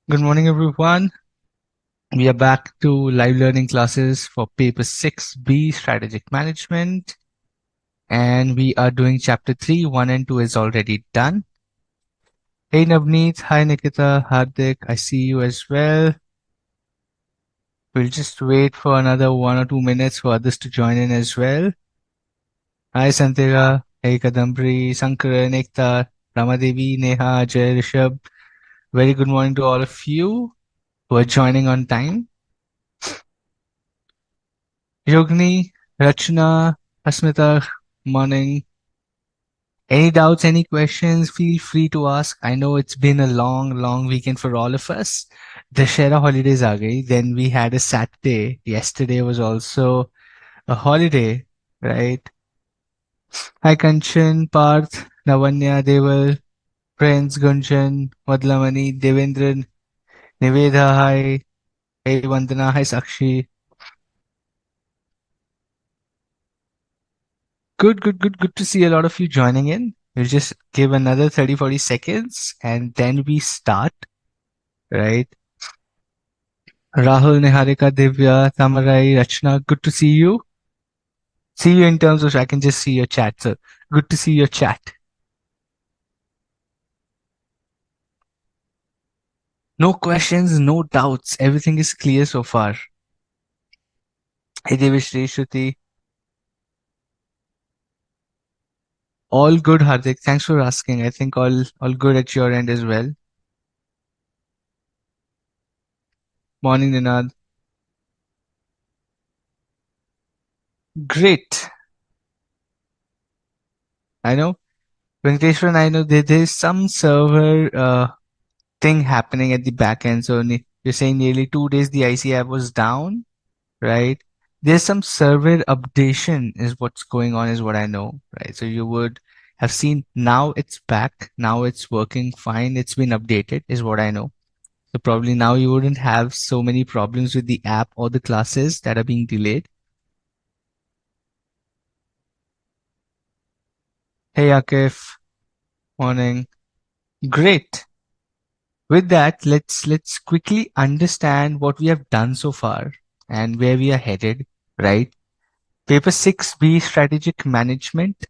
Good morning, everyone. We are back to live learning classes for paper 6B strategic management. And we are doing chapter 3. 1 and 2 is already done. Hey, Navneet. Hi, Nikita. Hardik. I see you as well. We'll just wait for another 1 or 2 minutes for others to join in as well. Hi, Santiga. Hey, Kadambri, Sankaran, Ekta, Ramadevi, Neha, Jay, Rishabh. Very good morning to all of you who are joining on time. Yogni, Rachna, Asmita, morning. Any doubts, any questions, feel free to ask. I know it's been a long weekend for all of us. Dashera holidays aa gayi. Then we had a Saturday. Yesterday was also a holiday, right? Hi Kanchan, Parth, Lavanya, Deval, Prince, Gunjan, Madlamani, Devendran, Niveda, hi. Hey Vandana, hi Sakshi. Good to see a lot of you joining in. We'll just give another 30-40 seconds and then we start, right? Rahul, Niharika, Divya, Tamarai, Rachna, good to see you. See you in terms of, I can just see your chat. So good to see your chat. No questions, no doubts. Everything is clear so far. Hey Devishri, Shruti. All good, Hardik. Thanks for asking. I think all good at your end as well. Morning, Ninad. Great. I know. Venkateshwaran, I know there's some server thing happening at the back end. So you're saying nearly 2 days the ICAI was down, right? There's some server updation is what's going on is what I know, right? So you would have seen now it's back. Now it's working fine. It's been updated is what I know. So probably now you wouldn't have so many problems with the app or the classes that are being delayed. Hey, Akif. Morning. Great. With that, let's quickly understand what we have done so far and where we are headed, right? Paper 6B Strategic Management.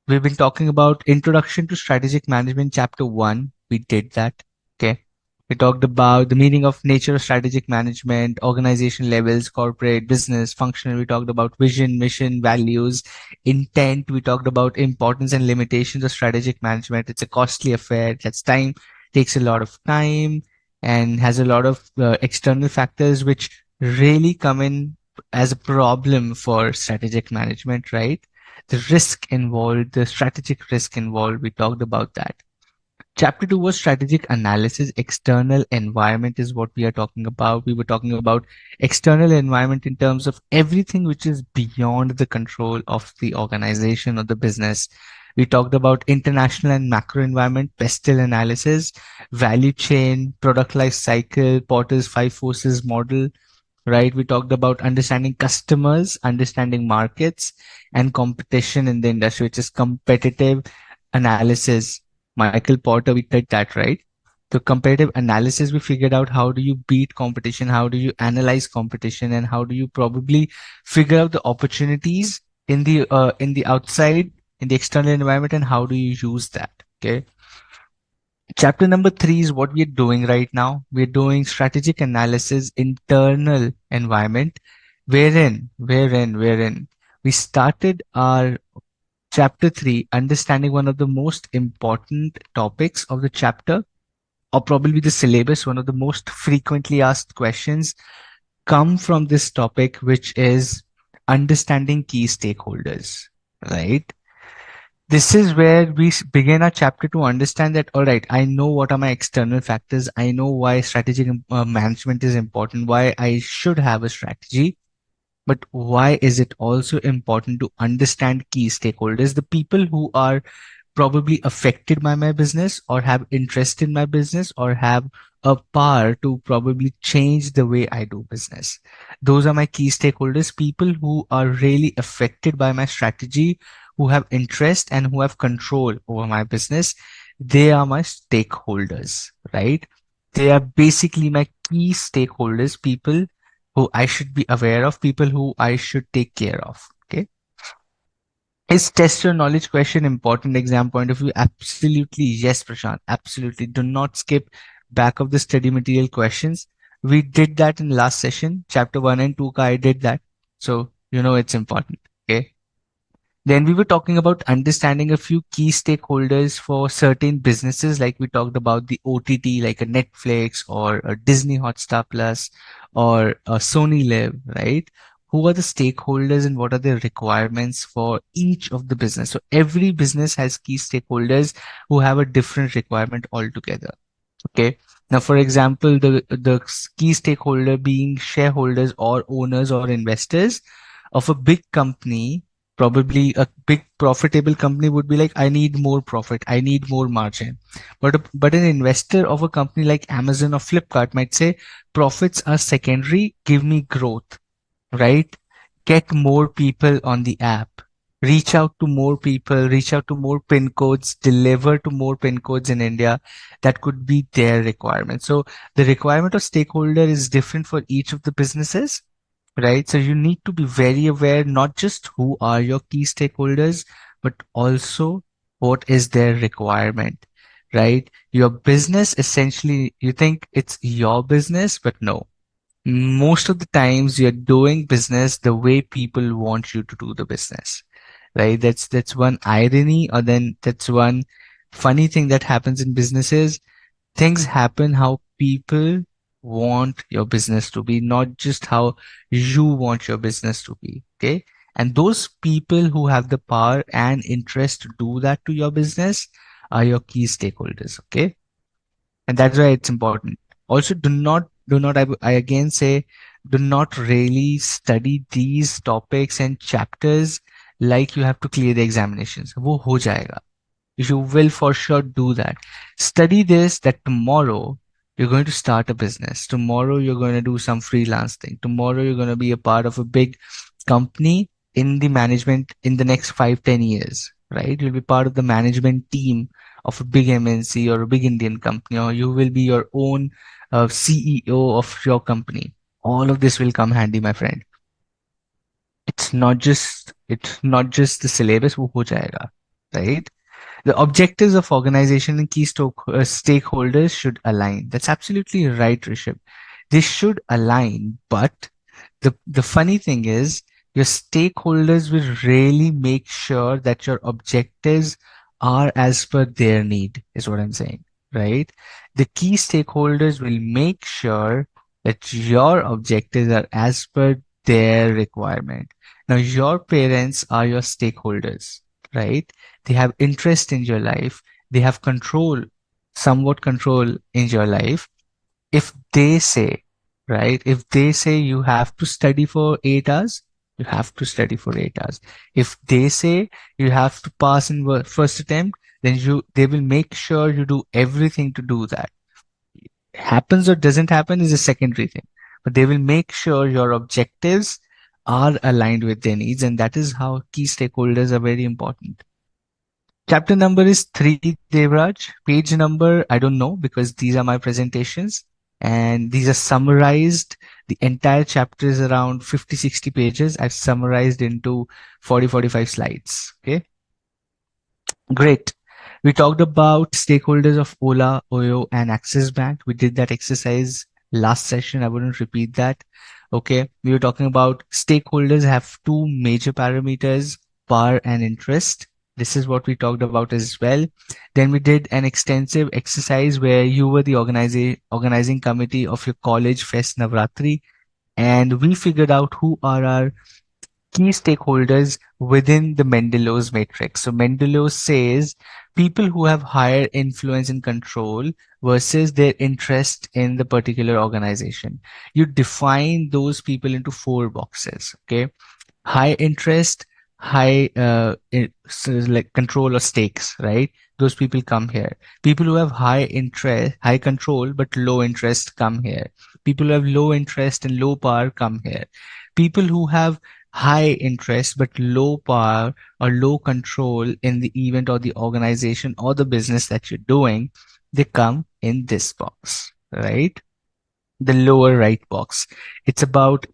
We've been talking about Introduction to Strategic Management, Chapter 1. We did that. Okay. We talked about the meaning of nature of strategic management, organization levels, corporate, business, functional. We talked about vision, mission, values, intent. We talked about importance and limitations of strategic management. It's a costly affair. It has time, takes a lot of time, and has a lot of external factors which really come in as a problem for strategic management, right? The risk involved, the strategic risk involved. We talked about that. Chapter 2 was strategic analysis. External environment is what we are talking about. We were talking about external environment in terms of everything which is beyond the control of the organization or the business. We talked about international and macro environment, pestle analysis, value chain, product life cycle, Porter's five forces model, right? We talked about understanding customers, understanding markets, and competition in the industry, which is competitive analysis. Michael Porter, we did that, right? So competitive analysis, we figured out how do you beat competition, how do you analyze competition, and how do you probably figure out the opportunities in the outside, in the external environment, and how do you use that? Okay. Chapter number 3 is what we're doing right now. We're doing strategic analysis, internal environment, wherein we started our chapter 3 understanding one of the most important topics of the chapter, or probably the syllabus. One of the most frequently asked questions come from this topic, which is understanding key stakeholders, right? This is where we begin our chapter to understand that, all right, I know what are my external factors. I know why strategic management is important, why I should have a strategy. But why is it also important to understand key stakeholders, the people who are probably affected by my business or have interest in my business or have a power to probably change the way I do business? Those are my key stakeholders, people who are really affected by my strategy, who have interest and who have control over my business. They are my stakeholders, right? They are basically my key stakeholders, people who I should be aware of, people who I should take care of. Okay. Is test your knowledge question important exam point of view? Absolutely yes, Prashant. Absolutely. Do not skip back of the study material questions. We did that in last session, chapter 1 and 2 ka I did that. So you know it's important. Okay. Then we were talking about understanding a few key stakeholders for certain businesses, like we talked about the OTT, like a Netflix or a Disney Hotstar Plus or a Sony Live, right? Who are the stakeholders and what are the requirements for each of the business? So every business has key stakeholders who have a different requirement altogether. Okay. Now, for example, the key stakeholder being shareholders or owners or investors of a big company, probably a big profitable company would be like, I need more profit, I need more margin. But an investor of a company like Amazon or Flipkart might say, profits are secondary, give me growth, right? Get more people on the app. Reach out to more people, reach out to more pin codes, deliver to more pin codes in India. That could be their requirement. So the requirement of stakeholder is different for each of the businesses, right? So you need to be very aware, not just who are your key stakeholders, but also what is their requirement, right? Your business, essentially, you think it's your business, but no, most of the times you're doing business the way people want you to do the business, right? That's one irony, or then that's one funny thing that happens in businesses. Things happen how people want your business to be, not just how you want your business to be. Okay. And those people who have the power and interest to do that to your business are your key stakeholders. Okay. And that's why it's important. Also, I again say, do not really study these topics and chapters like you have to clear the examinations. वो हो जाएगा. You will for sure do that. Study this, that tomorrow you're going to start a business. Tomorrow you're going to do some freelance thing. Tomorrow you're going to be a part of a big company in the management in the next 5, 10 years, right? You'll be part of the management team of a big MNC or a big Indian company, or you will be your own CEO of your company. All of this will come handy, my friend. It's not just the syllabus, वो हो जाएगा, right? The objectives of organization and key stakeholders should align. That's absolutely right, Rishabh. They should align, but the funny thing is, your stakeholders will really make sure that your objectives are as per their need, is what I'm saying, right? The key stakeholders will make sure that your objectives are as per their requirement. Now, your parents are your stakeholders, right? They have interest in your life. They have control, somewhat control in your life. If they say, right, if they say you have to study for 8 hours, you have to study for 8 hours. If they say you have to pass in first attempt, then they will make sure you do everything to do that. Happens or doesn't happen is a secondary thing, but they will make sure your objectives are aligned with their needs, and that is how key stakeholders are very important. Chapter number is 3, Devraj. Page number, I don't know because these are my presentations and these are summarized. The entire chapter is around 50, 60 pages. I've summarized into 40, 45 slides. Okay. Great. We talked about stakeholders of Ola, Oyo, and Axis Bank. We did that exercise last session. I wouldn't repeat that. Okay. We were talking about stakeholders have two major parameters, power and interest. This is what we talked about as well. Then we did an extensive exercise where you were the organizing committee of your college fest Navratri, and we figured out who are our key stakeholders within the Mendelow's matrix. So Mendelow says people who have higher influence and control versus their interest in the particular organization. You define those people into 4 boxes. Okay. High interest, high so like control or stakes, right? Those people come here. People who have high interest, high control, but low interest come here. People who have low interest and low power come here. People who have high interest but low power or low control in the event or the organization or the business that you're doing, they come in this box. right? The lower right box. It's about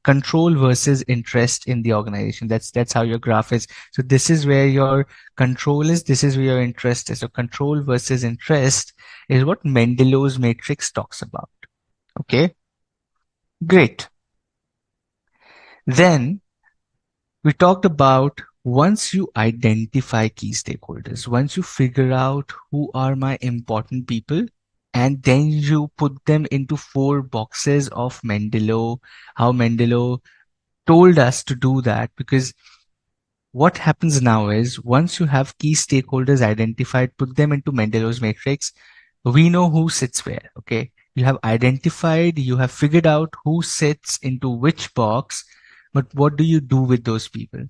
control versus interest in the organization. That's how your graph is. So this is where your control is. This is where your interest is. So control versus interest is what Mendelow's matrix talks about. Okay, great. Then we talked about once you identify key stakeholders, once you figure out who are my important people, and then you put them into four boxes of Mendelow, how Mendelow told us to do that. Because what happens now is once you have key stakeholders identified, put them into Mendelow's matrix, we know who sits where. Okay. You have identified, you have figured out who sits into which box, but what do you do with those people?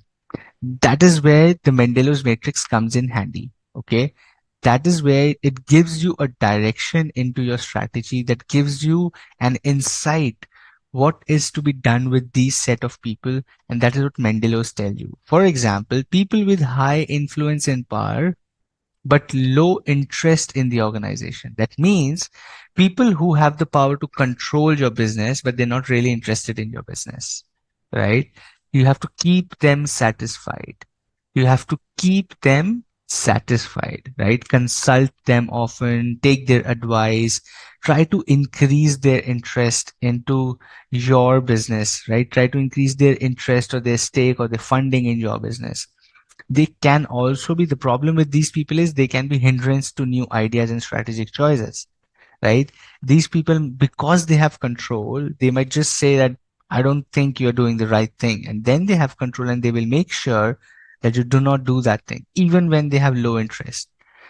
That is where the Mendelow's matrix comes in handy. Okay. That is where it gives you a direction into your strategy, that gives you an insight what is to be done with these set of people. And that is what Mendelow's tell you. For example, people with high influence and power but low interest in the organization. That means people who have the power to control your business, but they're not really interested in your business, right? You have to keep them satisfied. You have to keep them satisfied, right? Consult them often, take their advice, try to increase their interest into your business, right? Try to increase their interest or their stake or their funding in your business. They can also be, the problem with these people is they can be hindrance to new ideas and strategic choices, right? These people, because they have control, they might just say that I don't think you're doing the right thing, and then they have control and they will make sure that you do not do that thing even when they have low interest.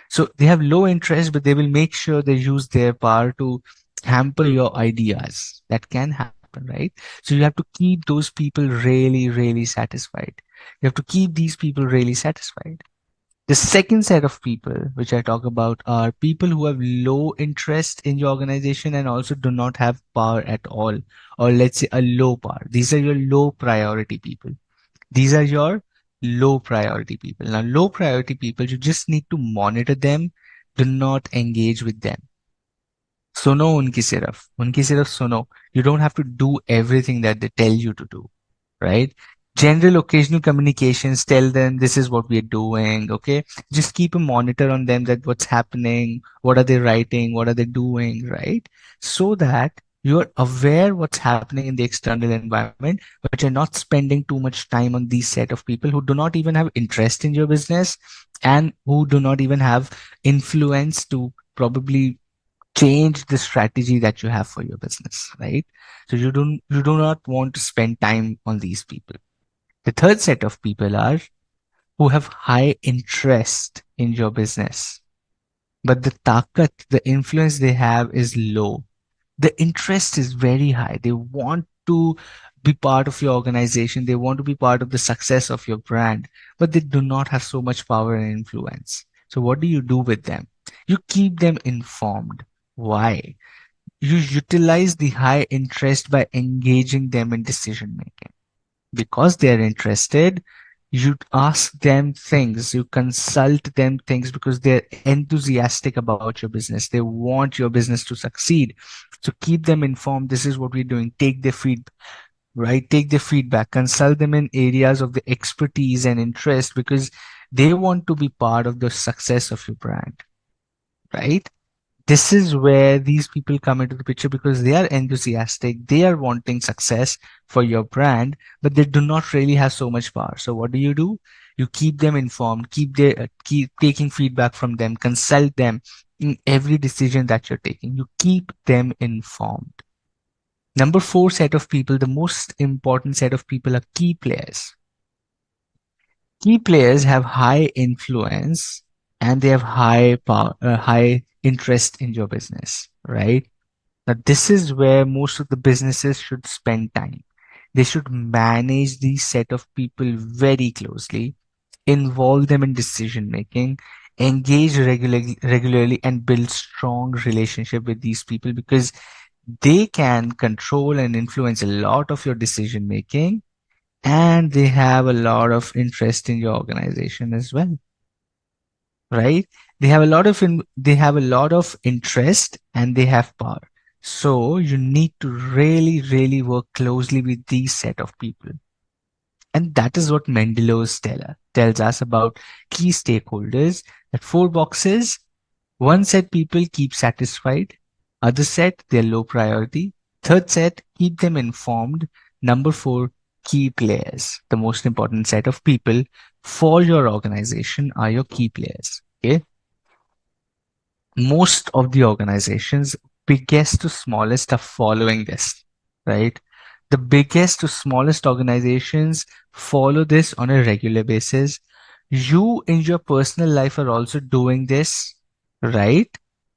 So they have low interest, but they will make sure they use their power to hamper your ideas. That can happen, right? So you have to keep those people really, really satisfied. You have to keep these people really satisfied. The second set of people which I talk about are people who have low interest in your organization and also do not have power at all, or let's say a low power. These are your low priority people. These are your low priority people. Now, low priority people, you just need to monitor them. Do not engage with them. सुनो उनकी सिर्फ सुनो. You don't have to do everything that they tell you to do, right? General occasional communications, tell them this is what we're doing, okay? Just keep a monitor on them, that what's happening, what are they writing, what are they doing, right? So that you're aware what's happening in the external environment, but you're not spending too much time on these set of people who do not even have interest in your business and who do not even have influence to probably change the strategy that you have for your business, right? So you do not want to spend time on these people. The third set of people are who have high interest in your business, but the takat, the influence they have is low. The interest is very high. They want to be part of your organization. They want to be part of the success of your brand, but they do not have so much power and influence. So what do you do with them? You keep them informed. Why? You utilize the high interest by engaging them in decision making. Because they are interested, you ask them things, you consult them things because they're enthusiastic about your business. They want your business to succeed. So keep them informed. This is what we're doing. Take their feedback, right? Take their feedback, consult them in areas of the expertise and interest because they want to be part of the success of your brand, right? This is where these people come into the picture because they are enthusiastic, they are wanting success for your brand, but they do not really have so much power. So what do? You keep them informed, keep taking feedback from them, consult them in every decision that you're taking. You keep them informed. Number four set of people, the most important set of people, are key players. Key players have high influence and they have high power, high interest in your business, right? Now, this is where most of the businesses should spend time. They should manage these set of people very closely, involve them in decision making, engage regularly, and build strong relationship with these people because they can control and influence a lot of your decision making, and they have a lot of interest in your organization as well, right? They have a lot of interest and they have power. So you need to really work closely with these set of people. And that is what Mendelow's tells us about key stakeholders, that four boxes. One set people keep satisfied, other set they're low priority, third set keep them informed, number four, key players. The most important set of people for your organization are your key players. Okay. Most of the organizations, biggest to smallest, are following this, right? The biggest to smallest organizations follow this on a regular basis. You in your personal life are also doing this, right?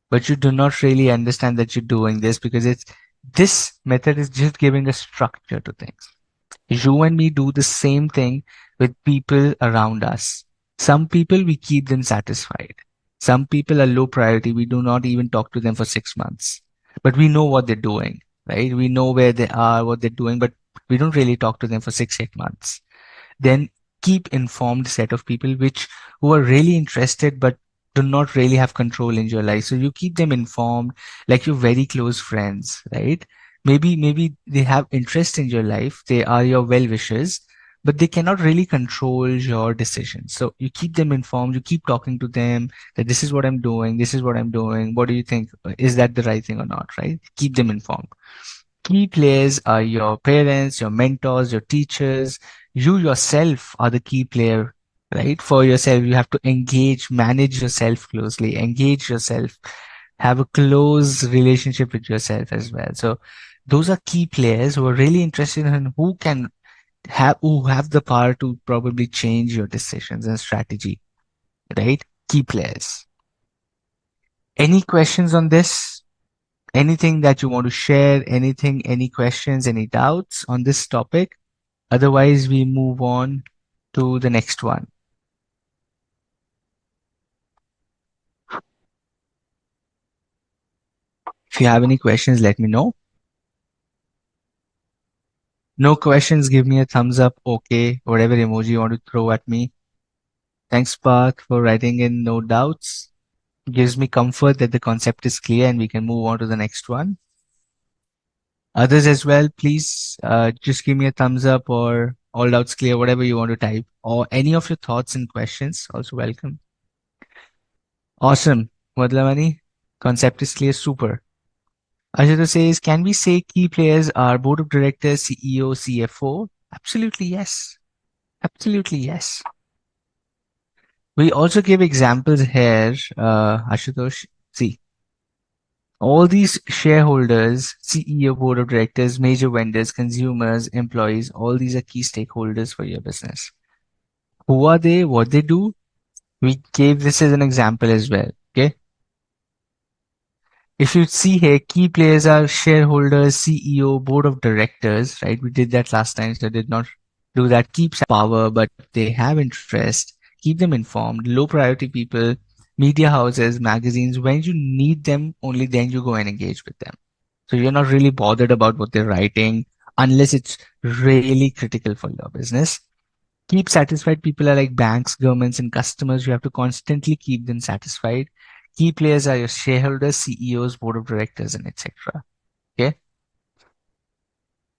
But you do not really understand that you're doing this because this method is just giving a structure to things. You and me do the same thing with people around us. Some people, we keep them satisfied. Some people are low priority. We do not even talk to them for 6 months. But we know what they're doing, right? We know where they are, what they're doing, but we don't really talk to them for 6, 8 months. Then keep informed set of people which who are really interested but do not really have control in your life. So you keep them informed like your very close friends, right? Maybe they have interest in your life. They are your well wishers, but they cannot really control your decisions. So you keep them informed. You keep talking to them that this is what I'm doing. This is what I'm doing. What do you think? Is that the right thing or not? Right? Keep them informed. Key players are your parents, your mentors, your teachers. You yourself are the key player, right? For yourself, you have to engage, manage yourself closely, engage yourself, have a close relationship with yourself as well. So those are key players who are really interested in who have the power to probably change your decisions and strategy, right? Key players. Any questions on this? Anything that you want to share? Anything, any questions, any doubts on this topic? Otherwise, we move on to the next one. If you have any questions, let me know. No questions, give me a thumbs up, okay, whatever emoji you want to throw at me. Thanks, Parth, for writing in no doubts. Gives me comfort that the concept is clear and we can move on to the next one. Others as well, please just give me a thumbs up or all doubts clear, whatever you want to type, or any of your thoughts and questions, also welcome. Awesome. Madlamani, concept is clear, super. Ashutosh says, can we say key players are board of directors, CEO, CFO? Absolutely yes. Absolutely yes. We also give examples here, Ashutosh. See, all these shareholders, CEO, board of directors, major vendors, consumers, employees, all these are key stakeholders for your business. Who are they? What they do? We gave this as an example as well. Okay. If you see here, key players are shareholders, CEO, board of directors, right? We did that last time, so I did not do that. Keeps power, but they have interest. Keep them informed. Low priority people, media houses, magazines. When you need them, only then you go and engage with them. So you're not really bothered about what they're writing unless it's really critical for your business. Keep satisfied people are like banks, governments, and customers. You have to constantly keep them satisfied. Key players are your shareholders, CEOs, board of directors, and etc. Okay,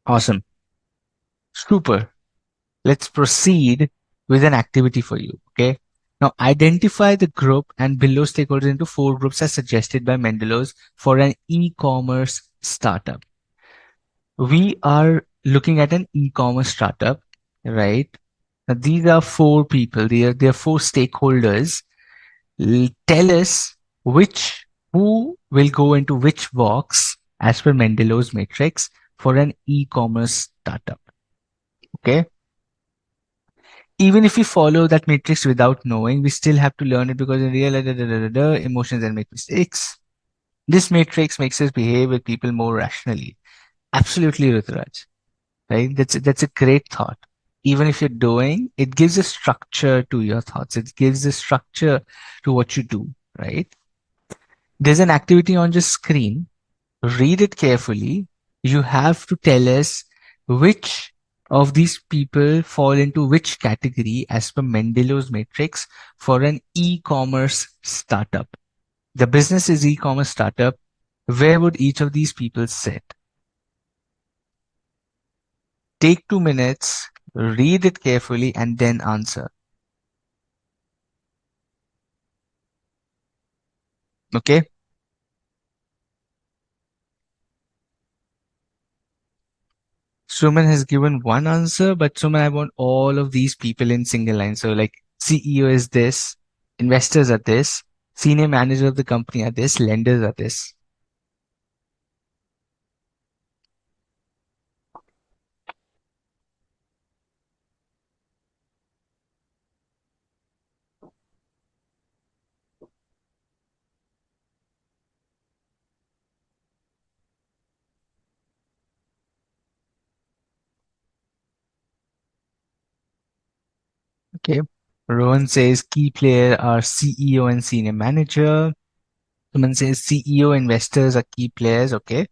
awesome, super. Let's proceed with an activity for you. Okay, now identify the group and below stakeholders into four groups as suggested by Mendelow's for an e-commerce startup. We are looking at an e-commerce startup, right? Now, these are four people. They are four stakeholders. Tell us who will go into which box as per Mendelow's matrix for an e-commerce startup. Okay. Even if we follow that matrix without knowing, we still have to learn it because in real emotions and make mistakes. This matrix makes us behave with people more rationally. Absolutely, Ruturaj. Right? That's a great thought. Even if you're doing, it gives a structure to your thoughts. It gives a structure to what you do, right? There's an activity on your screen. Read it carefully. You have to tell us which of these people fall into which category as per Mendelow's matrix for an e-commerce startup? The business is e-commerce startup. Where would each of these people sit? Take 2 minutes, read it carefully, and then answer. Okay? Suman has given one answer, but Suman, I want all of these people in single line. So, like, CEO is this, investors are this, senior manager of the company are this, lenders are this. Okay. Rohan says key player are CEO and senior manager. Suman says CEO investors are key players. Okay.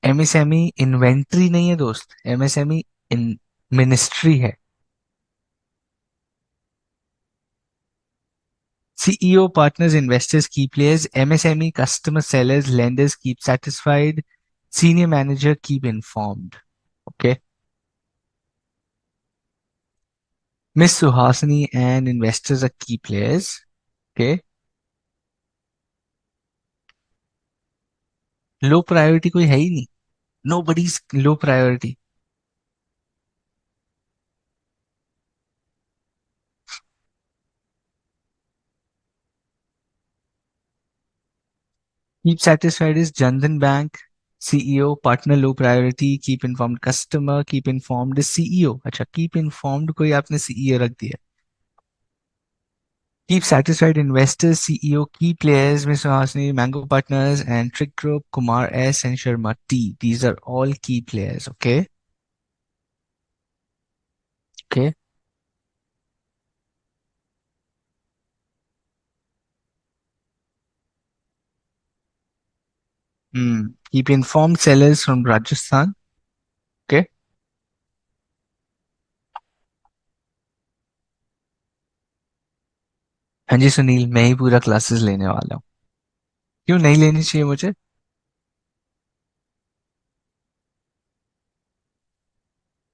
MSME inventory नहीं है दोस्त. MSME इन ministry है. CEO partners investors key players. MSME customer sellers lenders keep satisfied. Senior manager keep informed. Okay. Miss Suhasini and investors are key players. Okay. Low priority कोई है ही नहीं. Nobody's low priority. Keep satisfied is Jandan Bank CEO, partner low priority, keep informed customer, keep informed is CEO. अच्छा, keep informed कोई आपने CEO रख दिया. Keep satisfied investors, CEO, key players, Mr. Hasni, Mango Partners, and Trick Group, Kumar S. and Sharma T. These are all key players. Okay. Okay. Keep informed sellers from Rajasthan. Okay. हाँ जी सुनील, मैं ही पूरा classes लेने वाला हूँ. क्यों नहीं लेनी चाहिए मुझे?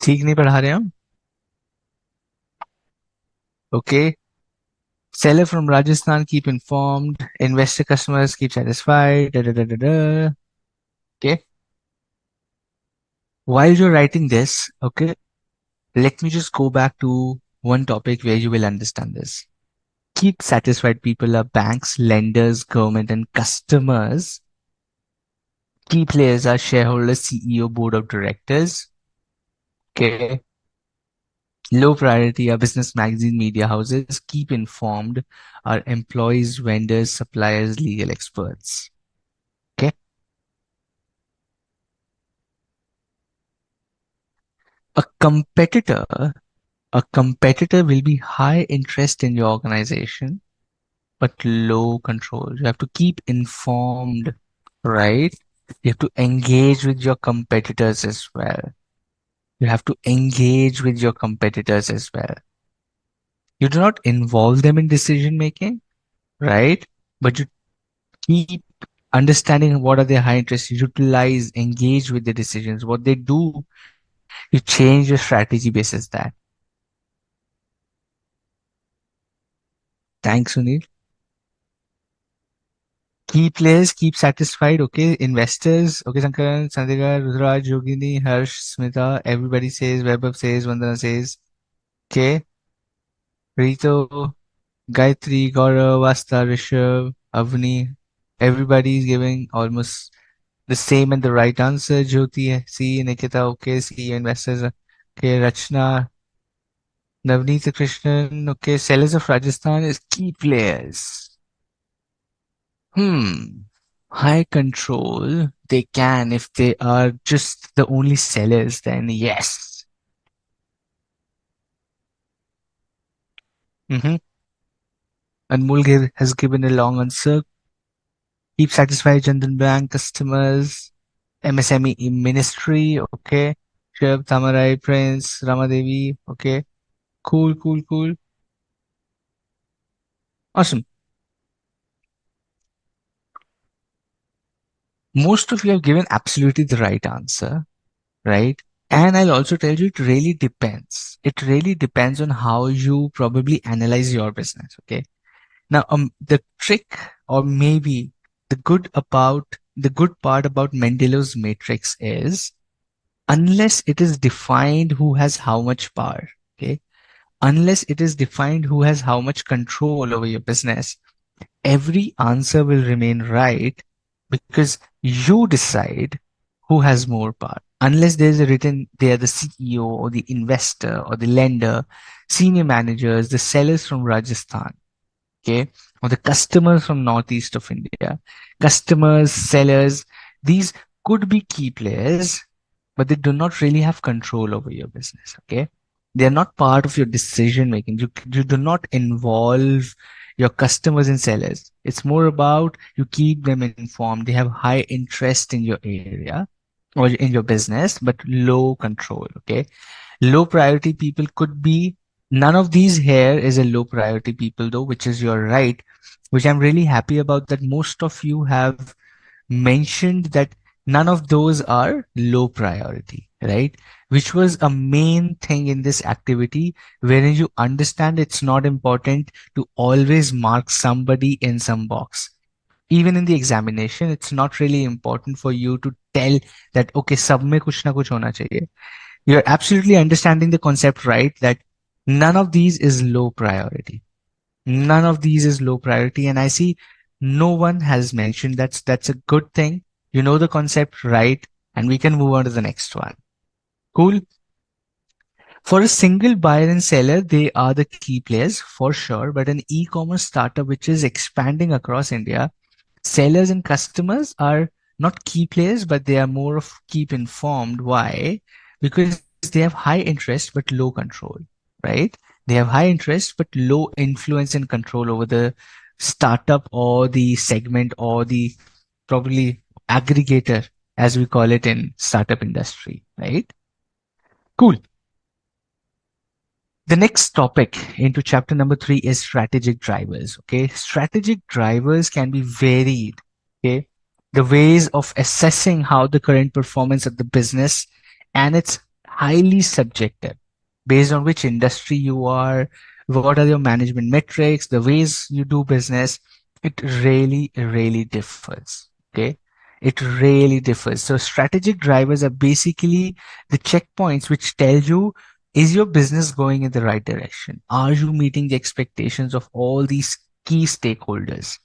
ठीक नहीं पढ़ा रहे हम? Okay. Seller from Rajasthan, keep informed. Investor customers, keep satisfied. Da, da, da, da, da. Okay. While you're writing this, okay, let me just go back to one topic where you will understand this. Keep satisfied people are banks, lenders, government, and customers. Key players are shareholders, CEO, board of directors. Okay. Low priority are business magazine, media houses. Keep informed are employees, vendors, suppliers, legal experts. Okay. A competitor A competitor will be high interest in your organization, but low control. You have to keep informed, right? You have to engage with your competitors as well. You have to engage with your competitors as well. You do not involve them in decision making, right? But you keep understanding what are their high interests, utilize, engage with the decisions. What they do, you change your strategy basis that. Thanks, Sunil. Key players keep satisfied. Okay. Investors. Okay. Sankaran, Sandhika, Rudraj, Yogini, Harsh, Smita. Everybody says. Vaibhav says. Vandana says. Okay. Rito, Gayatri, Gaurav, Vasta, Rishabh, Avni. Everybody is giving almost the same and the right answer. Jyoti, C, Nikita. Okay. C, investors. Okay. Rachna, Navneet Krishnan. Okay. Sellers of Rajasthan is key players. Hmm. High control, they can if they are just the only sellers, then yes. Mm-hmm. Anmol has given a long answer. Keep satisfied Jandan Bank customers. MSME ministry, okay. Shiv, Tamarai, Prince, Ramadevi, okay. Cool, cool, cool. Awesome. Most of you have given absolutely the right answer, right? And I'll also tell you it really depends. It really depends on how you probably analyze your business, okay? Now, the trick, or maybe the good part about Mendelow's matrix is, unless it is defined who has how much power, okay? Unless it is defined who has how much control over your business, every answer will remain right because you decide who has more power. Unless there's a written there, the CEO or the investor or the lender, senior managers, the sellers from Rajasthan, okay, or the customers from northeast of India, customers, sellers, these could be key players, but they do not really have control over your business, okay? They are not part of your decision making. You do not involve your customers and sellers. It's more about you keep them informed. They have high interest in your area or in your business, but low control, okay? Low priority people could be, none of these here is a low priority people though, which is your right, which I'm really happy about that most of you have mentioned that none of those are low priority, right? Which was a main thing in this activity, wherein you understand it's not important to always mark somebody in some box. Even in the examination, it's not really important for you to tell that, okay, sab mein kuch na kuch hona chahiye. You're absolutely understanding the concept right, that none of these is low priority. None of these is low priority. And I see no one has mentioned that's a good thing. You know the concept right, and we can move on to the next one. Cool. For a single buyer and seller, they are the key players for sure. But an e-commerce startup which is expanding across India, sellers and customers are not key players, but they are more of keep informed. Why? Because they have high interest but low control, right? They have high interest but low influence and control over the startup or the segment or the probably aggregator, as we call it in startup industry, right? Cool. The next topic into chapter number 3 is strategic drivers. Okay. Strategic drivers can be varied. Okay. The ways of assessing how the current performance of the business, and it's highly subjective based on which industry you are, what are your management metrics, the ways you do business. It really, really differs. Okay. It really differs. So strategic drivers are basically the checkpoints which tell you, is your business going in the right direction? Are you meeting the expectations of all these key stakeholders?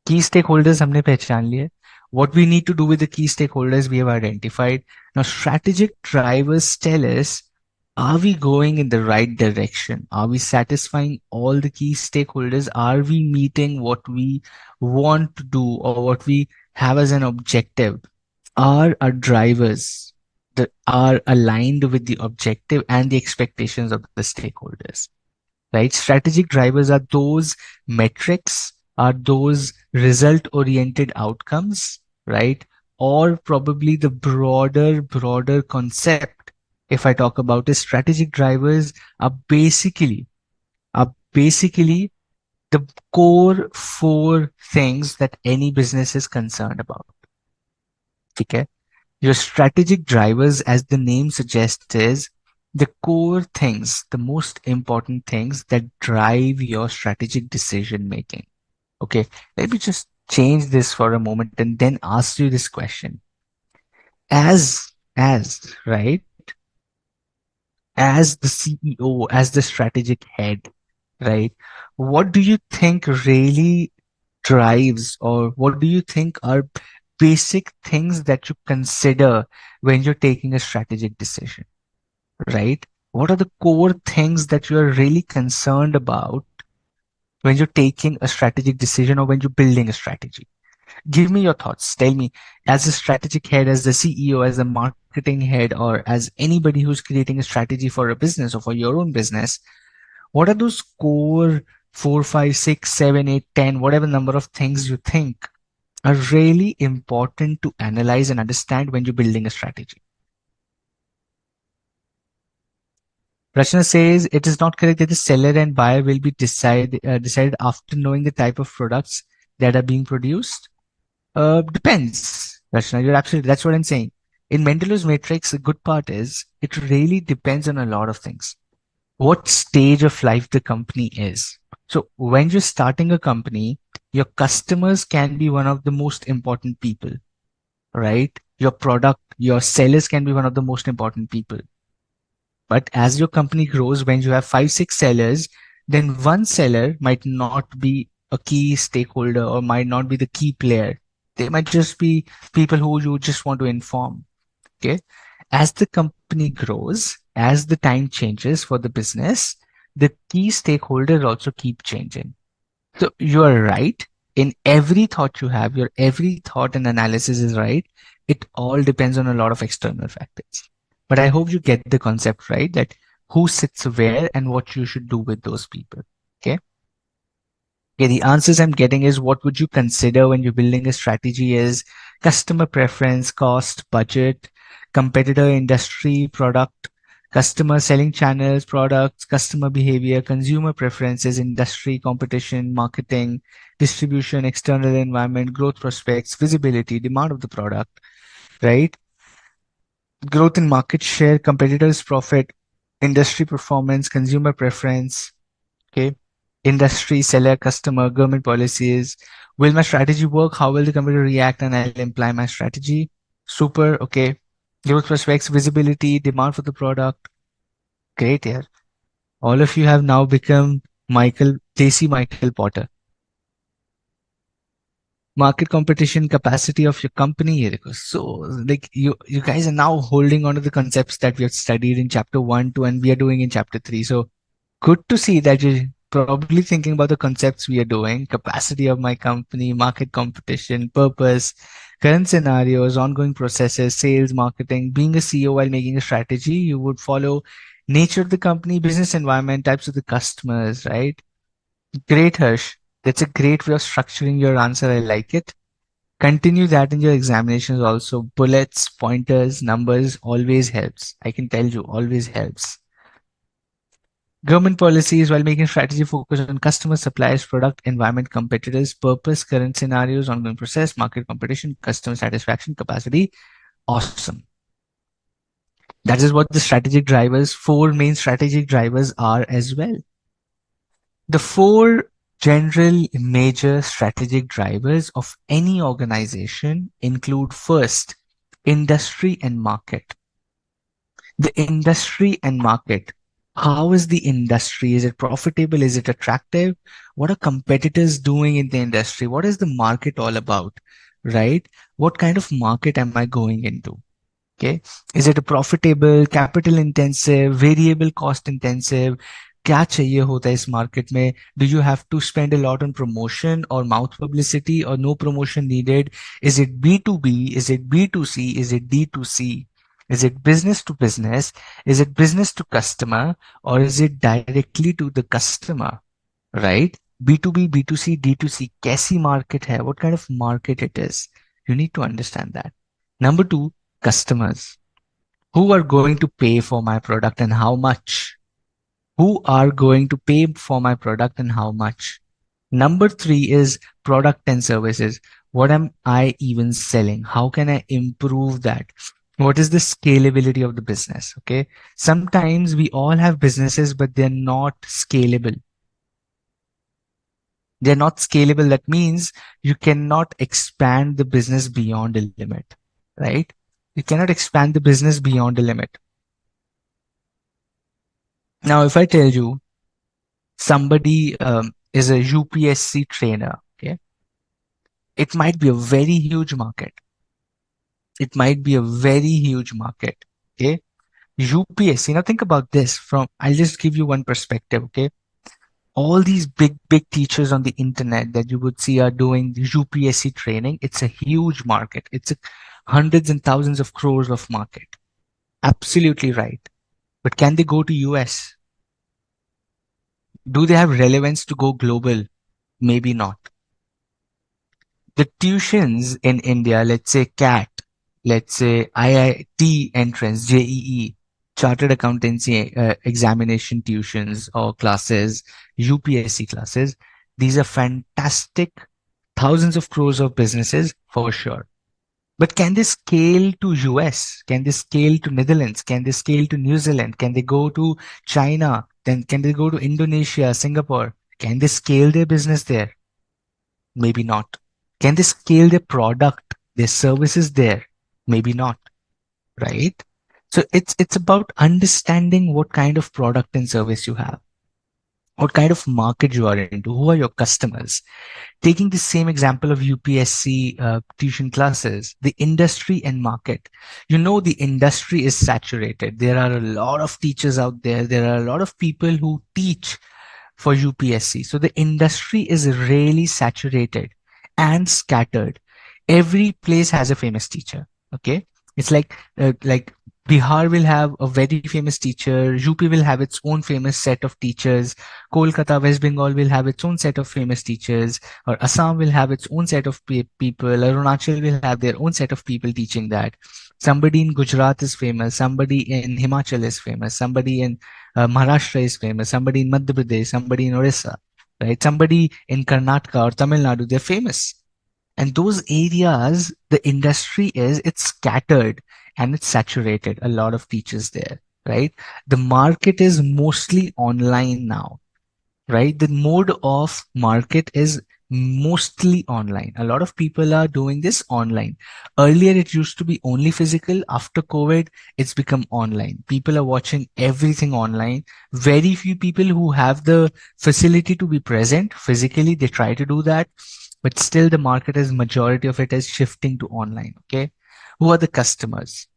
Key stakeholders हमने पहचान लिए. What we need to do with the key stakeholders we have identified. Now, strategic drivers tell us, are we going in the right direction? Are we satisfying all the key stakeholders? Are we meeting what we want to do or what we have as an objective? Are our drivers that are aligned with the objective and the expectations of the stakeholders, right? Strategic drivers are those metrics, are those result oriented outcomes, right? Or probably the broader concept. If I talk about the strategic drivers are basically the core four things that any business is concerned about. Okay. Your strategic drivers, as the name suggests, is the core things, the most important things that drive your strategic decision making. Okay, let me just change this for a moment and then ask you this question. Right, as the CEO, as the strategic head, right, what do you think really drives, or what do you think are basic things that you consider when you're taking a strategic decision, right? What are the core things that you are really concerned about when you're taking a strategic decision or when you're building a strategy? Give me your thoughts. Tell me, as a strategic head, as the CEO, as a marketing head, or as anybody who's creating a strategy for a business or for your own business, what are those core 4, 5, 6, 7, 8, 10, whatever number of things you think are really important to analyze and understand when you're building a strategy. Rachna says it is not correct that the seller and buyer will be decided after knowing the type of products that are being produced. Depends, Rachna. You're absolutely, that's what I'm saying. In Mendelow's matrix, the good part is it really depends on a lot of things. What stage of life the company is. So when you're starting a company, your customers can be one of the most important people, right? Your product, your sellers can be one of the most important people. But as your company grows, when you have five, six sellers, then one seller might not be a key stakeholder or might not be the key player. They might just be people who you just want to inform. Okay. As the company grows, as the time changes for the business, the key stakeholders also keep changing. So you are right. In every thought you have, your every thought and analysis is right. It all depends on a lot of external factors. But I hope you get the concept right that who sits where and what you should do with those people. Okay. Okay, the answers I'm getting is what would you consider when you're building a strategy is customer preference, cost, budget, competitor, industry, product, customer selling channels, products, customer behavior, consumer preferences, industry, competition, marketing, distribution, external environment, growth prospects, visibility, demand of the product, right? Growth in market share, competitors' profit, industry performance, consumer preference, okay, industry, seller, customer, government policies. Will my strategy work? How will the company react? And I'll imply my strategy. Super. Okay. Growth prospects, visibility, demand for the product. Great. Yeah. All of you have now become Michael Potter. Market competition, capacity of your company. Here it goes. So, like you guys are now holding on to the concepts that we have studied in chapter one, two, and we are doing in chapter three. So, good to see that you're probably thinking about the concepts we are doing, capacity of my company, market competition, purpose, current scenarios, ongoing processes, sales, marketing. Being a CEO while making a strategy, you would follow nature of the company, business environment, types of the customers, right? Great, Harsh. That's a great way of structuring your answer. I like it. Continue that in your examinations also. Bullets, pointers, numbers always helps. I can tell you, always helps. Government policies while making strategy focus on customer, suppliers, product, environment, competitors, purpose, current scenarios, ongoing process, market competition, customer satisfaction, capacity. Awesome. That is what the strategic drivers, four main strategic drivers are as well. The four general major strategic drivers of any organization include first, industry and market. The industry and market. How is the industry? Is it profitable? Is it attractive? What are competitors doing in the industry? What is the market all about? Right? What kind of market am I going into? Okay. Is it a profitable, capital intensive, variable cost intensive? क्या चाहिए होता है इस market में? Do you have to spend a lot on promotion or mouth publicity or no promotion needed? Is it B2B? Is it B2C? Is it D2C? Is it business to business? Is it business to customer? Or is it directly to the customer? Right? B2B, B2C, D2C. कैसी market है? What kind of market it is? You need to understand that. Number two, customers. Who are going to pay for my product and how much? Who are going to pay for my product and how much? Number three is product and services. What am I even selling? How can I improve that? What is the scalability of the business? Okay. Sometimes we all have businesses, but they're not scalable. They're not scalable. That means you cannot expand the business beyond a limit, right? You cannot expand the business beyond a limit. Now, if I tell you somebody is a UPSC trainer, okay, it might be a very huge market. It might be a very huge market. Okay. UPSC. Now think about this from, I'll just give you one perspective. Okay. All these big teachers on the internet that you would see are doing UPSC training. It's a huge market. It's a hundreds and thousands of crores of market. Absolutely right. But can they go to US? Do they have relevance to go global? Maybe not. The tuitions in India, let's say CAT, let's say IIT entrance, JEE, Chartered Accountancy examination tuitions or classes, UPSC classes, these are fantastic, thousands of crores of businesses for sure. But can they scale to US? Can they scale to Netherlands? Can they scale to New Zealand? Can they go to China? Then can they go to Indonesia, Singapore? Can they scale their business there? Maybe not. Can they scale their product, their services there? Maybe not, right? So it's about understanding what kind of product and service you have, what kind of market you are into, who are your customers. Taking the same example of UPSC tuition classes, the industry and market. The industry is saturated. There are a lot of teachers out there. There are a lot of people who teach for UPSC. So the industry is really saturated and scattered. Every place has a famous teacher. Okay. It's like Bihar will have a very famous teacher. UP will have its own famous set of teachers. Kolkata, West Bengal will have its own set of famous teachers, or Assam will have its own set of people. Arunachal will have their own set of people teaching that. Somebody in Gujarat is famous. Somebody in Himachal is famous. Somebody in Maharashtra is famous. Somebody in Madhya Pradesh. Somebody in Orissa, right? Somebody in Karnataka or Tamil Nadu, they're famous. And those areas, the industry it's scattered and it's saturated. A lot of teachers there, right? The market is mostly online now, right? The mode of market is mostly online. A lot of people are doing this online. Earlier, it used to be only physical. After COVID, it's become online. People are watching everything online. Very few people who have the facility to be present physically, they try to do that. But still, the market is majority of it is shifting to online. Okay. Who are the customers?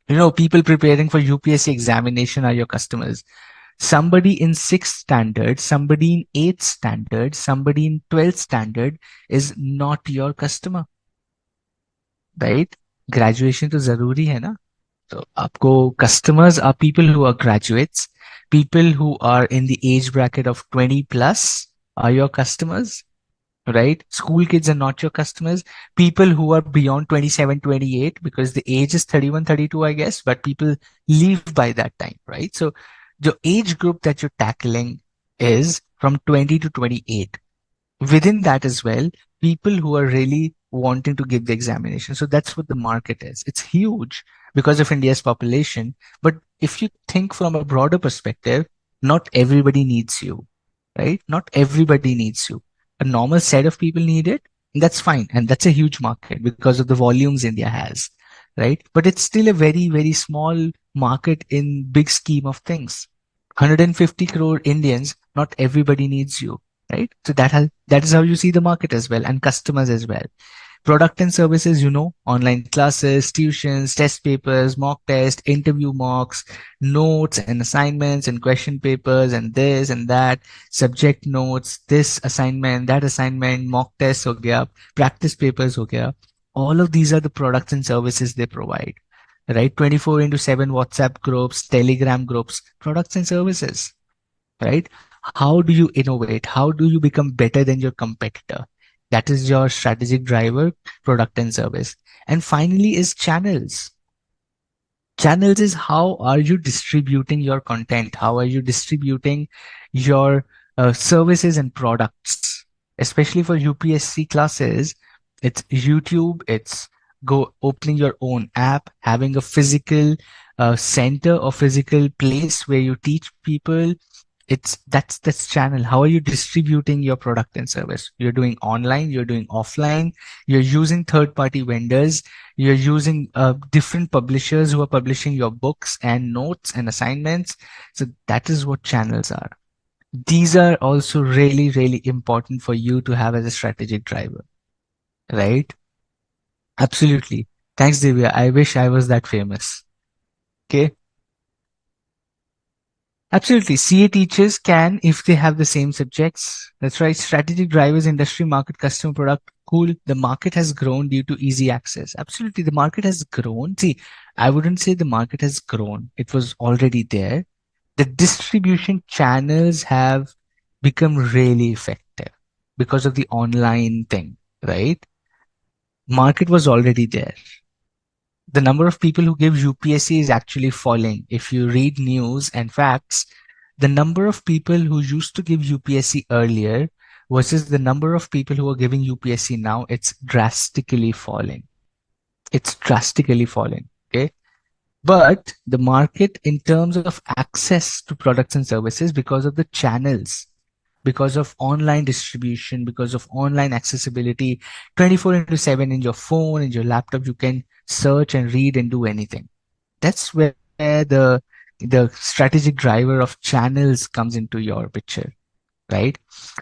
People preparing for UPSC examination are your customers. Somebody in 6th standard, somebody in 8th standard, somebody in 12th standard is not your customer, right? Graduation तो जरूरी है ना. So आपको customers are people who are graduates, people who are in the age bracket of 20 plus are your customers, right? School kids are not your customers. People who are beyond 27, 28, because the age is 31, 32, I guess, but people leave by that time, right? So the age group that you're tackling is from 20 to 28. Within that as well, people who are really wanting to give the examination. So that's what the market is. It's huge because of India's population. But if you think from a broader perspective, not everybody needs you, right? Not everybody needs you. A normal set of people need it. And that's fine. And that's a huge market because of the volumes India has, right? But it's still a very, very small market in big scheme of things. 150 crore Indians, not everybody needs you, right? So that is how you see the market as well and customers as well. Product and services, online classes, tuitions, test papers, mock test, interview mocks, notes and assignments and question papers and this and that, subject notes, this assignment, that assignment, mock tests ho gaya, practice papers ho gaya. All of these are the products and services they provide, right? 24 into 7 WhatsApp groups, Telegram groups, products and services, right? How do you innovate? How do you become better than your competitor? That is your strategic driver, product and service. And finally is channels. Channels is how are you distributing your content? How are you distributing your services and products? Especially for UPSC classes, it's YouTube, it's go opening your own app, having a physical center or physical place where you teach people. That's channel. How are you distributing your product and service? You're doing online, you're doing offline, you're using third party vendors, you're using different publishers who are publishing your books and notes and assignments. So that is what channels are. These are also really, really important for you to have as a strategic driver, right? Absolutely. Thanks, Divya. I wish I was that famous. Okay. Absolutely. CA teachers can if they have the same subjects. That's right. Strategic drivers, industry, market, customer, product. Cool. The market has grown due to easy access. Absolutely. The market has grown. See, I wouldn't say the market has grown. It was already there. The distribution channels have become really effective because of the online thing, right? Market was already there. The number of people who give UPSC is actually falling. If you read news and facts, the number of people who used to give UPSC earlier versus the number of people who are giving UPSC now, it's drastically falling. It's drastically falling. Okay. But the market, in terms of access to products and services, because of the channels, because of online distribution, because of online accessibility, 24 into 7 in your phone, in your laptop, you can search and read and do anything. That's where the strategic driver of channels comes into your picture, right?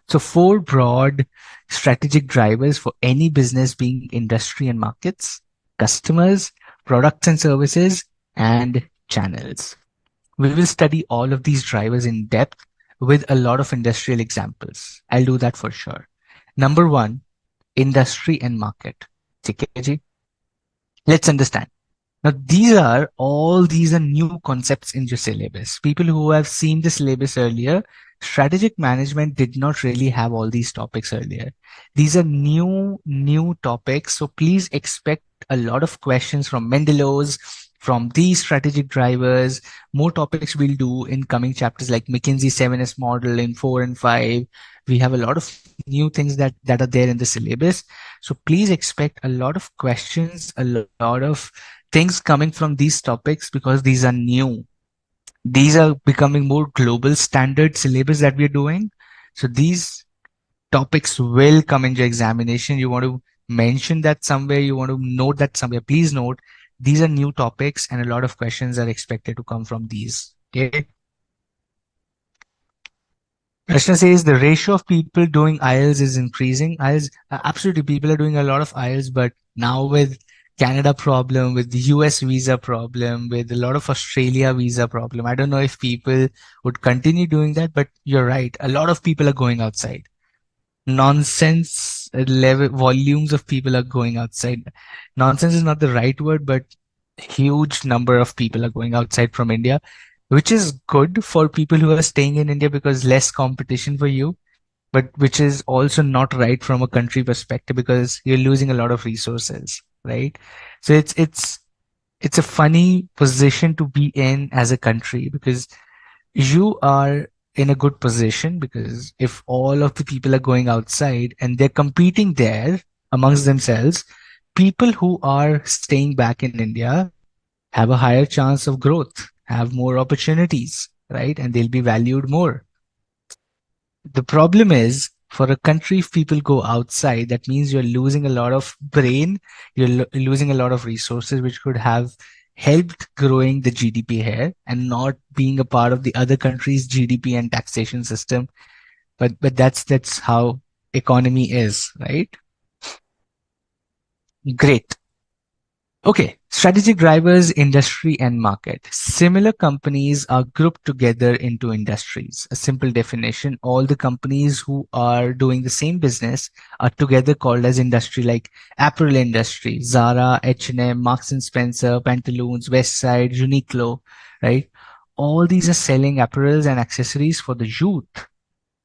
So four broad strategic drivers for any business being industry and markets, customers, products and services, and channels. We will study all of these drivers in depth with a lot of industrial examples. I'll do that for sure. Number one, industry and market. ठीक है जी? Let's understand. Now, these are new concepts in your syllabus. People who have seen the syllabus earlier, strategic management did not really have all these topics earlier. These are new topics. So please expect a lot of questions from Mendelow's, from these strategic drivers. More topics we'll do in coming chapters like McKinsey 7S model in 4 and 5. We have a lot of new things that are there in the syllabus. So please expect a lot of questions, a lot of things coming from these topics because these are new. These are becoming more global standard syllabus that we're doing. So these topics will come into examination. You want to mention that somewhere, you want to note that somewhere. Please note these are new topics and a lot of questions are expected to come from these. Okay. Krishna says the ratio of people doing IELTS is increasing. IELTS, absolutely, people are doing a lot of IELTS, but now with Canada problem, with the US visa problem, with a lot of Australia visa problem, I don't know if people would continue doing that, but you're right. A lot of people are going outside. Nonsense level volumes of people are going outside. Nonsense is not the right word, but huge number of people are going outside from India, which is good for people who are staying in India because less competition for you, but which is also not right from a country perspective because you're losing a lot of resources, right? So it's a funny position to be in as a country because you are in a good position because if all of the people are going outside and they're competing there amongst themselves, people who are staying back in India have a higher chance of growth, have more opportunities, right? And they'll be valued more. The problem is for a country, if people go outside, that means you're losing a lot of brain, you're losing a lot of resources, which could have helped growing the GDP here and not being a part of the other country's GDP and taxation system. But that's how economy is, right? Great. Okay, strategic drivers, industry and market. Similar companies are grouped together into industries. A simple definition, all the companies who are doing the same business are together called as industry, like apparel industry, Zara, H&M, Marks and Spencer, Pantaloons, Westside, Uniqlo, right? All these are selling apparels and accessories for the youth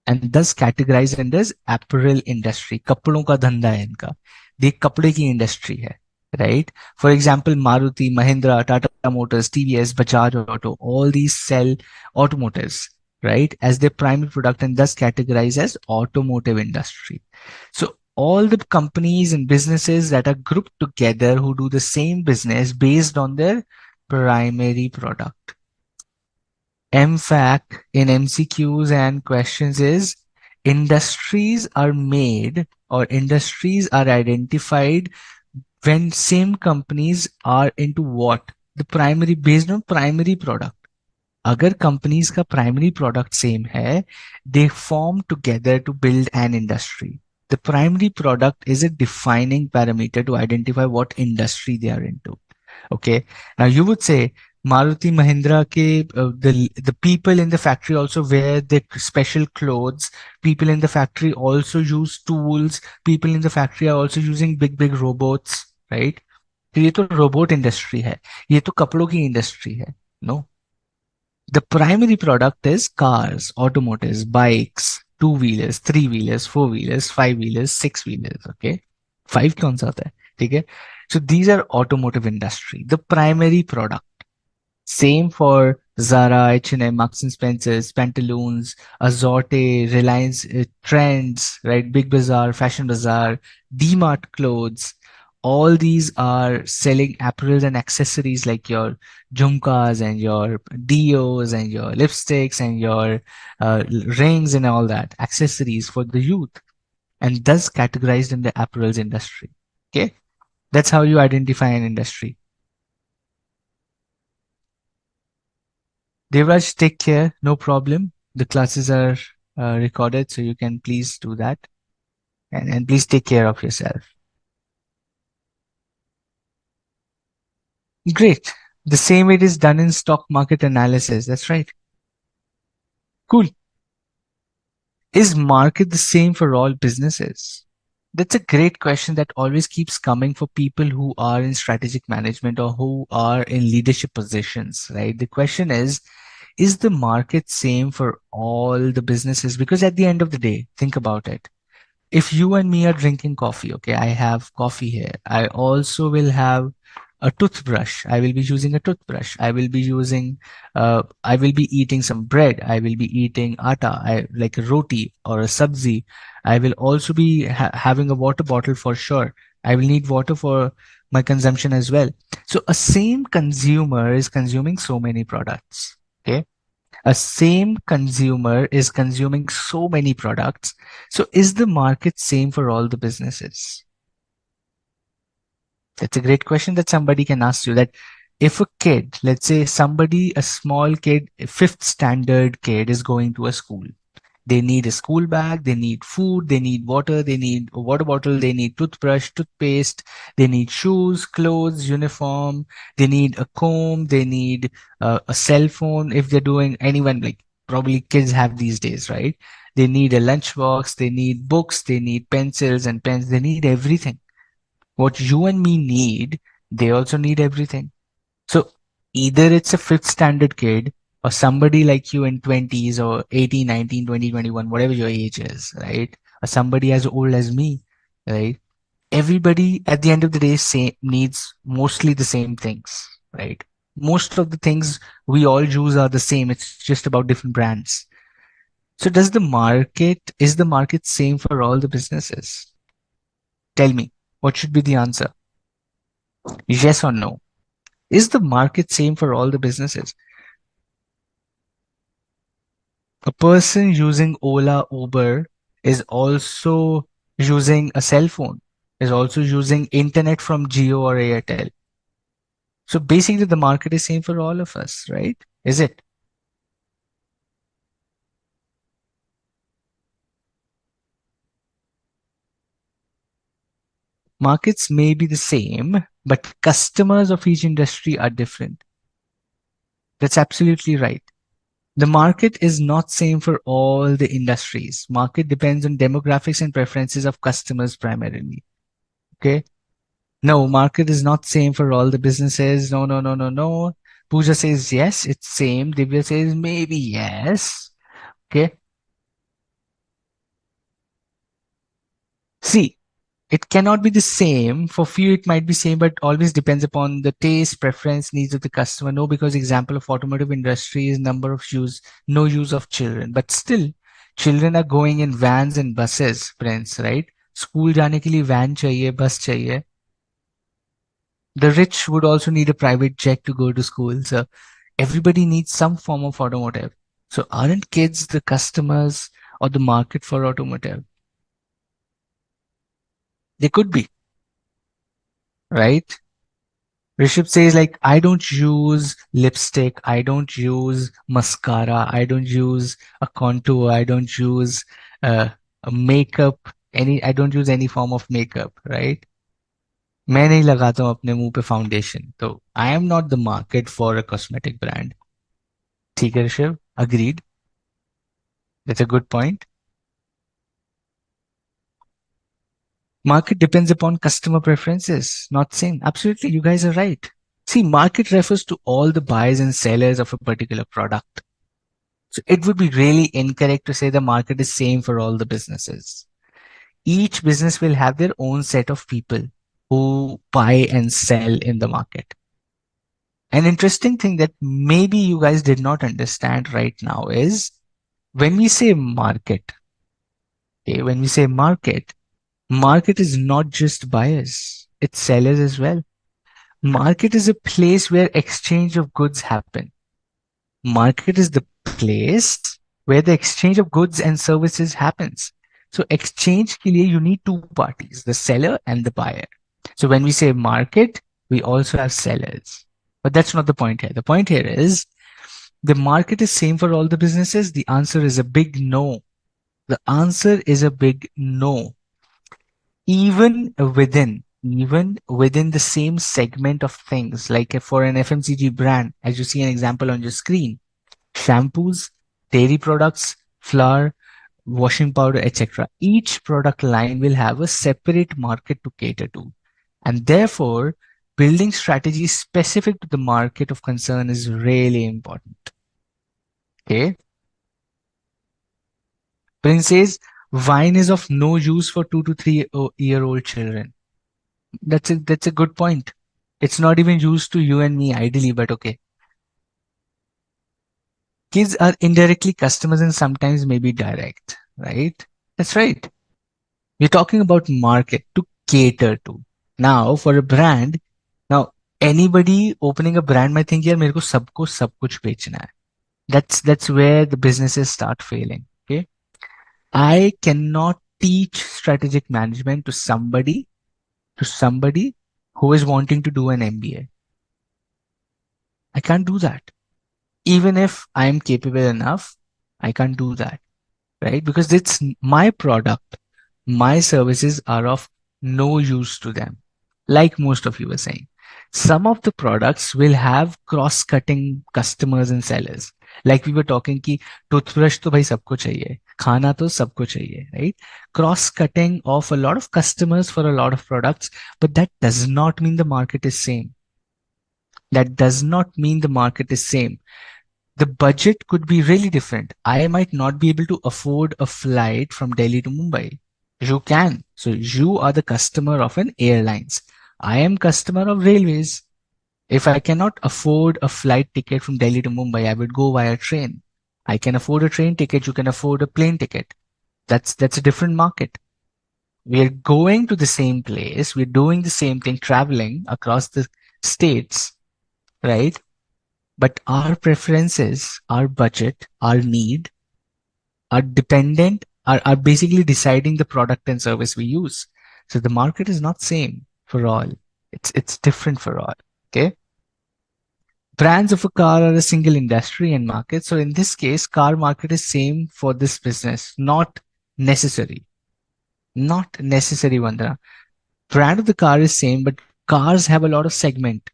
and thus categorized under apparel industry. कपड़ों का धंधा है इनका. ये कपड़े की industry है, right? For example, Maruti, Mahindra, Tata Motors, TVS, Bajaj Auto, all these sell automotives, right, as their primary product and thus categorized as automotive industry. So all the companies and businesses that are grouped together who do the same business based on their primary product. MFAQ in MCQs and questions is industries are made or industries are identified when same companies are into what? The primary based on primary product. अगर companies का primary product same है, they form together to build an industry. The primary product is a defining parameter to identify what industry they are into. Okay. Now you would say Maruti Mahindra ke the people in the factory also wear the special clothes. People in the factory also use tools. People in the factory are also using big robots, right? तो ये तो robot industry है, ये तो कपड़ों की industry है. No, the primary product is cars, automotives, bikes, two wheelers, three wheelers, four wheelers, five wheelers, six wheelers. Okay, five कौन सा होता है? ठीक है. So these are automotive industry, the primary product. Same for Zara, H&M, Marks and Spencer's, Pantaloons, Azorte, Reliance Trends, right? Big Bazaar, Fashion Bazaar, D-Mart clothes. All these are selling apparels and accessories like your jhumkas and your deos and your lipsticks and your rings and all that accessories for the youth, and thus categorized in the apparels industry. Okay, that's how you identify an industry. Devraj, take care. No problem. The classes are recorded, so you can please do that. And please take care of yourself. Great. The same it is done in stock market analysis. That's right. Cool. Is market the same for all businesses? That's a great question that always keeps coming for people who are in strategic management or who are in leadership positions, right? The question is the market same for all the businesses? Because at the end of the day, think about it. If you and me are drinking coffee, okay, I have coffee here. I also will have a toothbrush. I will be using a toothbrush. I will be eating some bread. I will be eating like a roti or a sabzi. I will also be having a water bottle for sure. I will need water for my consumption as well. So a same consumer is consuming so many products. Okay, a same consumer is consuming so many products. So is the market same for all the businesses? That's a great question that somebody can ask you. That if a kid, let's say somebody, a small kid, a fifth standard kid is going to a school. They need a school bag, they need food, they need water, they need a water bottle, they need toothbrush, toothpaste, they need shoes, clothes, uniform, they need a comb, they need a cell phone if they're doing anyone like probably kids have these days, right? They need a lunchbox, they need books, they need pencils and pens, they need everything. What you and me need, they also need everything. So either it's a fifth standard kid or somebody like you in 20s or 18, 19, 20, 21, whatever your age is, right? Or somebody as old as me, right? Everybody at the end of the day needs mostly the same things, right? Most of the things we all use are the same. It's just about different brands. So is the market same for all the businesses? Tell me, what should be the answer? Yes or no? Is the market same for all the businesses? A person using Ola, Uber is also using a cell phone, is also using internet from Jio or Airtel. So basically the market is same for all of us, right? Is it? Markets may be the same, but customers of each industry are different. That's absolutely right. The market is not same for all the industries. Market depends on demographics and preferences of customers primarily. Okay. No, market is not same for all the businesses. No, no, no, no, no. Pooja says yes, it's same. Divya says maybe yes. Okay. See, it cannot be the same. For few, it might be same, but always depends upon the taste, preference, needs of the customer. No, because example of automotive industry is number of use, no use of children. But still, children are going in vans and buses, friends, right? School जाने के लिए van चाहिए, bus चाहिए. The rich would also need a private jet to go to school. So everybody needs some form of automotive. So aren't kids the customers or the market for automotive? They could be, right? Rishabh says like, I don't use lipstick, I don't use mascara, I don't use a contour, I don't use a makeup, I don't use any form of makeup, right? मैं नहीं लगाता हूँ अपने मुंह पे foundation तो I am not the market for a cosmetic brand. ठीक है Rishabh, agreed. That's a good point. Market depends upon customer preferences, not same. Absolutely, you guys are right. See, market refers to all the buyers and sellers of a particular product. So it would be really incorrect to say the market is same for all the businesses. Each business will have their own set of people. who buy and sell in the market. An interesting thing that maybe you guys did not understand right now is when we say market, okay, when we say market, market is not just buyers, it's sellers as well. Market is a place where exchange of goods happen. Market is the place where the exchange of goods and services happens. So exchange के लिए you need two parties, the seller and the buyer. So when we say market, we also have sellers. But that's not the point here. The point here is the market is same for all the businesses. The answer is a big no. The answer is a big no. Even within the same segment of things, like for an FMCG brand, as you see an example on your screen, shampoos, dairy products, flour, washing powder, etc. Each product line will have a separate market to cater to. And therefore, building strategy specific to the market of concern is really important. Okay. Prince says wine is of no use for 2 to 3 year old children. That's a good point. It's not even used to you and me ideally, but okay. Kids are indirectly customers and sometimes maybe direct, right? That's right. We're talking about market to cater to. Now, for a brand, now anybody opening a brand might think, यार मेरे को सबको सब कुछ बेचना है. That's where the businesses start failing. Okay, I cannot teach strategic management to somebody who is wanting to do an MBA. I can't do that. Even if I am capable enough, I can't do that, right? Because it's my product. My services are of no use to them. Like most of you were saying, some of the products will have cross-cutting customers and sellers. Like we were talking कि toothbrush तो भाई सबको चाहिए, खाना तो सबको चाहिए, right? Cross-cutting of a lot of customers for a lot of products, but that does not mean the market is same. That does not mean the market is same. The budget could be really different. I might not be able to afford a flight from Delhi to Mumbai. You can. So you are the customer of an airlines. I am customer of railways. If I cannot afford a flight ticket from Delhi to Mumbai, I would go via train. I can afford a train ticket. You can afford a plane ticket. That's a different market. We're going to the same place. We're doing the same thing, traveling across the states, right? But our preferences, our budget, our need are dependent, are basically deciding the product and service we use. So the market is not same for all. It's different for all. Okay. Brands of a car are a single industry and market. So in this case, car market is same for this business, not necessary. Not necessary, Vandana. Brand of the car is same, but cars have a lot of segment.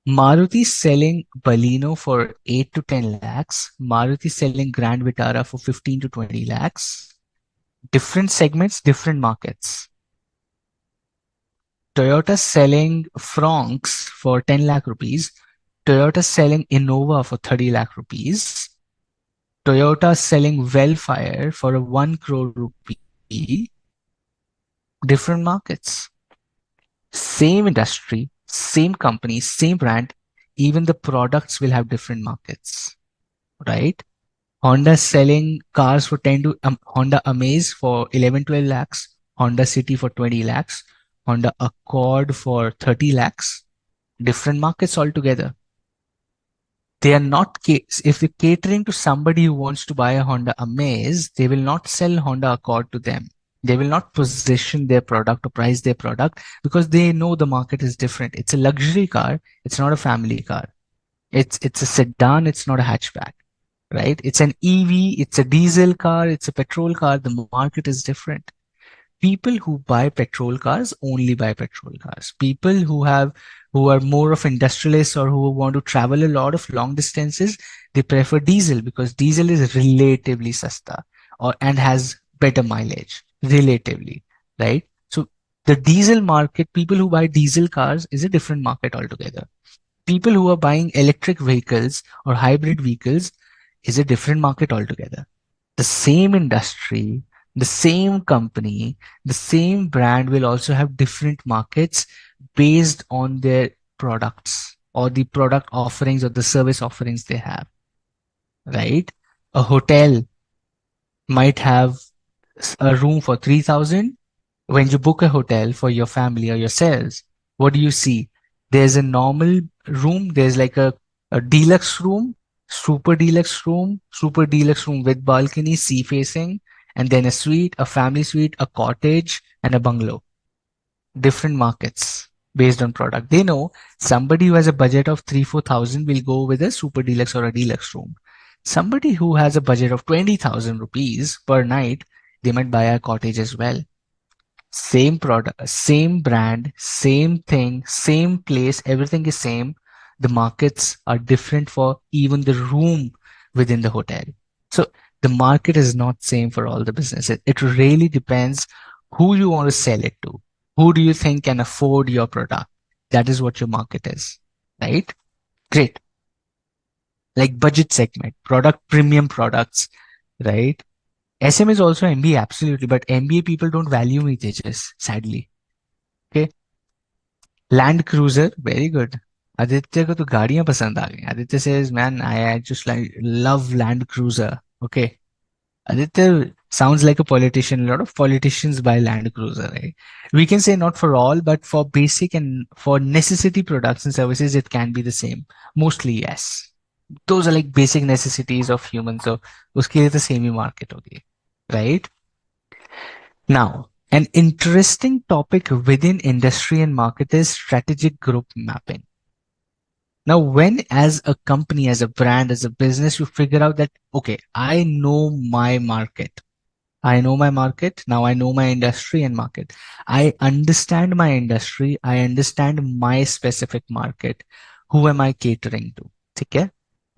Maruti selling Baleno for 8 to 10 lakhs. Maruti selling Grand Vitara for 15 to 20 lakhs. Different segments, different markets. Toyota selling Fronx for 10 lakh rupees. Toyota selling Innova for 30 lakh rupees. Toyota selling Wellfire for a 1 crore rupee. Different markets. Same industry, same company, same brand, even the products will have different markets, right? Honda selling cars for 10 to Honda Amaze for 11, 12 lakhs, Honda City for 20 lakhs, Honda Accord for 30 lakhs, different markets altogether. They are not, if they're catering to somebody who wants to buy a Honda Amaze, they will not sell Honda Accord to them. They will not position their product or price their product because they know the market is different. It's a luxury car. It's not a family car. It's a sedan. It's not a hatchback, right? It's an EV. It's a diesel car. It's a petrol car. The market is different. People who buy petrol cars only buy petrol cars. People who are more of industrialists or who want to travel a lot of long distances, they prefer diesel because diesel is relatively sasta or and has better mileage relatively, right? So the diesel market, people who buy diesel cars is a different market altogether. People who are buying electric vehicles or hybrid vehicles is a different market altogether. The same industry, The same company, the same brand will also have different markets based on their products or the product offerings or the service offerings they have, right? A hotel might have a room for 3,000. When you book a hotel for your family or yourselves, what do you see? There's a normal room, there's like a deluxe room, super deluxe room with balcony, sea facing, and then a suite, a family suite, a cottage, and a bungalow. Different markets based on product. They know somebody who has a budget of 3-4 thousand will go with a super deluxe or a deluxe room. Somebody who has a budget of 20,000 rupees per night, they might buy a cottage as well. Same product, same brand, same thing, same place, everything is same. The markets are different for even the room within the hotel. So the market is not same for all the businesses. It really depends who you want to sell it to. Who do you think can afford your product? That is what your market is, right? Great. Like budget segment, product, premium products, right? SM is also MBA, absolutely, but MBA people don't value me, Tejas, sadly. Okay. Land cruiser very good Aditya को तो गाड़ियां पसंद आ गई Aditya says man I just like love land cruiser okay Aditya sounds like a politician. A lot of politicians buy land cruiser, right? We can say not for all, but for basic and for necessity products and services it can be the same. Mostly yes, those are like basic necessities of humans, so उसके लिए तो same ही market होगी, right? Now, an interesting topic within industry and market is strategic group mapping. Now, when as a company, as a brand, as a business, you figure out that, okay, I know my market. I know my market. Now I know my industry and market. I understand my industry. I understand my specific market. Who am I catering to? ठीक है?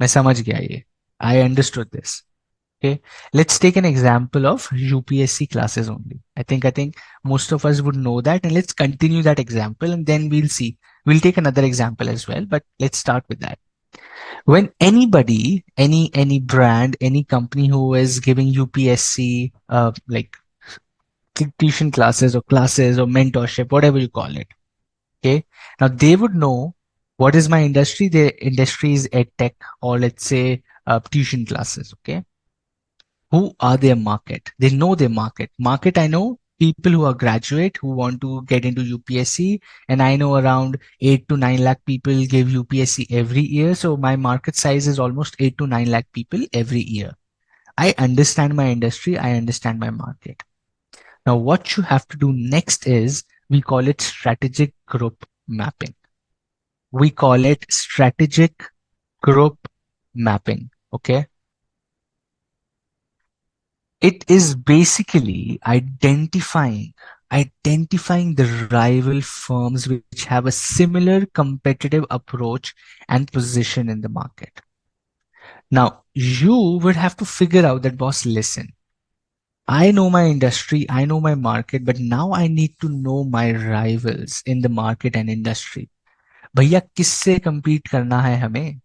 मैं समझ गया ये. I understood this. Okay, let's take an example of UPSC classes only. I think most of us would know that, and let's continue that example, and then we'll see. We'll take another example as well, but let's start with that. When anybody, any brand, any company who is giving UPSC, like tuition classes or mentorship, whatever you call it. Okay, now they would know what is my industry. Their industry is edtech, or let's say tuition classes. Okay, who are their market? They know their market. Market, I know people who are graduate who want to get into UPSC, and I know around 8 to 9 lakh people give UPSC every year. So my market size is almost 8 to 9 lakh people every year. I understand my industry. I understand my market. Now, what you have to do next is we call it strategic group mapping. We call it strategic group mapping. Okay. It is basically identifying the rival firms which have a similar competitive approach and position in the market. Now, you would have to figure out that, boss, listen, I know my industry, I know my market, but now I need to know my rivals in the market and industry. भैया किससे compete करना है हमें?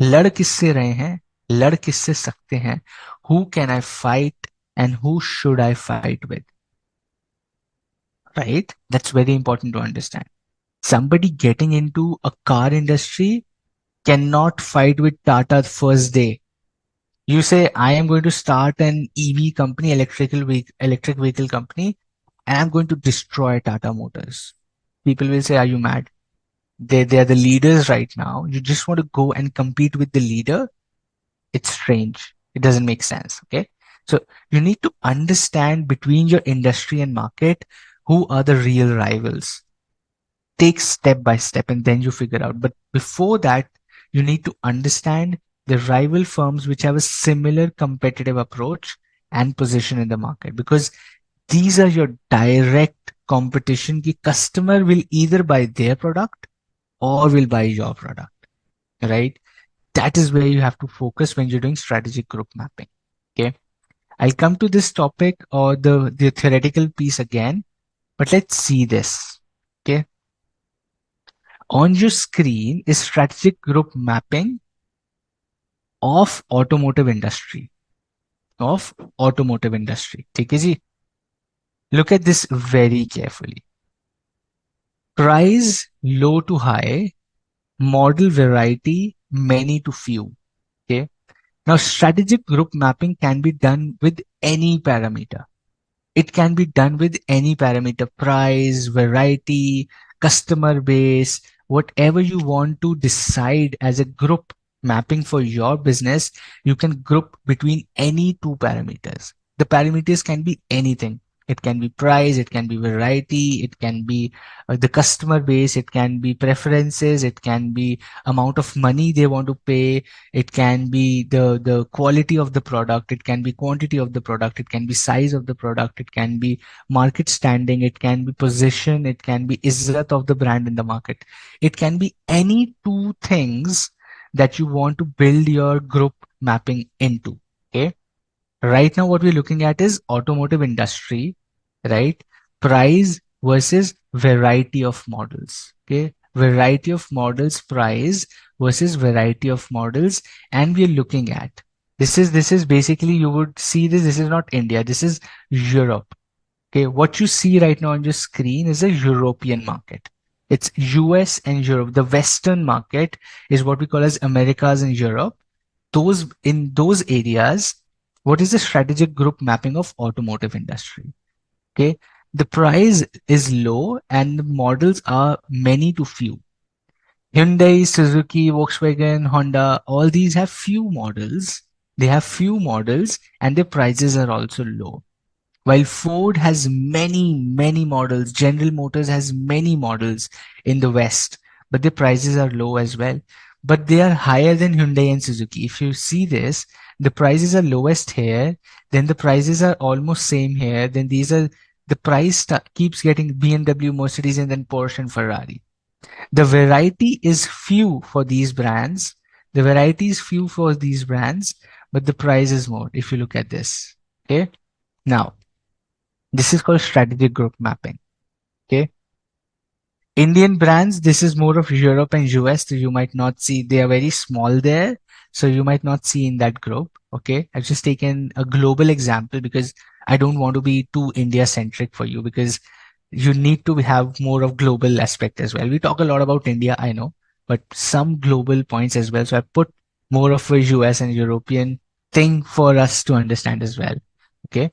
लड़ किससे रहे हैं? लड़ किससे सकते हैं? Who can I fight and who should I fight with? Right? That's very important to understand. Somebody getting into a car industry cannot fight with Tata first day. You say, I am going to start an EV company, electric vehicle company, and I'm going to destroy Tata Motors. People will say, are you mad? They are the leaders right now. You just want to go and compete with the leader. It's strange. It doesn't make sense. Okay. So you need to understand between your industry and market, who are the real rivals. Take step by step and then you figure out. But before that, you need to understand the rival firms which have a similar competitive approach and position in the market, because these are your direct competition. The customer will either buy their product or will buy your product, right? That is where you have to focus when you're doing strategic group mapping. Okay. I'll come to this topic or the theoretical piece again, but let's see this. Okay. On your screen is strategic group mapping of automotive industry. ठीक है जी? Look at this very carefully. Price low to high, model variety many to few. Okay. Now strategic group mapping can be done with any parameter. It can be done with any parameter: price, variety, customer base, whatever you want to decide as a group mapping for your business. You can group between any two parameters. The parameters can be anything. It can be price, it can be variety, it can be the customer base, it can be preferences, it can be amount of money they want to pay, it can be the quality of the product, it can be quantity of the product, it can be size of the product, it can be market standing, it can be position, it can be izzat of the brand in the market. It can be any two things that you want to build your group mapping into. Okay. Right now, what we're looking at is automotive industry, right? Price versus variety of models. Okay. Variety of models, price versus variety of models. And we're looking at this is basically, you would see this. This is not India. This is Europe. Okay. What you see right now on your screen is a European market. It's US and Europe. The Western market is what we call as Americas and Europe. Those in those areas, what is the strategic group mapping of automotive industry? Okay. The price is low and the models are many to few. Hyundai, Suzuki, Volkswagen, Honda, all these have few models. They have few models and their prices are also low. While Ford has many, many models, General Motors has many models in the West, but the prices are low as well. But they are higher than Hyundai and Suzuki. If you see this, the prices are lowest here, then the prices are almost same here, then these are the keeps getting BMW, Mercedes, and then Porsche and Ferrari. The variety is few for these brands. The variety is few for these brands, but the price is more if you look at this. Okay. Now, this is called strategic group mapping. Okay. Indian brands, this is more of Europe and US. So you might not see, they are very small there. So you might not see in that group. Okay. I've just taken a global example because I don't want to be too India centric for you, because you need to have more of global aspect as well. We talk a lot about India, I know, but some global points as well. So I put more of a US and European thing for us to understand as well. Okay.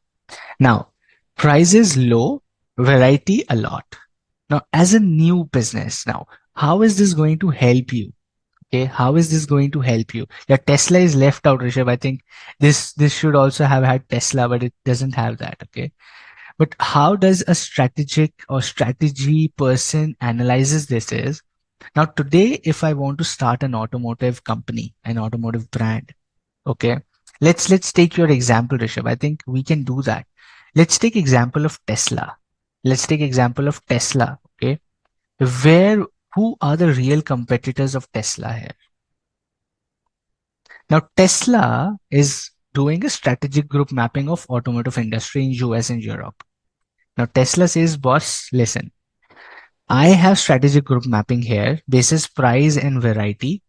Now, prices low, variety a lot. Now, as a new business, now, how is this going to help you? Okay, how is this going to help you? Yeah, Tesla is left out, Rishabh. I think this should also have had Tesla, but it doesn't have that. Okay, but how does a strategic or strategy person analyzes this is, now today, if I want to start an automotive company, an automotive brand, okay, let's take your example, Rishabh. I think we can do that. Let's take example of Tesla. Let's take example of Tesla. Okay, where who are the real competitors of Tesla here? Now, Tesla is doing a strategic group mapping of automotive industry in US and Europe. Now, Tesla says, boss, listen, I have strategic group mapping here, basis price and variety.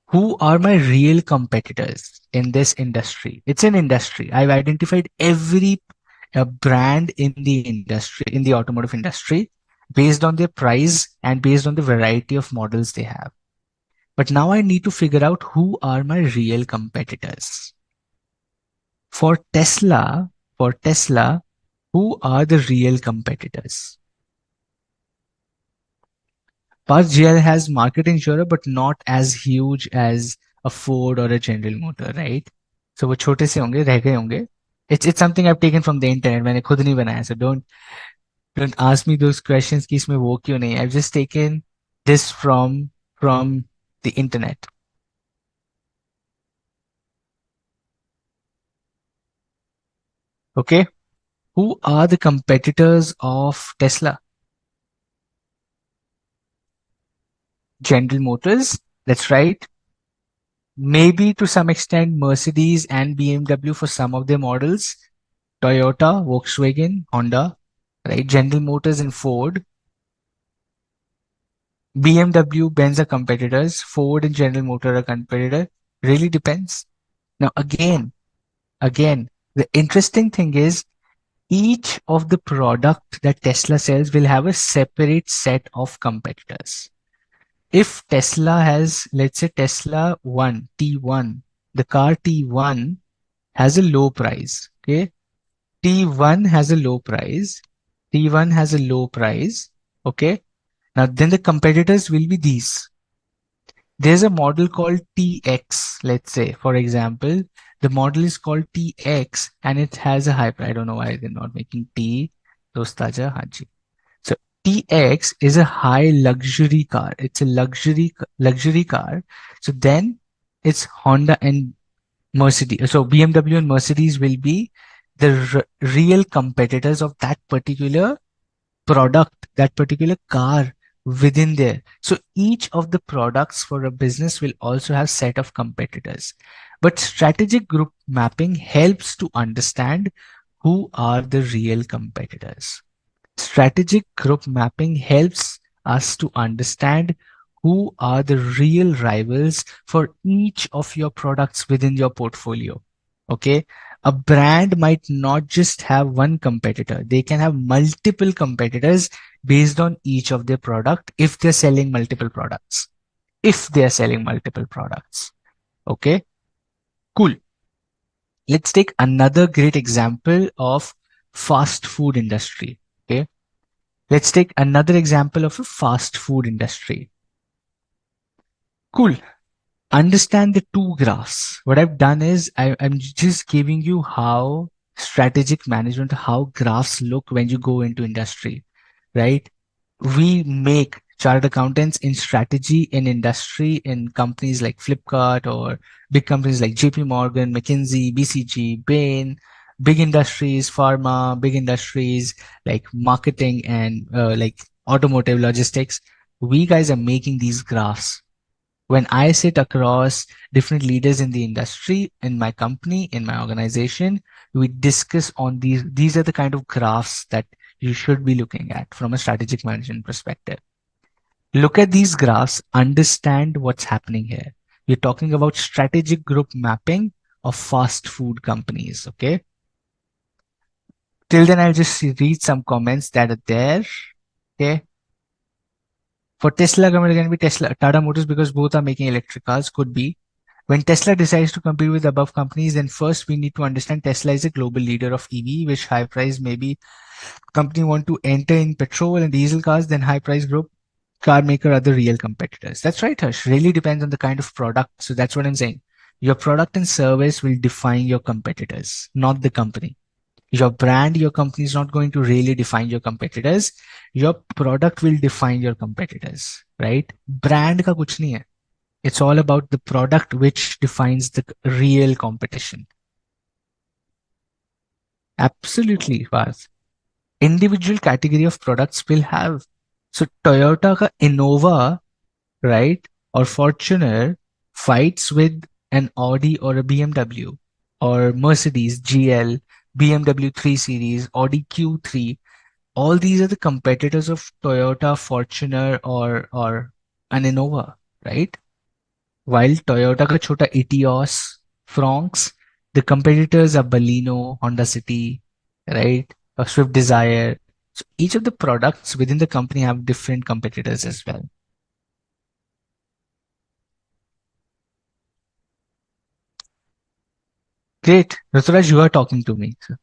Who are my real competitors in this industry? It's an industry. I've identified every brand in the industry, in the automotive industry, based on their price and based on the variety of models they have. But now I need to figure out who are my real competitors. For Tesla, who are the real competitors? Park GL has market in Europe, but not as huge as a Ford or a General Motor, right? So वो छोटे से होंगे, रह गए होंगे. It's something I've taken from the internet. मैंने खुद नहीं बनाया. So don't ask me those questions कि इसमें वो क्यों नहीं. I've just taken this from the internet. Okay. Who are the competitors of Tesla? General Motors. That's right. Maybe to some extent Mercedes and BMW for some of their models. Toyota, Volkswagen, Honda, right? General Motors and Ford. BMW, Benz are competitors. Ford and General Motor are competitor. Really depends. Now again, the interesting thing is Each of the product that Tesla sells will have a separate set of competitors. If Tesla has, let's say Tesla 1, T1, the car T1 has a low price. Okay. T1 has a low price. T1 has a low price. Okay. Now then the competitors will be these. There's a model called TX, let's say, for example, the model is called TX and it has a high price. I don't know why they're not making T. Dostaja Haji. So TX is a high luxury car. It's a luxury car. So then it's Honda and Mercedes. So BMW and Mercedes will be the real competitors of that particular product, that particular car within there. So each of the products for a business will also have set of competitors. But strategic group mapping helps to understand who are the real competitors. Strategic group mapping helps us to understand who are the real rivals for each of your products within your portfolio. Okay. A brand might not just have one competitor. They can have multiple competitors based on each of their product if they're selling multiple products. If they're selling multiple products. Okay. Cool. Let's take another great example of fast food industry. Okay. Let's take another example of a fast food industry. Cool. Understand the two graphs. What I've done is I'm just giving you how strategic management, how graphs look when you go into industry, right? We make chartered accountants in strategy in industry in companies like Flipkart or big companies like JP Morgan, McKinsey, BCG, Bain, big industries, pharma, big industries like marketing and like automotive logistics. We guys are making these graphs. When I sit across different leaders in the industry, in my company, in my organization, we discuss on these. These are the kind of graphs that you should be looking at from a strategic management perspective. Look at these graphs, understand what's happening here. We're talking about strategic group mapping of fast food companies. Okay. Till then, I'll just read some comments that are there. Okay. For Tesla, going to be Tesla, Tata Motors, because both are making electric cars, could be. When Tesla decides to compete with above companies, then first we need to understand Tesla is a global leader of EV, which high price maybe company want to enter in petrol and diesel cars, then high price group car maker are the real competitors. That's right, Harsh. Really depends on the kind of product. So that's what I'm saying. Your product and service will define your competitors, not the company. Your brand, your company is not going to really define your competitors. Your product will define your competitors, right? Brand ka kuch nahi hai. It's all about the product which defines the real competition. Absolutely, Parth. Individual category of products will have. So Toyota ka Innova, right, or Fortuner fights with an Audi or a BMW, or Mercedes GL, BMW 3 Series, Audi Q3. All these are the competitors of Toyota, Fortuner, or an Innova, right? While Toyota का छोटा Etios, Fronx, the competitors are Baleno, Honda City, right? Or Swift Desire. So each of the products within the company have different competitors as well. Great. Ruturaj, you are talking to me. So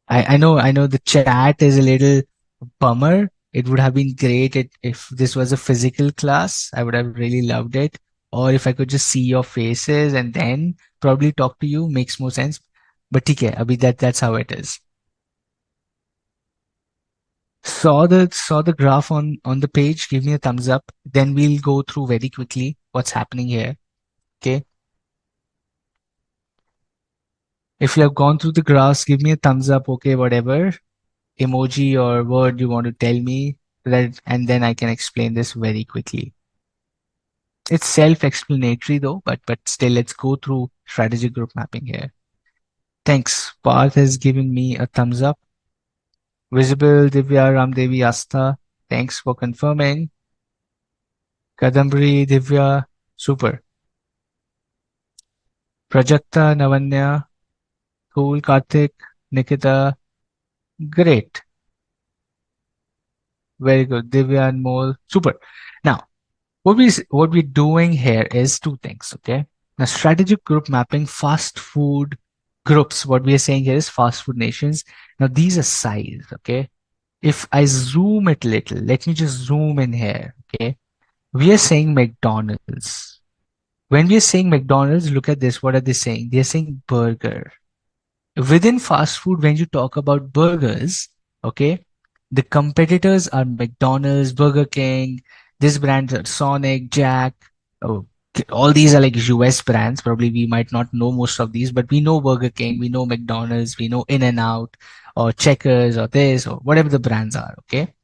I know the chat is a little bummer. It would have been great if this was a physical class. I would have really loved it. Or if I could just see your faces and then probably talk to you, makes more sense. But okay, abhi that's how it is. Saw the graph on the page. Give me a thumbs up. Then we'll go through very quickly what's happening here. Okay. If you have gone through the graphs, give me a thumbs up. Okay, whatever emoji or word you want to tell me, that, and then I can explain this very quickly. It's self-explanatory though, but still, let's go through strategic group mapping here. Thanks. Parth has given me a thumbs up. Visible, Divya, Ramdevi, Astha. Thanks for confirming. Kadambari, Divya, super. Prajakta, Navanya, cool. Karthik, Nikita, Great. Very good. Divya and Mole. Super. Now, what we're doing here is two things, okay? Now, strategic group mapping, fast food groups. What we are saying here is fast food nations. Now, these are size, okay? If I zoom it little, let me just zoom in here, okay? We are saying McDonald's. When we are saying McDonald's, look at this. What are they saying? They are saying burger. Within fast food, when you talk about burgers, okay, the competitors are McDonald's, Burger King, this brand are Sonic, Jack. Oh, all these are like US brands. Probably we might not know most of these, but we know Burger King, we know McDonald's, we know In and Out or Checkers or this or whatever the brands are. Okay.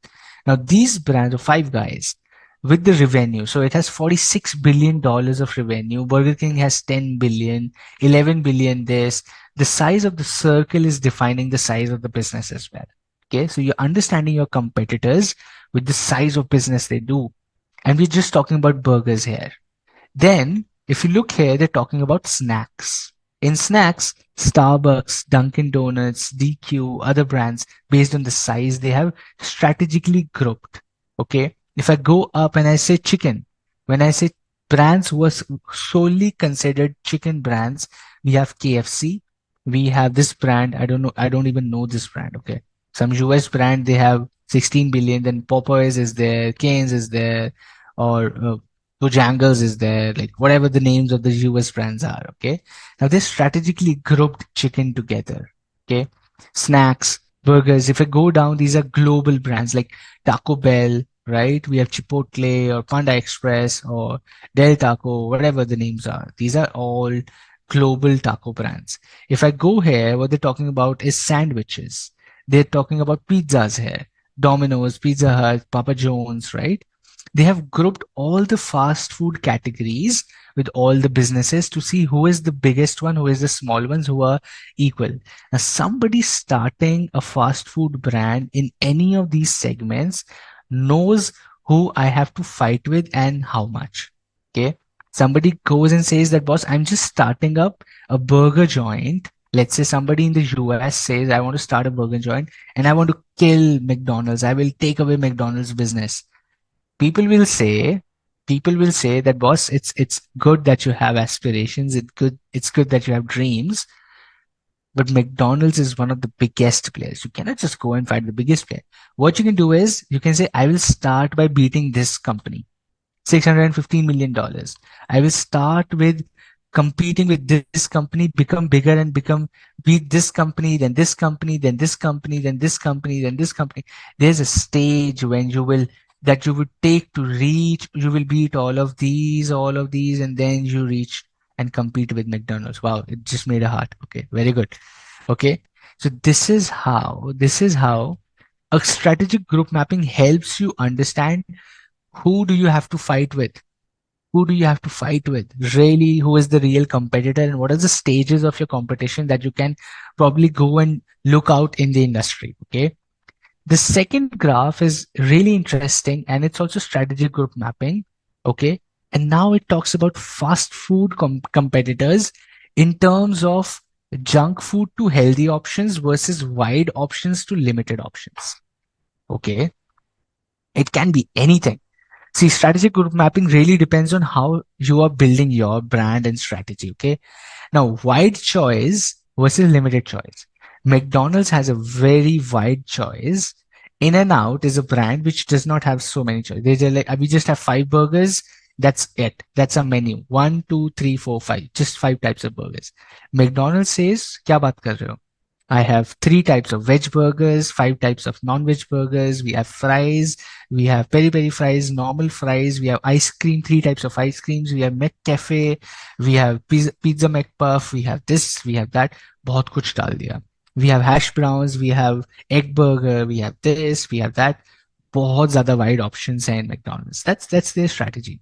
Now these brands are Five Guys with the revenue. So it has $46 billion of revenue. Burger King has 10 billion, 11 billion this. The size of the circle is defining the size of the business as well. Okay, so you're understanding your competitors with the size of business they do. And we're just talking about burgers here. Then, if you look here, they're talking about snacks. In snacks, Starbucks, Dunkin' Donuts, DQ, other brands, based on the size they have strategically grouped. Okay. If I go up and I say chicken, when I say brands who are solely considered chicken brands, we have KFC. We have this brand. I don't know. I don't even know this brand. Okay. Some US brand, they have 16 billion. Then Popeyes is there. Cane's is there. Or Bojangles is there, like whatever the names of the US brands are, okay? Now they strategically grouped chicken together, okay? Snacks, burgers, if I go down, these are global brands like Taco Bell, right? We have Chipotle or Panda Express or Del Taco, whatever the names are. These are all global taco brands. If I go here, what they're talking about is sandwiches. They're talking about pizzas here. Domino's, Pizza Hut, Papa John's, right? They have grouped all the fast food categories with all the businesses to see who is the biggest one, who is the small ones, who are equal. Now, somebody starting a fast food brand in any of these segments knows who I have to fight with and how much. Okay. Somebody goes and says that, boss, I'm just starting up a burger joint. Let's say somebody in the US says, I want to start a burger joint and I want to kill McDonald's. I will take away McDonald's business. People will say that, boss, it's good that you have aspirations, it's good that you have dreams, but McDonald's is one of the biggest players. You cannot just go and fight the biggest player. What you can do is you can say, I will start by beating this company, $615 million. I will start with competing with this company, become bigger and become beat this company, then this company, then this company, then this company, then this company. There's a stage when you will that you would take to reach, you will beat all of these, and then you reach and compete with McDonald's. Wow, it just made a heart. Okay, very good. Okay. So this is how a strategic group mapping helps you understand who do you have to fight with, who do you have to fight with, really, who is the real competitor, and what are the stages of your competition that you can probably go and look out in the industry. Okay. The second graph is really interesting and it's also strategic group mapping. Okay. And now it talks about fast food competitors in terms of junk food to healthy options versus wide options to limited options. Okay. It can be anything. See, strategic group mapping really depends on how you are building your brand and strategy. Okay. Now, wide choice versus limited choice. McDonald's has a very wide choice. In and Out is a brand which does not have so many choices. They just like, we just have five burgers. That's it. That's a menu. One, two, three, four, five. Just five types of burgers. McDonald's says, क्या बात कर रहे हो? I have three types of veg burgers, five types of non-veg burgers. We have fries. We have peri-peri fries, normal fries. We have ice cream, three types of ice creams. We have McCafe. We have pizza McPuff. We have this. We have that. बहुत कुछ डाल दिया. We have hash browns. We have egg burger. We have this. We have that. बहुत ज़्यादा wide options हैं in McDonald's. That's their strategy.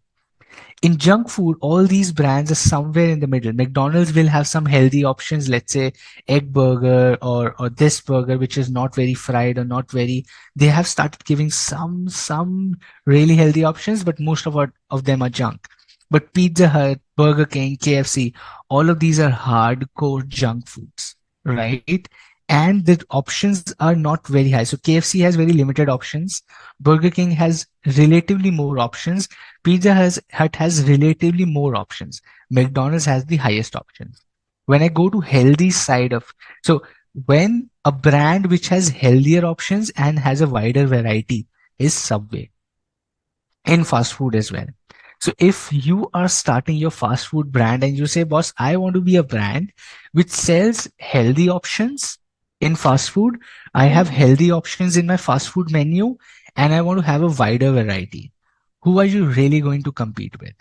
In junk food, all these brands are somewhere in the middle. McDonald's will have some healthy options, let's say egg burger or this burger, which is not very fried or not very. They have started giving some really healthy options, but most of them are junk. But Pizza Hut, Burger King, KFC, all of these are hardcore junk foods, right? and the options are not very high. So KFC has very limited options. Burger King has relatively more options. Hut has relatively more options. McDonald's has the highest options. When I go to healthy side of, so when a brand which has healthier options and has a wider variety is Subway in fast food as well. So if you are starting your fast food brand and you say, boss, I want to be a brand which sells healthy options in fast food, I have healthy options in my fast food menu, and I want to have a wider variety. Who are you really going to compete with?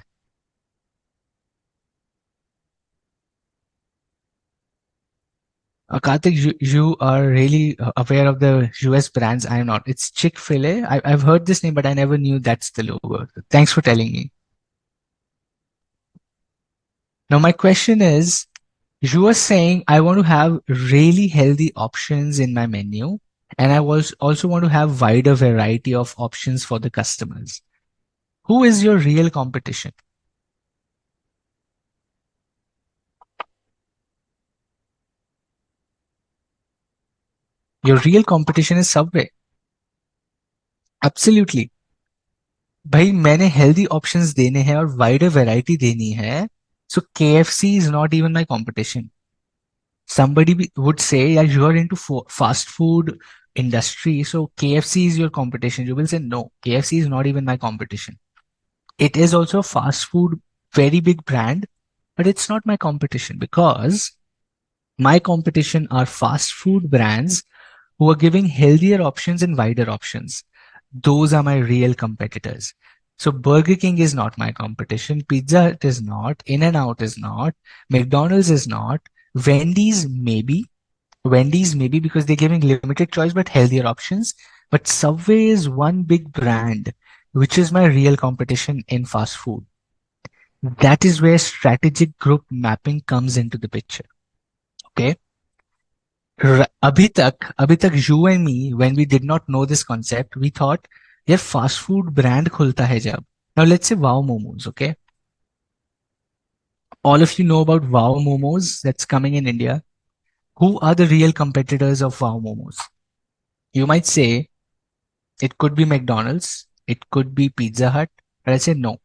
Karthik, you are really aware of the US brands. I'm not. It's Chick-fil-A. I've heard this name, but I never knew that's the logo. Thanks for telling me. Now, my question is, you are saying I want to have really healthy options in my menu, and I was also want to have wider variety of options for the customers. Who is your real competition? Your real competition is Subway. Absolutely. भाई मैंने healthy options देने हैं और wider variety देनी है. So KFC is not even my competition. Would say, yeah, you are into fast food industry, so KFC is your competition. You will say, no, KFC is not even my competition. It is also a fast food, very big brand, but it's not my competition because my competition are fast food brands who are giving healthier options and wider options. Those are my real competitors. So Burger King is not my competition. Pizza Hut is not. In and Out is not. McDonald's is not. Wendy's maybe. Wendy's maybe because they're giving limited choice but healthier options. But Subway is one big brand, which is my real competition in fast food. That is where strategic group mapping comes into the picture. Okay. अभी तक you and me, when we did not know this concept, we thought, यार fast food brand खुलता है जब. Now let's say Wow Momos, okay? All of you know about Wow Momos that's coming in India. Who are the real competitors of Wow Momos? You might say it could be McDonald's, it could be Pizza Hut, but I say no,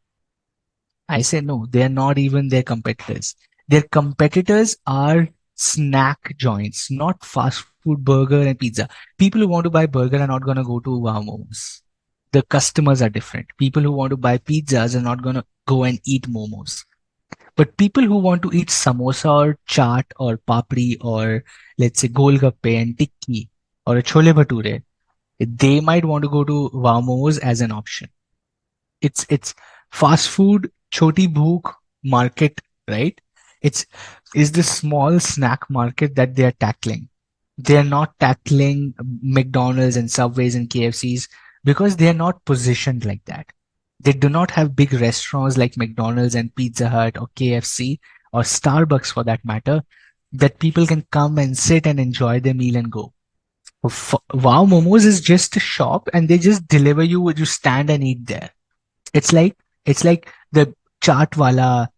they are not even their competitors. Their competitors are snack joints, not fast food burger and pizza. People who want to buy burger are not going to go to Wow Momos. The customers are different. People who want to buy pizzas are not going to go and eat momos. But people who want to eat samosa or chaat or papri or let's say golgappe and tikki or a chole bhature, they might want to go to Wow Momos as an option. It's fast food choti bhook market, right? It's is the small snack market that they are tackling. They are not tackling McDonald's and Subways and KFCs because they are not positioned like that. They do not have big restaurants like McDonald's and Pizza Hut or KFC or Starbucks for that matter that people can come and sit and enjoy their meal and go. Wow Momos is just a shop and they just deliver you what you stand and eat there. It's like the chaat wala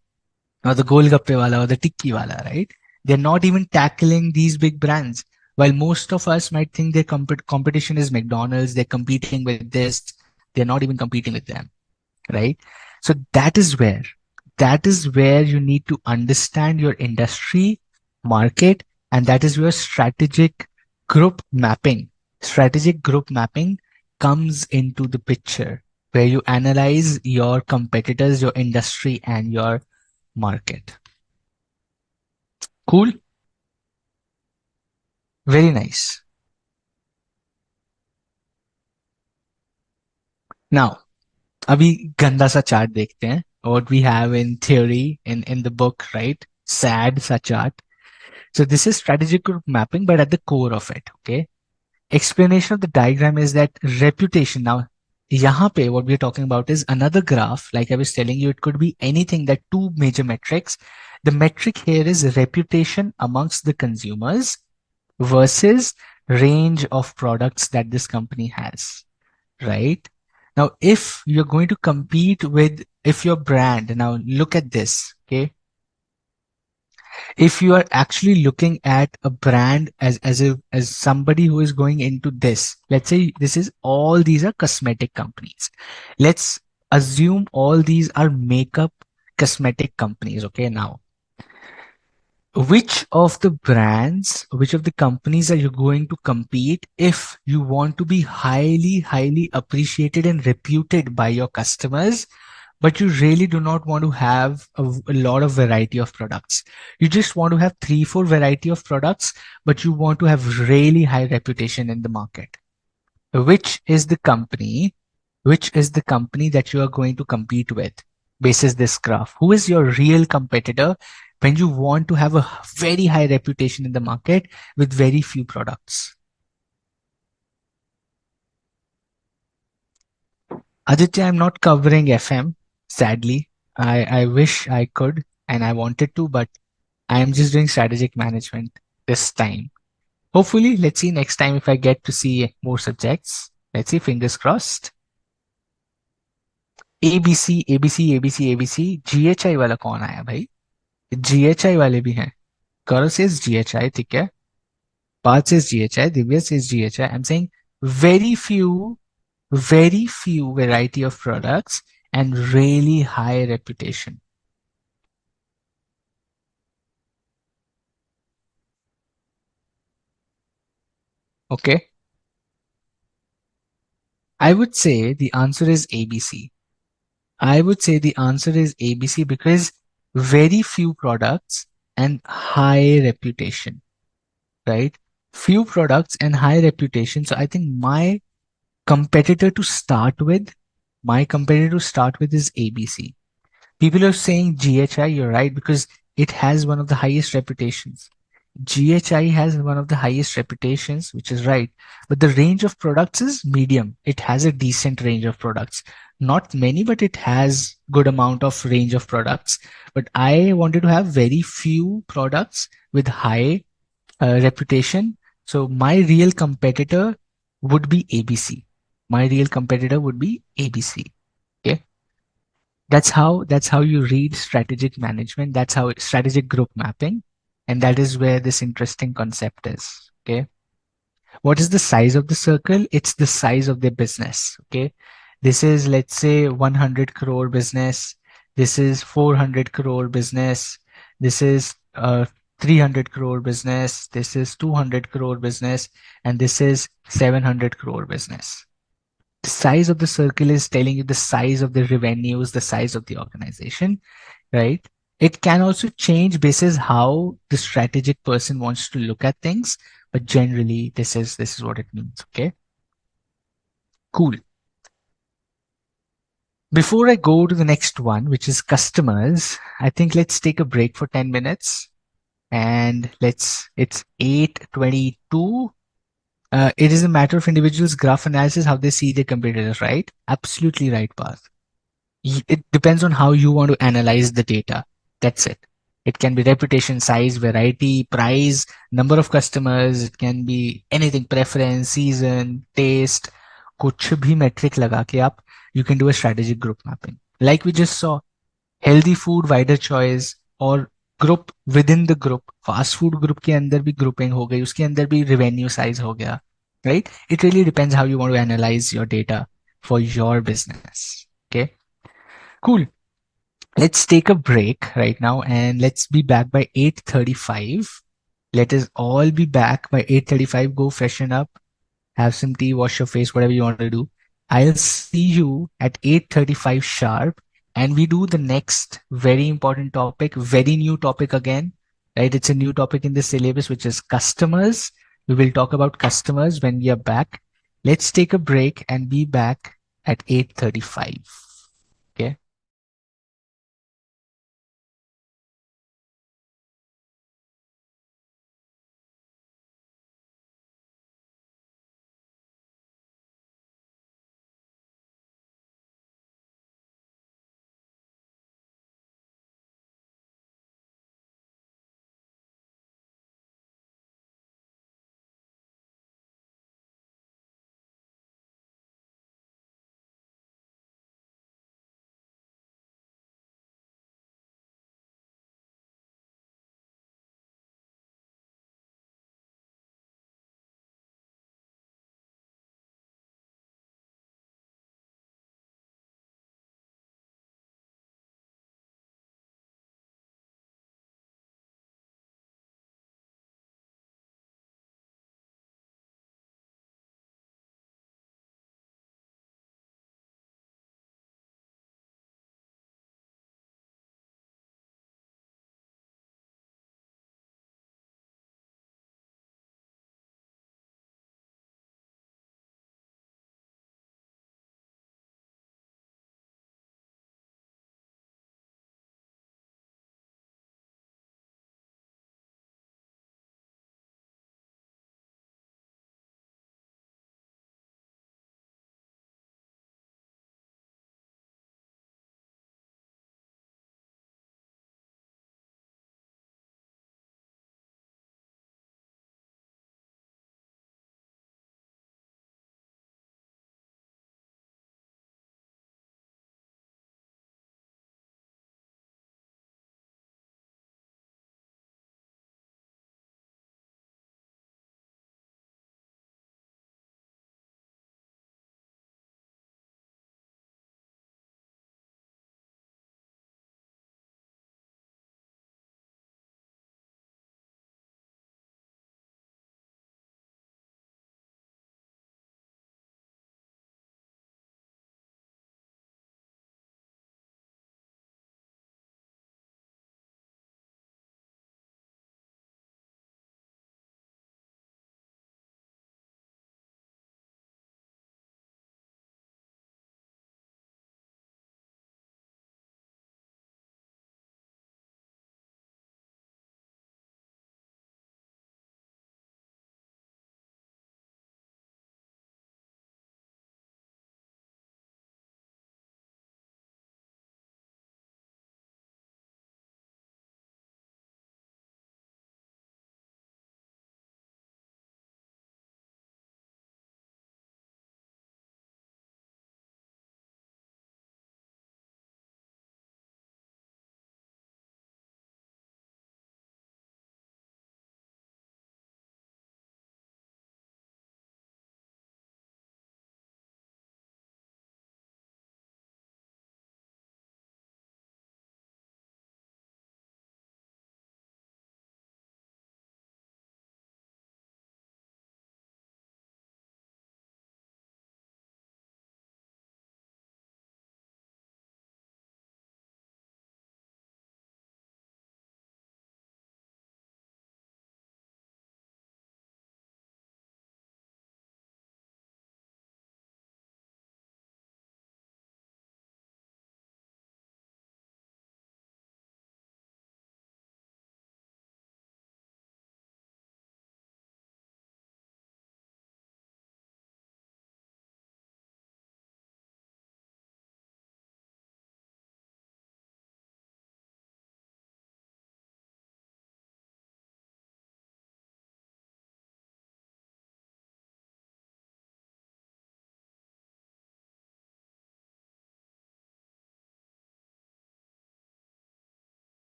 or the golgappe wala or the tikki wala, right? They're not even tackling these big brands. While most of us might think their competition is McDonald's, they're competing with this, they're not even competing with them, right? So that is where you need to understand your industry, market, and that is where strategic group mapping comes into the picture, where you analyze your competitors, your industry, and your market. Cool. Very nice. Now, अभी गंदा सा chart देखते हैं. What we have in theory in the book, right? Sad sa chart. So this is strategic group mapping, but at the core of it, okay? Explanation of the diagram is that reputation. Now, यहाँ पे what we're talking about is another graph. Like I was telling you, it could be anything that two major metrics. The metric here is reputation amongst the consumers versus range of products that this company has, right? Now, if you're going to compete with, if your brand, now look at this, okay? If you are actually looking at a brand as somebody who is going into this, let's say this is all these are cosmetic companies. Let's assume all these are makeup cosmetic companies. Okay, now which of the brands, which of the companies are you going to compete if you want to be highly appreciated and reputed by your customers, but you really do not want to have a lot of variety of products. You just want to have three, four variety of products, but you want to have really high reputation in the market. Which is the company, which is the company that you are going to compete with basis this graph? Who is your real competitor when you want to have a very high reputation in the market with very few products? Aditya, I'm not covering FM, sadly. I wish I could and I wanted to, but I am just doing strategic management this time. Hopefully, let's see next time if I get to see more subjects. Let's see, fingers crossed. ABC, ABC, ABC, ABC, GHI वाला कौन आया भाई? GHI वाले भी हैं. Gaurav says GHI, ठीक है. Parth says GHI, Divya says GHI. I'm saying very few, very few variety of products and really high reputation. Okay. I would say the answer is ABC. I would say the answer is ABC because very few products and high reputation, right? Few products and high reputation. So I think competitor to start with, my competitor to start with is ABC. People are saying GHI, you're right, because it has one of the highest reputations. GHI has one of the highest reputations, which is right. But the range of products is medium. It has a decent range of products. Not many, but it has good amount of range of products. But I wanted to have very few products with high reputation. So my real competitor would be ABC. My real competitor would be ABC. Okay. That's how you read strategic management. That's how strategic group mapping. And that is where this interesting concept is. Okay. What is the size of the circle? It's the size of the business. Okay. This is, let's say, 100 crore business. This is 400 crore business. This is 300 crore business. This is 200 crore business. And this is 700 crore business. The size of the circle is telling you the size of the revenues, the size of the organization, right? It can also change basis how the strategic person wants to look at things, but generally this is what it means. Okay, cool. Before I go to the next one, which is customers, I think let's take a break for 10 minutes and it's 8:22. It is a matter of individuals' graph analysis, how they see their competitors, right? Absolutely right, Parth. It depends on how you want to analyze the data. That's it. It can be reputation, size, variety, price, number of customers. It can be anything, preference, season, taste. कुछ भी metric लगा के आप you can do a strategic group mapping. Like we just saw, healthy food, wider choice, और group within the group, fast food group के अंदर भी grouping हो गई, उसके अंदर भी revenue size हो गया, right? It really depends how you want to analyze your data for your business. Okay, cool. Let's take a break right now and let's be back by 8:35. Let us all be back by 8:35. Go freshen up, have some tea, wash your face, whatever you want to do. I'll see you at 8:35 sharp and we do the next very important topic, very new topic again, right? It's a new topic in the syllabus, which is customers. We will talk about customers when we are back. Let's take a break and be back at 8:35. Okay.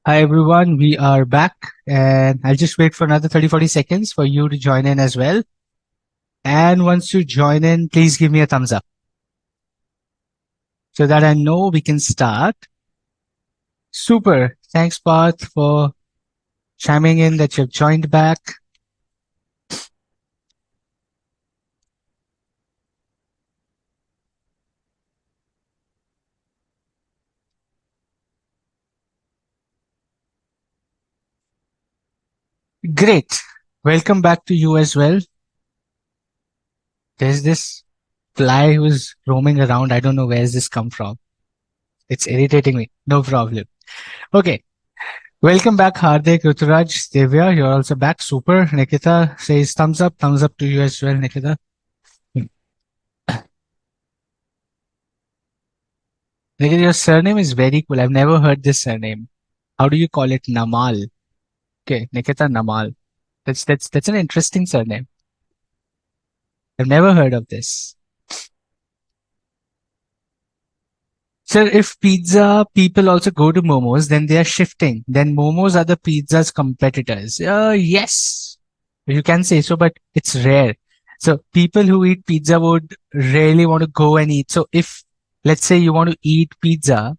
Hi everyone, we are back and I'll just wait for another 30-40 seconds for you to join in as well. And once you join in, please give me a thumbs up so that I know we can start. Super. Thanks, Parth, for chiming in that you've joined back. Great. Welcome back to you as well. There's this fly who's roaming around. I don't know where's this come from. It's irritating me. No problem. Okay. Welcome back, Hardik, Ruturaj, Devya. You're also back. Super. Nikita says thumbs up. Thumbs up to you as well, Nikita. Nikita, your surname is very cool. I've never heard this surname. How do you call it? Namal. Okay, Nikita Namal. That's an interesting surname. I've never heard of this. Sir, if pizza people also go to momos, then they are shifting. Then momos are the pizza's competitors. Yes, you can say so, but it's rare. So people who eat pizza would rarely want to go and eat. So if let's say you want to eat pizza,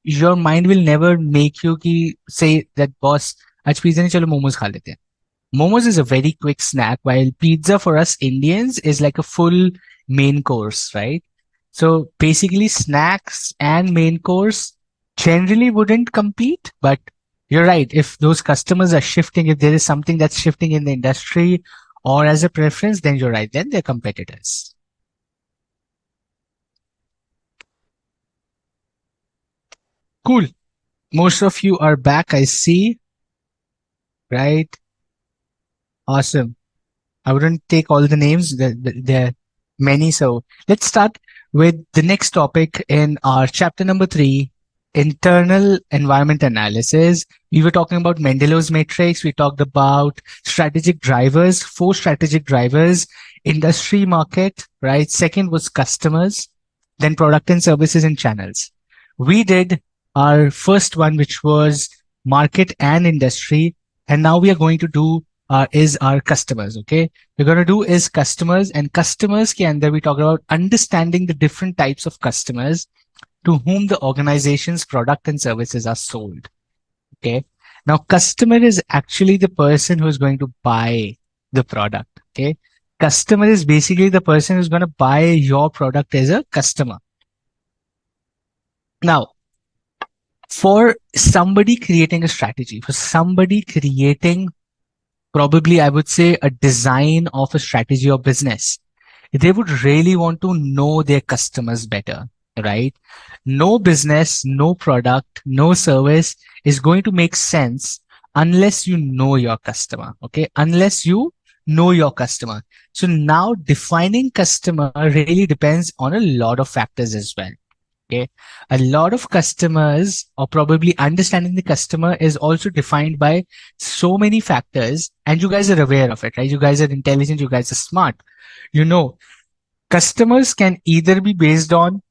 your mind will never make you ki say that boss, आज pizza नहीं चलो momos खा लेते हैं. Momos is a very quick snack, while pizza for us Indians is like a full main course, right? So basically, snacks and main course generally wouldn't compete, but you're right. If those customers are shifting, if there is something that's shifting in the industry or as a preference, then you're right. Then they're competitors. Cool. Most of you are back, I see, right? Awesome. I wouldn't take all the names. There are many. So let's start with the next topic in our chapter number 3, internal environment analysis. We were talking about Mendelow's matrix. We talked about strategic drivers, 4 strategic drivers, industry market, right? Second was customers, then product and services and channels. We did our first one, which was market and industry. And now we are going to do is our customers. Okay, we're going to do is customers, and customers ke andar we talk about understanding the different types of customers to whom the organization's product and services are sold. Okay, now customer is actually the person who is going to buy the product. Okay, customer is basically the person who's going to buy your product as a customer. Now, for somebody creating a strategy, for somebody creating probably I would say a design of a strategy or business, they would really want to know their customers better, right? No business, no product, no service is going to make sense unless you know your customer. Okay, unless you know your customer. So now defining customer really depends on a lot of factors as well. Okay, a lot of customers, or probably understanding the customer, is also defined by so many factors, and you guys are aware of it, right? You guys are intelligent, you guys are smart. You know, customers can either be based on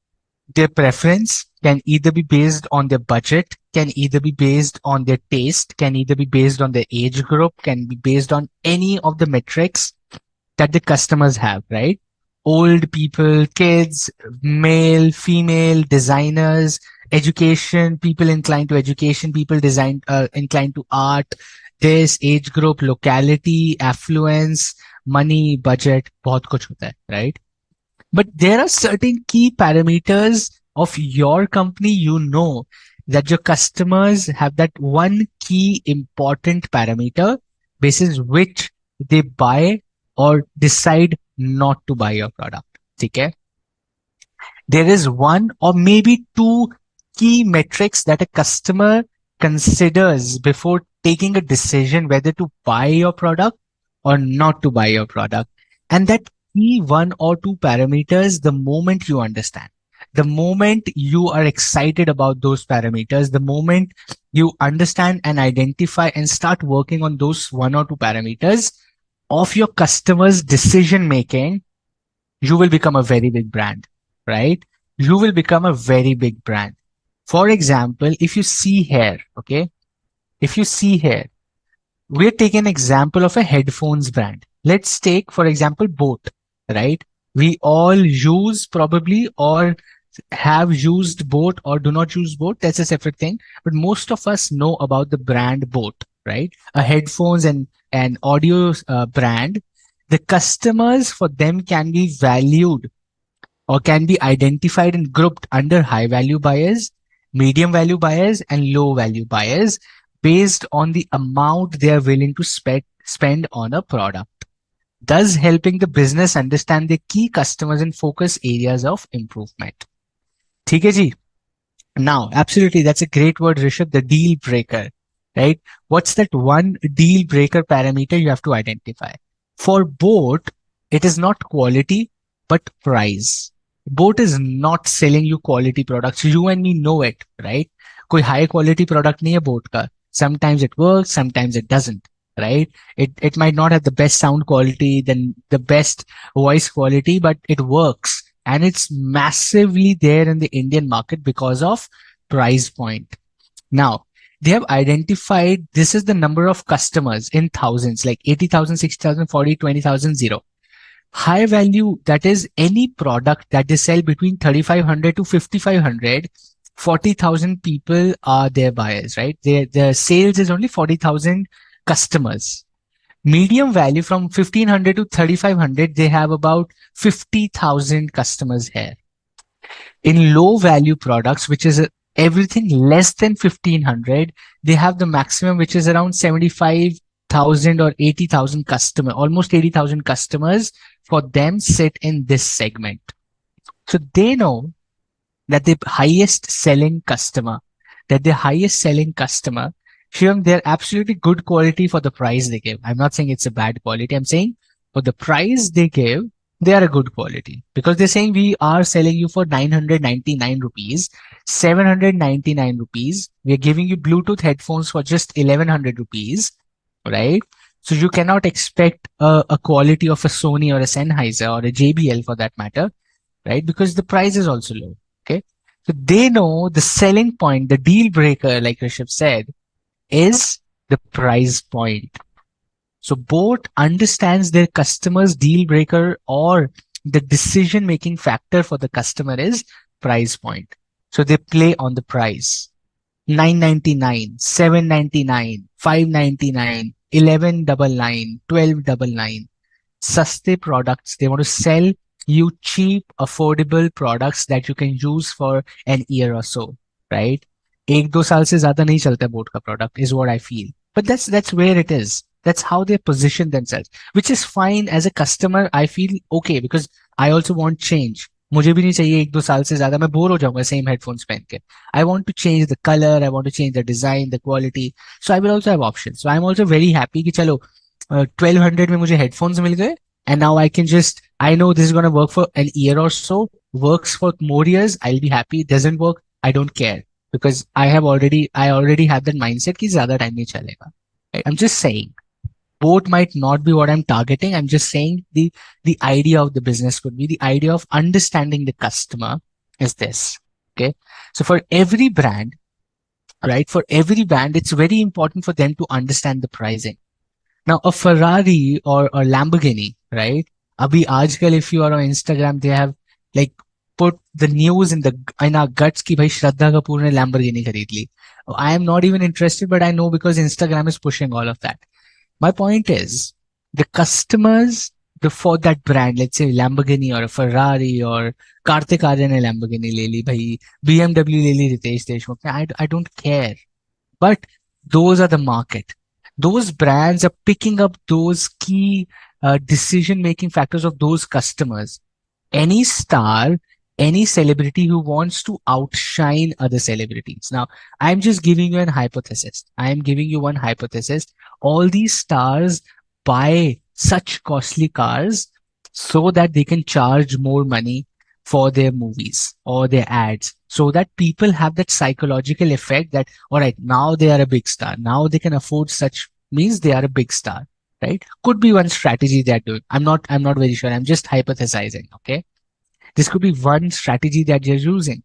their preference, can either be based on their budget, can either be based on their taste, can either be based on their age group, can be based on any of the metrics that the customers have, right? Old people, kids, male, female, designers, education, people inclined to education, people inclined to art, this age group, locality, affluence, money, budget, बहुत कुछ होता है, right? But there are certain key parameters of your company, that your customers have that one key important parameter basis which they buy or decide not to buy your product. Okay? There is one or maybe 2 key metrics that a customer considers before taking a decision whether to buy your product or not to buy your product. And that key 1 or 2 parameters, the moment you understand, the moment you are excited about those parameters, the moment you understand and identify and start working on those 1 or 2 parameters of your customers' decision making, you will become a very big brand, right? You will become a very big brand. For example, if you see here, okay, If you see here, we're taking an example of a headphones brand. Let's take, for example, Boat, right? We all use probably or have used Boat or do not use Boat. That's a separate thing. But most of us know about the brand Boat, right? A headphones and audio brand. The customers for them can be valued or can be identified and grouped under high value buyers, medium value buyers, and low value buyers based on the amount they are willing to spend on a product, thus helping the business understand the key customers and focus areas of improvement. ठीक है जी? Now, absolutely, that's a great word, Rishabh, the deal breaker, right? What's that one deal breaker parameter you have to identify? For boat, it is not quality, but price. Boat is not selling you quality products. You and me know it, right? कोई high quality product नहीं है boat का. Sometimes it works, sometimes it doesn't, right? It might not have the best sound quality, then the best voice quality, but it works. And it's massively there in the Indian market because of price point. Now, they have identified this is the number of customers in thousands, like 80,000, 60,000, 40, 20,000, 0. High value, that is any product that they sell between 3,500 to 5,500, 40,000 people are their buyers, right? Their sales is only 40,000 customers. Medium value from 1,500 to 3,500, they have about 50,000 customers here. In low value products, which is everything less than 1,500, they have the maximum, which is around 75,000 or 80,000 customers, almost 80,000 customers for them sit in this segment. So they know that the highest selling customer, Shivam, they're absolutely good quality for the price they give. I'm not saying it's a bad quality. I'm saying for the price they give, they are a good quality because they're saying we are selling you for 999 rupees, 799 rupees. We're giving you Bluetooth headphones for just 1100 rupees, right? So you cannot expect a quality of a Sony or a Sennheiser or a JBL for that matter, right? Because the price is also low. Okay. So they know the selling point, the deal breaker, like Rishabh said, is the price point. So Boat understands their customer's deal breaker or the decision making factor for the customer is price point. So they play on the price. 999, 799, 599, 1199, 1299. Saste products. They want to sell you cheap, affordable products that you can use for an year or so, right? एक दो साल से ज्यादा नहीं चलता boat का product is what I feel. But that's where it is. That's how they position themselves, which is fine. As a customer, I feel okay because I also want change. मुझे भी नहीं चाहिए एक दो साल से ज्यादा, मैं बोर हो जाऊंगा सेम हेडफोन्स पहन के. I want to change the color, I want to change the design, the quality. So I will also have options. So I'm also very happy कि चलो 1200 में मुझे headphones मिल गए and now I can just, I know this is going to work for an year or so, works for more years, I'll be happy. It doesn't work, I don't care because I already have that mindset कि ज्यादा time नहीं चलेगा. I'm just saying. Both might not be what I'm targeting. I'm just saying the idea of the business could be the idea of understanding the customer is this. Okay. So for every brand, right? For every brand, it's very important for them to understand the pricing. Now, a Ferrari or a Lamborghini, right? Abhi aajkal, if you are on Instagram, they have like put the news in our guts ki bhai Shraddha Kapoor ne Lamborghini khareed li. I am not even interested, but I know because Instagram is pushing all of that. My point is the customers for that brand, let's say Lamborghini or a Ferrari or Kartik Aaryan ne Lamborghini le li bhai, BMW le li Ritesh Deshmukh. I don't care. But those are the market. Those brands are picking up those key decision-making factors of those customers. Any star, any celebrity who wants to outshine other celebrities. Now, I'm just giving you an hypothesis. I am giving you one hypothesis. All these stars buy such costly cars so that they can charge more money for their movies or their ads, so that people have that psychological effect that, all right, now they are a big star. Now they can afford such, means they are a big star, right? Could be one strategy they're doing. I'm not very sure. I'm just hypothesizing. Okay. This could be one strategy that you're using.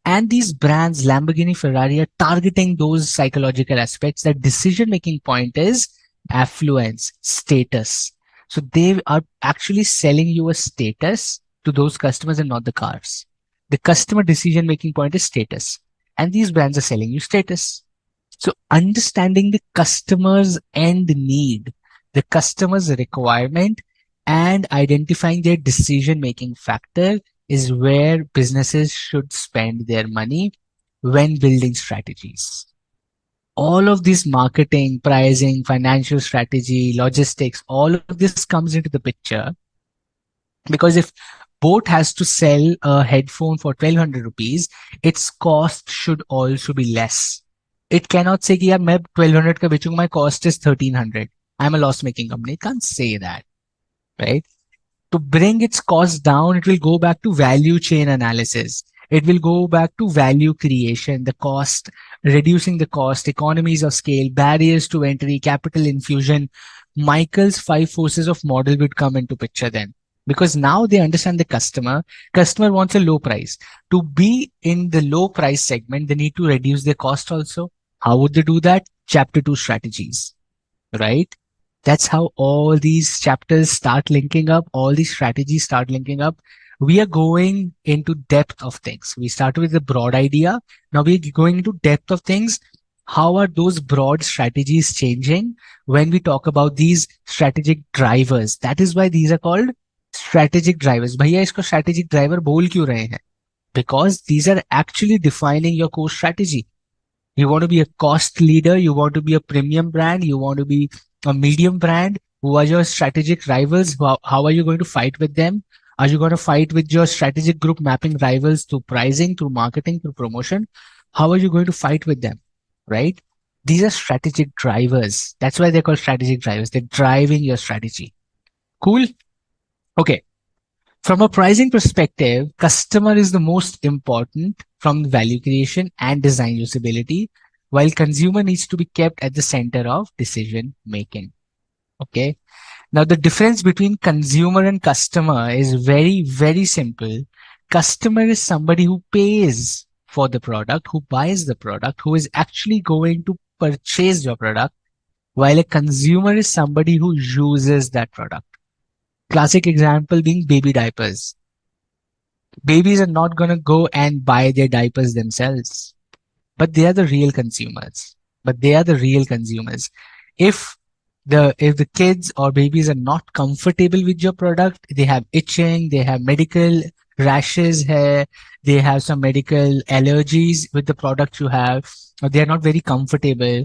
And these brands, Lamborghini, Ferrari, are targeting those psychological aspects. That decision making point is affluence, status. So they are actually selling you a status to those customers and not the cars. The customer decision making point is status. And these brands are selling you status. So understanding the customer's end need, the customer's requirement, and identifying their decision making factor is where businesses should spend their money when building strategies. All of this marketing, pricing, financial strategy, logistics, all of this comes into the picture because if Boat has to sell a headphone for 1200 rupees, its cost should also be less. It cannot say कि यार मैं 1200 का बेचूंगा, my cost is 1300. I'm a loss making company. It can't say that, right? To bring its cost down, it will go back to value chain analysis. It will go back to value creation, the cost, reducing the cost, economies of scale, barriers to entry, capital infusion. Michael's five forces of model would come into picture then. Because now they understand the customer. Customer wants a low price. To be in the low price segment, they need to reduce their cost also. How would they do that? Chapter 2 strategies, right? That's how all these chapters start linking up, all these strategies start linking up. We are going into depth of things. We started with the broad idea. Now we're going into depth of things. How are those broad strategies changing when we talk about these strategic drivers? That is why these are called strategic drivers. भैया इसको strategic driver बोल क्यों रहे हैं? Because these are actually defining your core strategy. You want to be a cost leader. You want to be a premium brand. You want to be a medium brand. Who are your strategic rivals? How are you going to fight with them? Are you going to fight with your strategic group mapping rivals through pricing, through marketing, through promotion? How are you going to fight with them? Right? These are strategic drivers. That's why they're called strategic drivers. They're driving your strategy. Cool? Okay. From a pricing perspective, customer is the most important from value creation and design usability, while consumer needs to be kept at the center of decision making. Okay. Now the difference between consumer and customer is very, very simple. Customer is somebody who pays for the product, who buys the product, who is actually going to purchase your product, while a consumer is somebody who uses that product. Classic example being baby diapers. Babies are not going to go and buy their diapers themselves, but they are the real consumers. But they are the real consumers. If the kids or babies are not comfortable with your product, they have itching, they have medical rashes hair, they have some medical allergies with the product you have, or they are not very comfortable,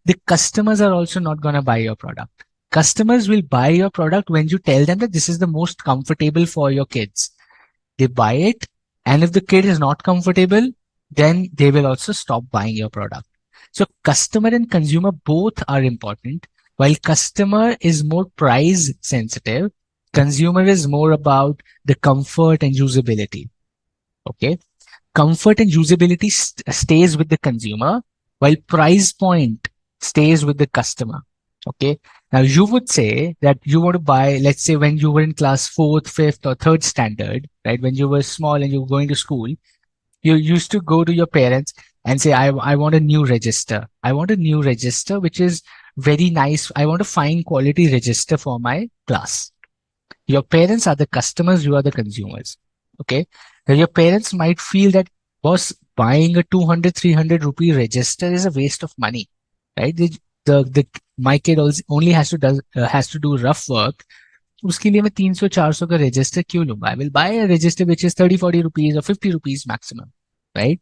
the customers are also not going to buy your product. Customers will buy your product when you tell them that this is the most comfortable for your kids. They buy it, and if the kid is not comfortable, then they will also stop buying your product. So customer and consumer both are important. While customer is more price sensitive, consumer is more about the comfort and usability. Okay. Comfort and usability stays with the consumer, while price point stays with the customer. Okay. Now you would say that you want to buy, let's say when you were in class 4th, 5th or 3rd standard, right? When you were small and you were going to school, you used to go to your parents and say, I want a new register. I want a new register, which is very nice. I want a fine quality register for my class. Your parents are the customers, you are the consumers. Okay. Now your parents might feel that, boss, buying a 200, 300 rupee register is a waste of money, right? My kid only has to do rough work. उसके लिए मैं 300-400 का register क्यों लूंगा? I will buy a register which is 30-40 rupees or 50 rupees maximum, right?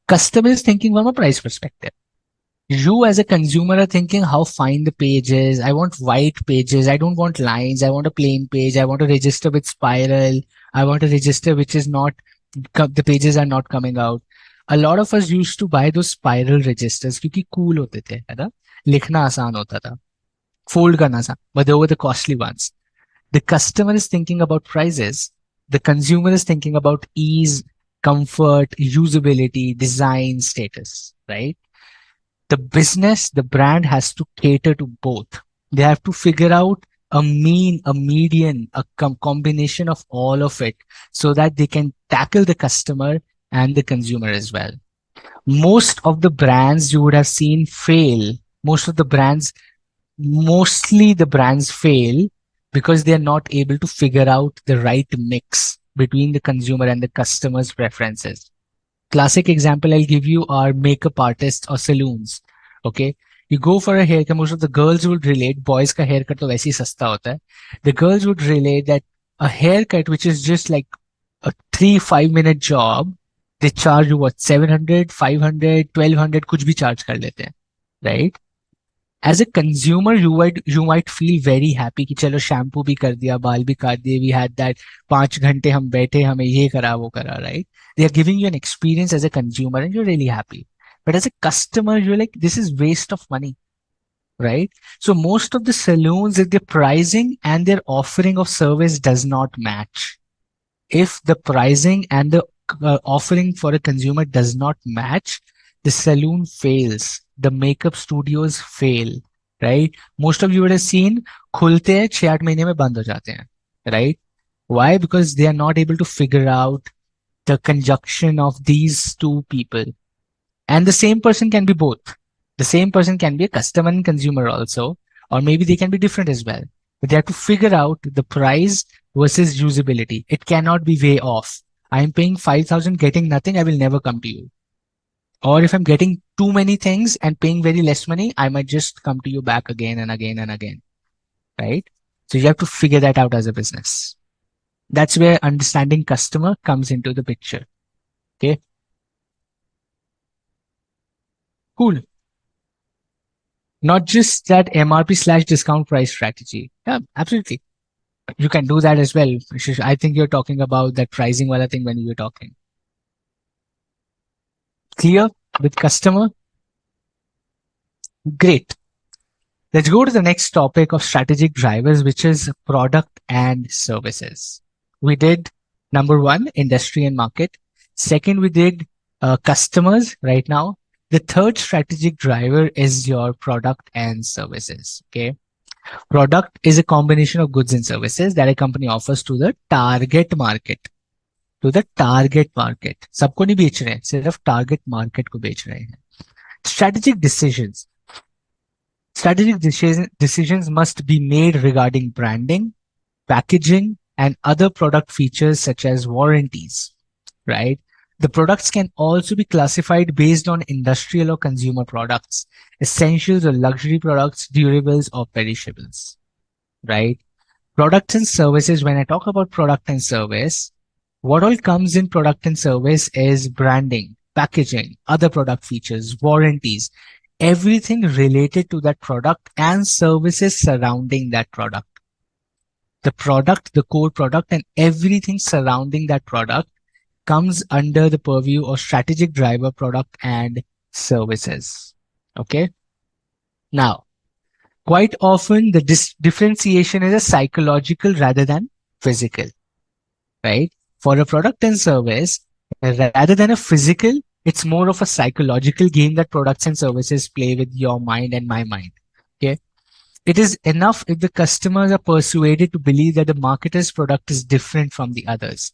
Customer is thinking from a price perspective. You as a consumer are thinking how fine the page is. I want white pages. I don't want lines. I want a plain page. I want a register with spiral. I want a register which is not, the pages are not coming out. A lot of us used to buy those spiral registers क्योंकि cool होते थे, है ना? लिखना आसान होता था, fold करना आसान, but they were the costly ones. The customer is thinking about prices. The consumer is thinking about ease, comfort, usability, design, status, right? The business, the brand has to cater to both. They have to figure out a mean, a median, a combination of all of it so that they can tackle the customer and the consumer as well. Most of the brands you would have seen fail. Most of the brands, mostly the brands fail because they are not able to figure out the right mix between the consumer and the customer's preferences. Classic example I'll give you are makeup artists or saloons. Okay. You go for a haircut, most of the girls would relate, boys ka haircut to वैसे ही सस्ता होता है. The girls would relate that a haircut which is just like a 3-5 minute job, they charge you what, 700, 500, 1200, कुछ भी charge कर लेते हैं, right? As a consumer, you might feel very happy कि चलो शैम्पू भी कर दिया, बाल भी काट दिए, we had that 5 घंटे हम बैठे, हमें ये करा वो करा, right? They are giving you an experience as a consumer and you're really happy. But as a customer, you're like, this is waste of money, right? So most of the saloons, if their pricing and their offering of service does not match, if the pricing and the offering for a consumer does not match, the saloon fails, the makeup studios fail, right? Most of you would have seen खुलते हैं 6-8 महीने में बंद हो जाते हैं, right? Why? Because they are not able to figure out the conjunction of these two people. And the same person can be both. The same person can be a customer and consumer also, or maybe they can be different as well. But they have to figure out the price versus usability. It cannot be way off. I'm paying 5,000, getting nothing, I will never come to you. Or if I'm getting too many things and paying very less money, I might just come to you back again and again and again. Right? So you have to figure that out as a business. That's where understanding customer comes into the picture. Okay. Cool. Not just that MRP/discount price strategy. Yeah, absolutely. You can do that as well. I think you're talking about that pricing wala thing when you were talking. Clear with customer? Great. Let's go to the next topic of strategic drivers, which is product and services. We did number one, industry and market. Second, we did customers right now. The third strategic driver is your product and services. Okay. Product is a combination of goods and services that a company offers to the target market. To the target market. सबको नहीं बेच रहे हैं, सिर्फ target market को बेच रहे हैं. Strategic decisions. Strategic decisions must be made regarding branding, packaging, and other product features such as warranties, right? The products can also be classified based on industrial or consumer products, essentials or luxury products, durables or perishables, right? Products and services, when I talk about product and service, what all comes in product and service is branding, packaging, other product features, warranties, everything related to that product and services surrounding that product. The product, the core product, and everything surrounding that product comes under the purview of strategic driver, product and services. Okay. Now, quite often the differentiation is a psychological rather than physical, right? For a product and service, rather than a physical, it's more of a psychological game that products and services play with your mind and my mind. Okay. It is enough if the customers are persuaded to believe that the marketer's product is different from the others.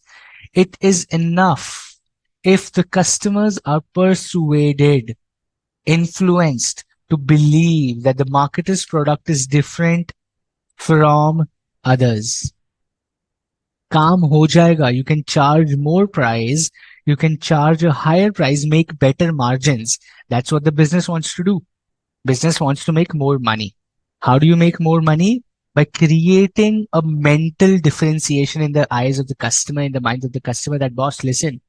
It is enough if the customers are persuaded, influenced to believe that the marketer's product is different from others. काम हो जाएगा. You can charge more price. You can charge a higher price, make better margins. That's what the business wants to do. Business wants to make more money. How do you make more money? By creating a mental differentiation in the eyes of the customer, in the minds of the customer, that boss, listen,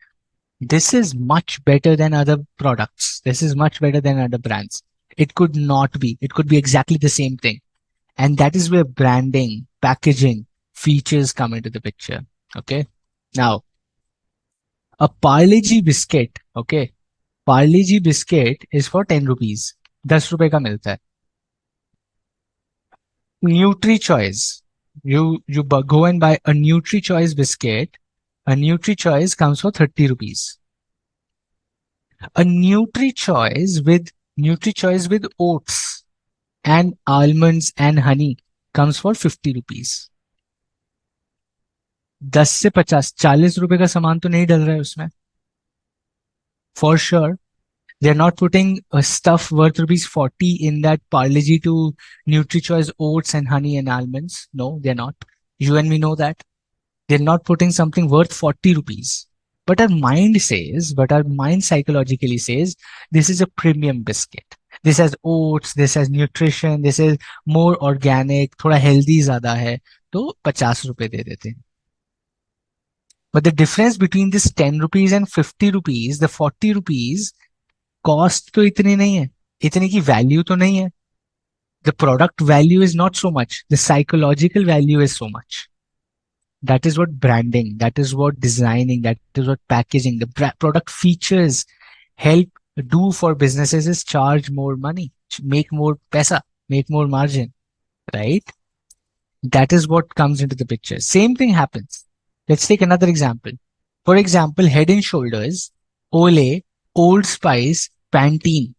this is much better than other products. This is much better than other brands. It could not be. It could be exactly the same thing. And that is where branding, packaging, features come into the picture. Okay. Now, a Parle G biscuit, okay. Parle G biscuit is for 10 rupees. 10 रुपए का मिलता है. Nutri Choice. You go and buy a Nutri Choice biscuit. A Nutri Choice comes for 30 rupees. A Nutri Choice with oats and almonds and honey comes for 50 rupees. 10 से 50, 40 रुपए का सामान तो नहीं डल रहा है उसमें. for sure. They're not putting stuff worth rupees 40 in that Parle-G to NutriChoice oats and honey and almonds. No, they're not. You and me know that. They're not putting something worth 40 rupees. But our mind psychologically says, this is a premium biscuit. This has oats, this has nutrition, this is more organic, थोड़ा healthy ज़्यादा है, तो 50 रुपए दे देते हैं. But the difference between this 10 rupees and 50 rupees, the 40 rupees, cost तो इतनी नहीं है. इतने की value तो नहीं है. The product value is not so much. The psychological value is so much. That is what branding, that is what designing, that is what packaging, the product features help do for businesses is charge more money, make more pesa, make more margin, right? That is what comes into the picture. Same thing happens. Let's take another example. For example, Head and Shoulders, Olay, Old Spice, Pantene.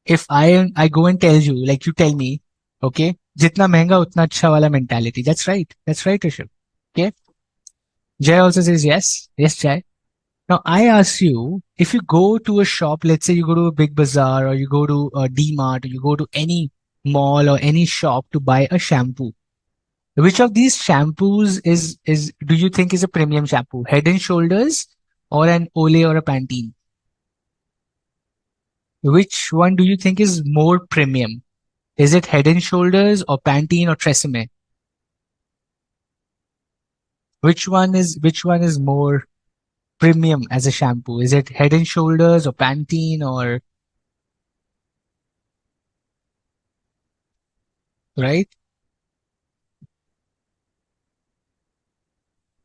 If I go and tell you, like you tell me, okay, jitna महंगा उतना अच्छा वाला mentality. That's right. That's right, Rishabh. Okay. Jay also says yes. Yes, Jay. Now I ask you, if you go to a shop, let's say you go to a big bazaar or you go to a D-Mart or you go to any mall or any shop to buy a shampoo, which of these shampoos is do you think is a premium shampoo? Head and Shoulders or an Olay or a Pantene? Which one do you think is more premium? Is it Head and Shoulders or Pantene or Tresemme? Which one is more premium as a shampoo? Is it Head and Shoulders or Pantene or right?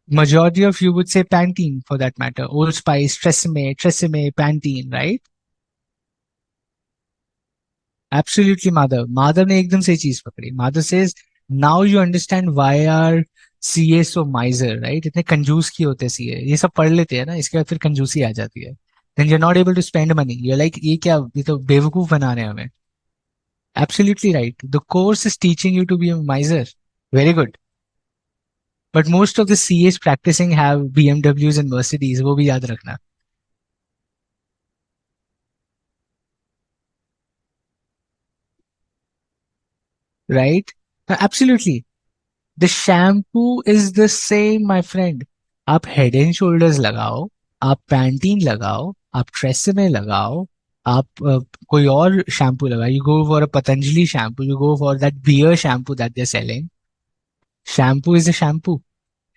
Majority of you would say Pantene for that matter. Old Spice, Tresemme, Pantene, right? Absolutely, Madhav. Madhav ने एकदम सही चीज पकड़ी. Madhav says, now you understand why our CA so miser, right? इतने कंजूस क्यों होते हैं CA? ये सब पढ़ लेते हैं ना, इसके बाद फिर कंजूसी आ जाती है. Then you're not able to spend money. You're like, ये क्या, ये तो बेवकूफ बना रहे हैं हमें. Absolutely right. The course is teaching you to be a miser. Very good. But most of the CAs practicing have BMWs and Mercedes. वो भी याद रखना. Right? Absolutely. The shampoo is the same, my friend. आप Head and Shoulders लगाओ, आप Pantene लगाओ, आप Tresemme लगाओ, आप कोई और shampoo लगाओ. You go for a Patanjali shampoo, you go for that beer shampoo that they're selling. Shampoo is a shampoo.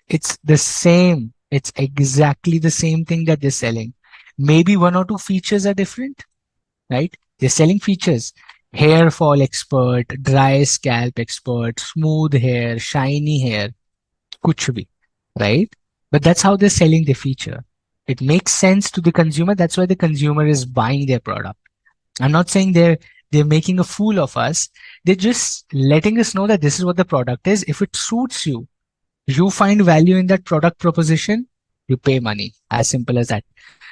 It's the same. It's exactly the same thing that they're selling. Maybe one or two features are different, right? They're selling features. Hair fall expert, dry scalp expert, smooth hair, shiny hair, kuch bhi, right? But that's how they're selling the feature. It makes sense to the consumer. That's why the consumer is buying their product. I'm not saying they're making a fool of us. They're just letting us know that this is what the product is. If it suits you, you find value in that product proposition, you pay money. As simple as that.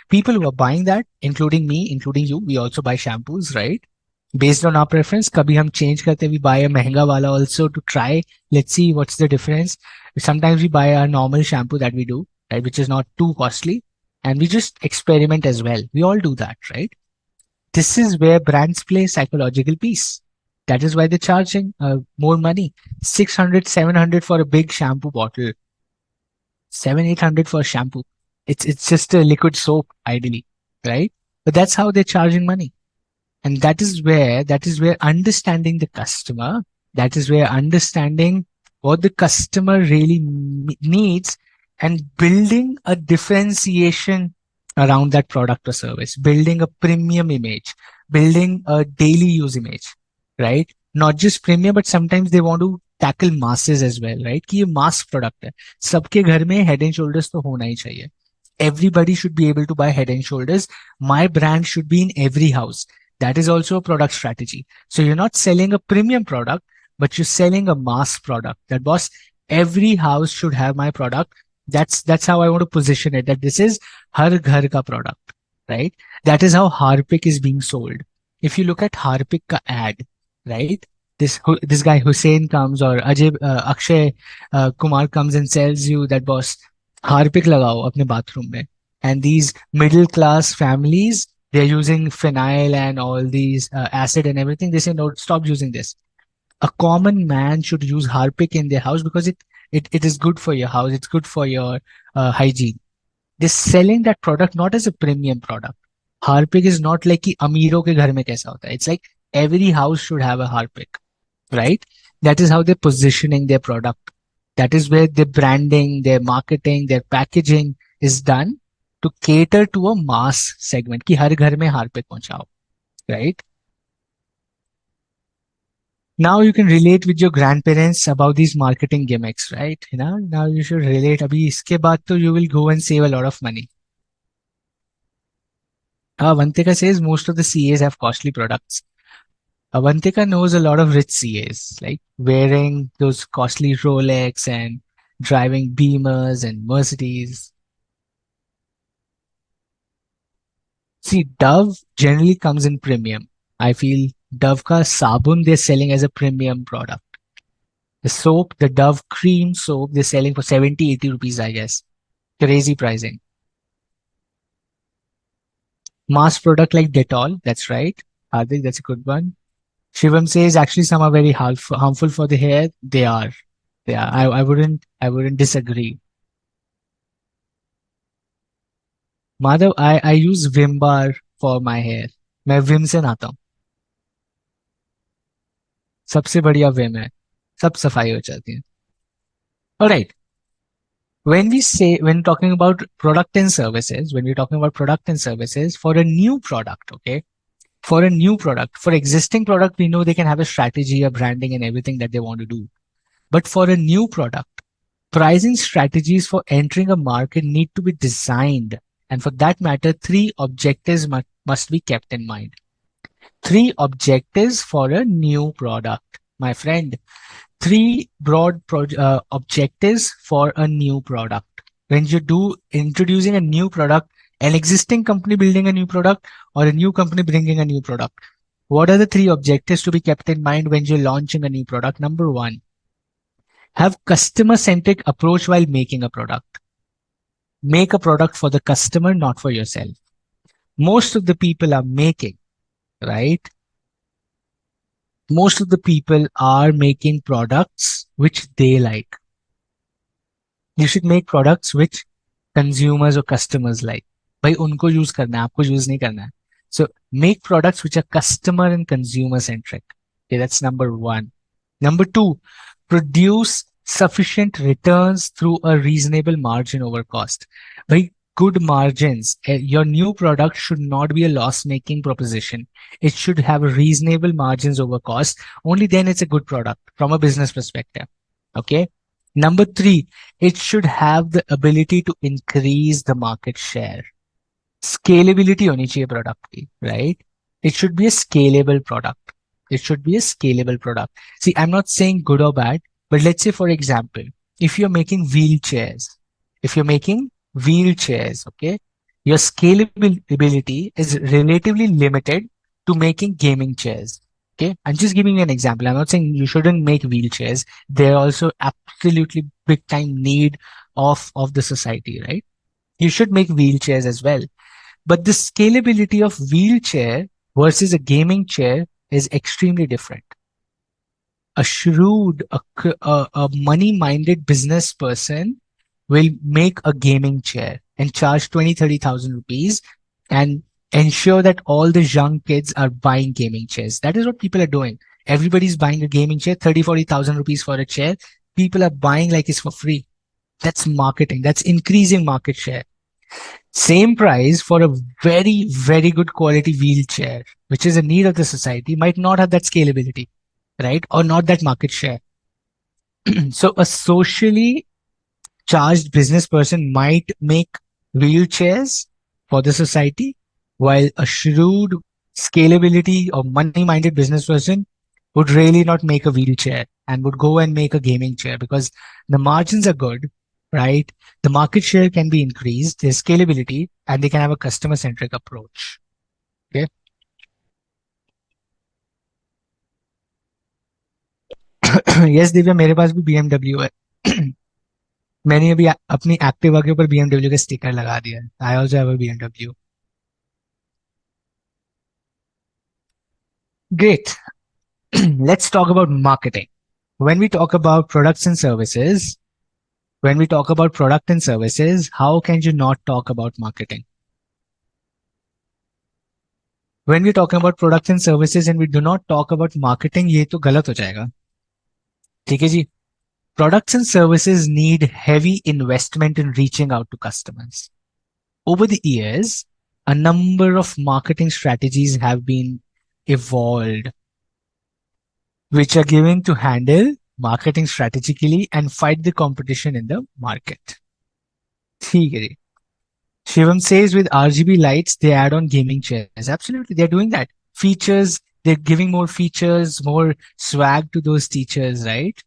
People who are buying that, including me, including you, we also buy shampoos, right? Based on our preference, kabhi hum change karte, we buy a mehenga wala also to try. Let's see what's the difference. Sometimes we buy a normal shampoo that we do, right, which is not too costly, and we just experiment as well. We all do that, right? This is where brands play psychological piece. That is why they're charging more money. 600, 700 for a big shampoo bottle. 7, 800 for shampoo. It's just a liquid soap, ideally, right? But that's how they're charging money. And that is where understanding the customer, that is where understanding what the customer really needs and building a differentiation around that product or service, building a premium image, building a daily use image, right? Not just premium, but sometimes they want to tackle masses as well, right? कि ये mass product है. सबके घर में Head and Shoulders तो होना ही चाहिए. Everybody should be able to buy Head and Shoulders. My brand should be in every house. That is also a product strategy. So you're not selling a premium product, but you're selling a mass product. That boss, every house should have my product. That's how I want to position it. That this is har ghar ka product, right? That is how Harpic is being sold. If you look at Harpic ka ad, right? This guy Hussein comes or Akshay Kumar comes and sells you that boss Harpic लगाओ अपने bathroom में. And these middle class families, they're using phenyl and all these acid and everything. They say, no, stop using this. A common man should use Harpic in their house because it is good for your house. It's good for your hygiene. They're selling that product not as a premium product. Harpic is not like कि अमीरों के घर में कैसा होता है. It's like every house should have a Harpic, right? That is how they're positioning their product. That is where their branding, their marketing, their packaging is done to cater to a mass segment कि हर घर में Harpic पहुंचाओ, right? Now you can relate with your grandparents about these marketing gimmicks, right? Now you should relate. अभी इसके बाद तो you will go and save a lot of money. Avantika says most of the CAs have costly products. Avantika knows a lot of rich CAs, like wearing those costly Rolex and driving Beamers and Mercedes. See, Dove generally comes in premium. I feel Dove ka sabun they're selling as a premium product. The soap, the Dove cream soap, they're selling for 70, 80 rupees, I guess. Crazy pricing. Mass product like Dettol, that's right. Hardik, that's a good one. Shivam says actually some are very harmful for the hair. They are. Yeah, I wouldn't disagree. Madhav, I use Vim bar for my hair. मैं Vim से नहाता हूँ. सबसे बढ़िया Vim है. सब सफाई हो जाती है. Alright. When talking about product and services, when we're talking about product and services for a new product, okay? For a new product, for existing product, we know they can have a strategy, a branding, and everything that they want to do. But for a new product, pricing strategies for entering a market need to be designed. And for that matter, three objectives must be kept in mind. Three objectives for a new product. My friend, three broad objectives for a new product. When you do introducing a new product, an existing company building a new product, or a new company bringing a new product, what are the three objectives to be kept in mind when you're launching a new product? Number one, have customer centric approach while making a product. Make a product for the customer, not for yourself. Most of the people are making, right? Most of the people are making products which they like. You should make products which consumers or customers like. भाई उनको use करना है, आपको use नहीं करना है. So make products which are customer and consumer centric. Okay, that's number one. Number two, produce sufficient returns through a reasonable margin over cost. Very good margins. Your new product should not be a loss-making proposition. It should have reasonable margins over cost. Only then it's a good product from a business perspective. Okay. Number three, it should have the ability to increase the market share. Scalability होनी चाहिए product की, right? It should be a scalable product. It should be a scalable product. See, I'm not saying good or bad, but let's say, for example, if you're making wheelchairs, if you're making wheelchairs, okay, your scalability is relatively limited to making gaming chairs. Okay, I'm just giving you an example. I'm not saying you shouldn't make wheelchairs. They're also absolutely big time need of the society, right? You should make wheelchairs as well. But the scalability of wheelchair versus a gaming chair is extremely different. A shrewd, a money-minded business person will make a gaming chair and charge 20, 30,000 rupees and ensure that all the young kids are buying gaming chairs. That is what people are doing. Everybody's buying a gaming chair, 30, 40,000 rupees for a chair. People are buying like it's for free. That's marketing. That's increasing market share. Same price for a very, very good quality wheelchair, which is a need of the society, might not have that scalability, right? Or not that market share. So a socially charged business person might make wheelchairs for the society, while a shrewd scalability or money-minded business person would really not make a wheelchair and would go and make a gaming chair because the margins are good, right? The market share can be increased, there's scalability, and they can have a customer-centric approach. Okay. Yes, Divya मेरे पास भी BMW है. मैंने अभी अपनी Activa के ऊपर BMW का sticker लगा दिया है। I also have a BMW। Great. Let's talk about marketing. When we talk about products and services, when we talk about product and services, how can you not talk about marketing? When we're talking about products and services and we do not talk about marketing, ये तो गलत हो जाएगा। ठीक है जी। Products and services need heavy investment in reaching out to customers. Over the years, a number of marketing strategies have been evolved, which are given to handle marketing strategically and fight the competition in the market. ठीक है जी। Shivam says with RGB lights, they add on gaming chairs. Absolutely, they're doing that. Features, they're giving more features, more swag to those teachers, right?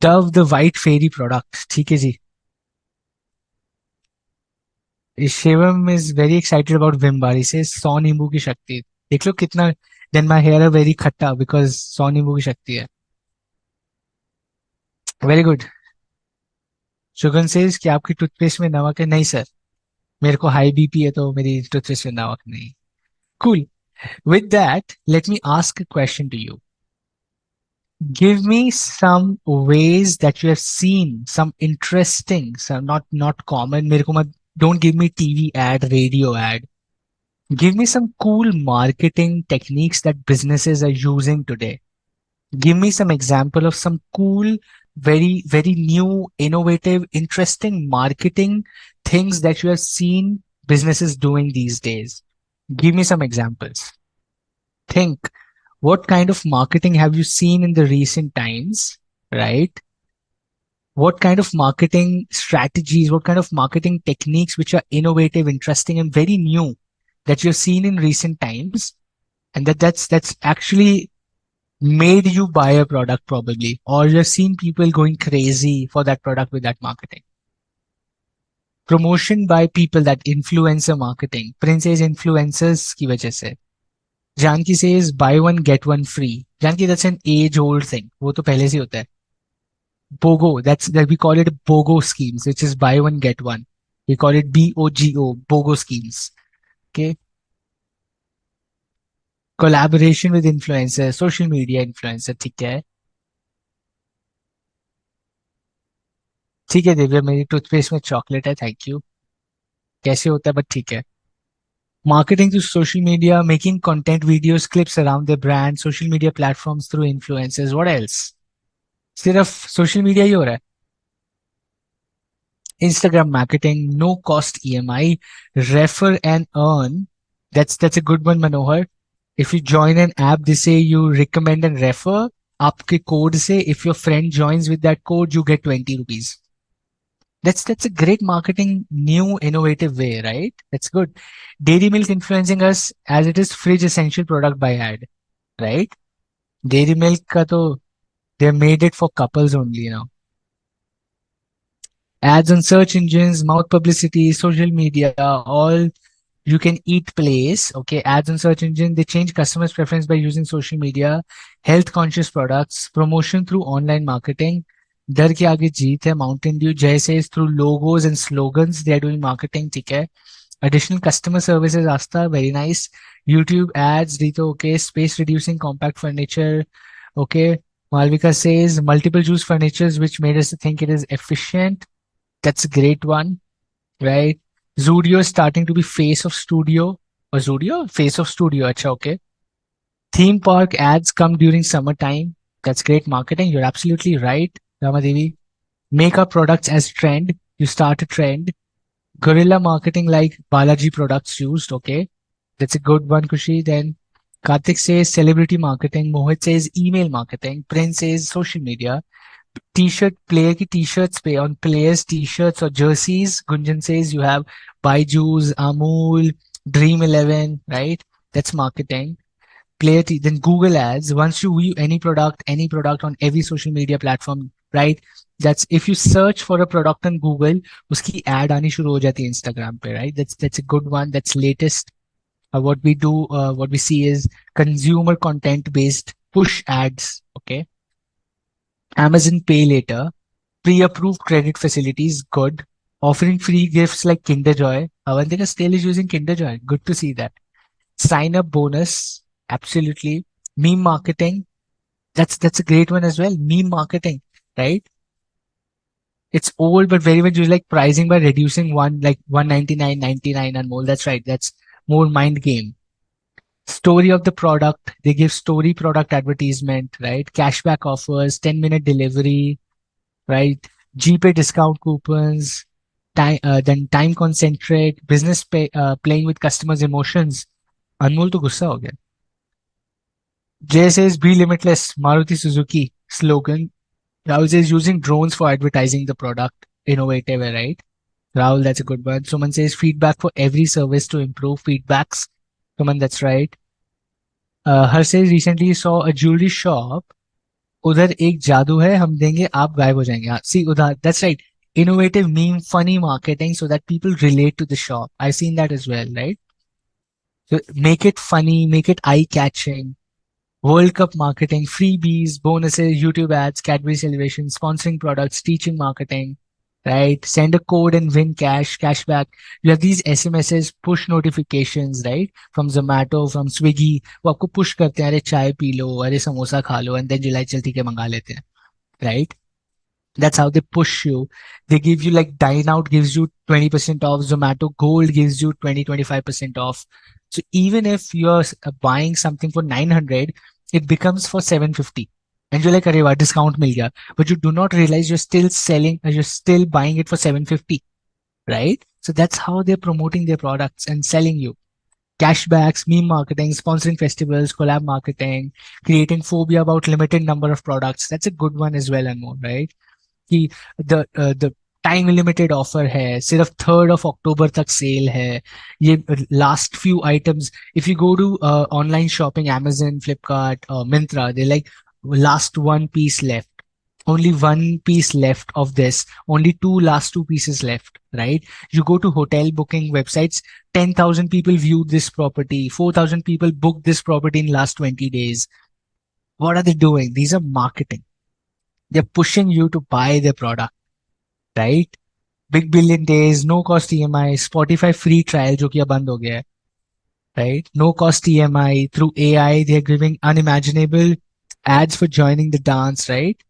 Dove the white fairy product. ठीक है जी। Shivam is very excited about Vimbar. He says 100 नींबू की शक्ति। देख लो कितना। Then my hair are very खट्टा because 100 नींबू की शक्ति है। Very good. शुगन सेज कि आपकी टूथपेस्ट में नमक है। नहीं सर, मेरे को हाई बीपी है तो मेरी टूथपेस्ट में नमक नहीं। Cool. With that, let me ask a question to you. Give me some ways that you have seen some interesting, some not common. मेरे को मत, don't give me TV ad, radio ad. Give me some cool marketing techniques that businesses are using today. Give me some example of some cool, very new, innovative, interesting marketing things that you have seen businesses doing these days. Give me some examples. Think, what kind of marketing have you seen in the recent times, right? What kind of marketing strategies, what kind of marketing techniques which are innovative, interesting, and very new that you've seen in recent times, and that's actually made you buy a product probably, or you've seen people going crazy for that product with that marketing. Promotion by people, that influencer marketing. Prince says influencers की वजह से। Janki says buy one get one free. Janki, that's an age old thing. वो तो पहले से होता है। BOGO, that's that we call it BOGO schemes, which is buy one get one. We call it BOGO, BOGO schemes. Okay. Collaboration with influencers, social media influencer, ठीक है। ठीक है दिव्या, मेरी टूथपेस्ट में चॉकलेट है, थैंक यू। कैसे होता है बट ठीक है। Marketing through social media, making content videos, clips around their brand, social media platforms through influencers. What else? सिर्फ सोशल मीडिया ही हो रहा है। Instagram marketing, no cost EMI, refer and earn. That's a good one, Manohar. If you join an app, they say you recommend and refer. आपके code से, if your friend joins with that code, you get 20 rupees. That's a great marketing, new, innovative way, right? That's good. Dairy Milk influencing us as it is fridge essential product by ad, right? Dairy Milk का तो they made it for couples only, you know. Ads on search engines, mouth publicity, social media, all you can eat place. Okay, ads on search engine, they change customers preference by using social media. Health conscious products, promotion through online marketing. डर के आगे जीत है। Mountain Dew, Jay says through logos and slogans they are doing marketing. ठीक है। Additional customer services, Asta, very nice. YouTube ads, Rito, okay. Space reducing compact furniture, okay. Malvika says multiple juice furnitures which made us think it is efficient. That's a great one, right? Zudio is starting to be face of studio. Or Zudio? Face of studio. Acha, okay. Theme park ads come during summertime. That's great marketing. You're absolutely right, Ramadevi. Makeup products as trend. You start a trend. Guerrilla marketing like Balaji products used. Okay. That's a good one, Kushi. Then Karthik says celebrity marketing. Mohit says email marketing. Prince says social media. T-shirt player की t-shirts पे on players t-shirts or jerseys, Gunjan says you have Byju's, Amul, Dream 11, right? That's marketing. Then Google ads. Once you view any product on every social media platform, right? That's if you search for a product on Google, उसकी ad आनी शुरू हो जाती है Instagram पे, right? That's a good one. That's latest. What we do, what we see is consumer content based push ads. Okay. Amazon Pay Later. Pre-approved credit facilities, good. Offering free gifts like Kinder Joy. Avantika still is using Kinder Joy. Good to see that. Sign up bonus, absolutely. Meme marketing, that's a great one as well. Meme marketing, right? It's old but very much used, like pricing by reducing one like 199.99 and more. That's right. That's more mind game. Story of the product. They give story product advertisement, right? Cashback offers, 10-minute delivery, right? GPay discount coupons, then time concentrate, business playing with customers' emotions. अनमोल तो गुस्सा हो गया. Jay says be limitless. Maruti Suzuki slogan. Rahul says using drones for advertising the product. Innovative, right? Rahul, that's a good one. Suman says feedback for every service to improve feedbacks. Suman, that's right. Har says recently saw a jewelry shop. उधर एक जादू है हम देंगे आप गायब हो जाएंगे. See उधर, that's right. Innovative meme, funny marketing so that people relate to the shop. I've seen that as well, right? So make it funny, make it eye catching. World Cup marketing, freebies, bonuses, YouTube ads, Cadbury celebration, sponsoring products, teaching marketing, right? Send a code and win cashback. You have these SMSs, push notifications, right? From Zomato, from Swiggy. वो आपको push करते हैं, अरे चाय P low, अरे समोसा खा लो, and then जुलाई चल ठीक है मंगा लेते हैं, right? That's how they push you. They give you like Dine Out gives you 20% off. Zomato Gold gives you 25% off. So even if you're buying something for 900, it becomes for 750. And you're like, Arey, discount mil gaya. But you do not realize you're still selling, you're still buying it for 750, right? So that's how they're promoting their products and selling you. Cashbacks, meme marketing, sponsoring festivals, collab marketing, creating phobia about limited number of products. That's a good one as well and more, right? कि the time limited offer है, सिर्फ 3rd of October तक sale है, ये last few items. If you go to online shopping, Amazon, Flipkart, Myntra, they like last one piece left, only one piece left of this, only last two pieces left, right? You go to hotel booking websites, 10,000 people viewed this property, 4,000 people booked this property in last 20 days. What are they doing? These are marketing. They're pushing you to buy their product, right? Big billion days, no cost EMI, Spotify free trial जो कि अब बंद हो गया है, right? No cost EMI through AI. They're giving unimaginable ads for joining the dance, right?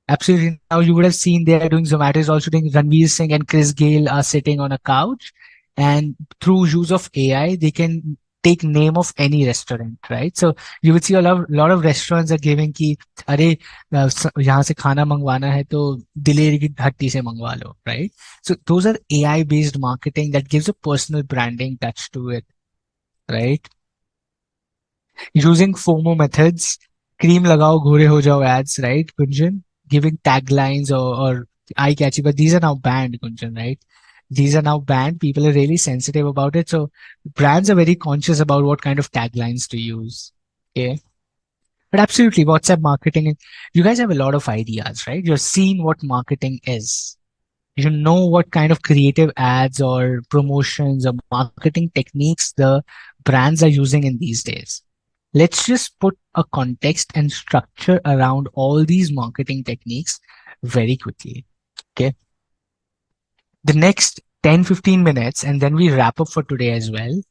Absolutely. Now you would have seen they are doing Zomato is also doing Ranveer Singh and Chris Gale are sitting on a couch, and through use of AI, they can take name of any restaurant, right? So you would see a lot of restaurants are giving कि अरे यहाँ से खाना मंगवाना है तो दिलेरी की हट्टी से मंगवा लो, right? So those are AI based marketing that gives a personal branding touch to it, right? Using FOMO methods, cream lagao ghore ho jao ads, right, Gunjan? Giving taglines or eye catchy, but these are now banned, Gunjan, right? These are now banned. People are really sensitive about it. So brands are very conscious about what kind of taglines to use. Okay. But absolutely, WhatsApp marketing, you guys have a lot of ideas, right? You're seeing what marketing is. You know what kind of creative ads or promotions or marketing techniques the brands are using in these days. Let's just put a context and structure around all these marketing techniques very quickly. Okay. The next 10-15 minutes, and then we wrap up for today as well.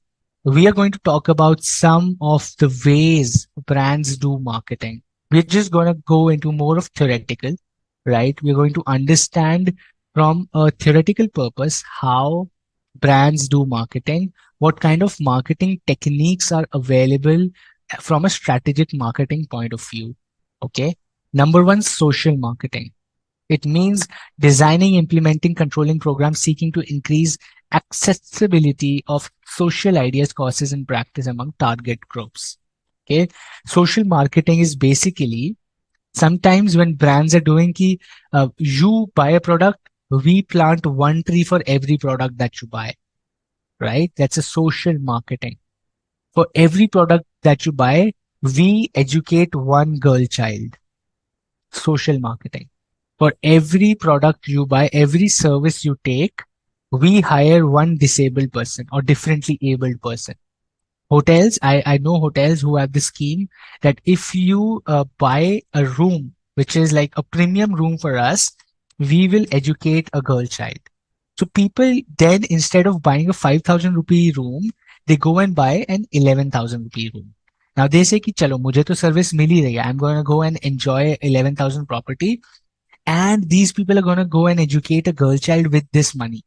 We are going to talk about some of the ways brands do marketing. We're just going to go into more of theoretical, right? We're going to understand from a theoretical purpose how brands do marketing, what kind of marketing techniques are available from a strategic marketing point of view. Okay. Number one, social marketing. It means designing, implementing, controlling programs seeking to increase accessibility of social ideas, causes, and practice among target groups. Okay. Social marketing is basically sometimes when brands are doing ki, you buy a product, we plant one tree for every product that you buy, right? That's a social marketing. For every product that you buy, we educate one girl child. Social marketing. For every product you buy, every service you take, we hire one disabled person or differently abled person. Hotels, I know hotels who have the scheme that if you buy a room, which is like a premium room for us, we will educate a girl child. So people then, instead of buying a 5,000 rupee room, they go and buy an 11,000 rupee room. Now they say कि चलो मुझे तो service मिल ही रही है. I'm going to go and enjoy 11,000 property, and these people are going to go and educate a girl child with this money.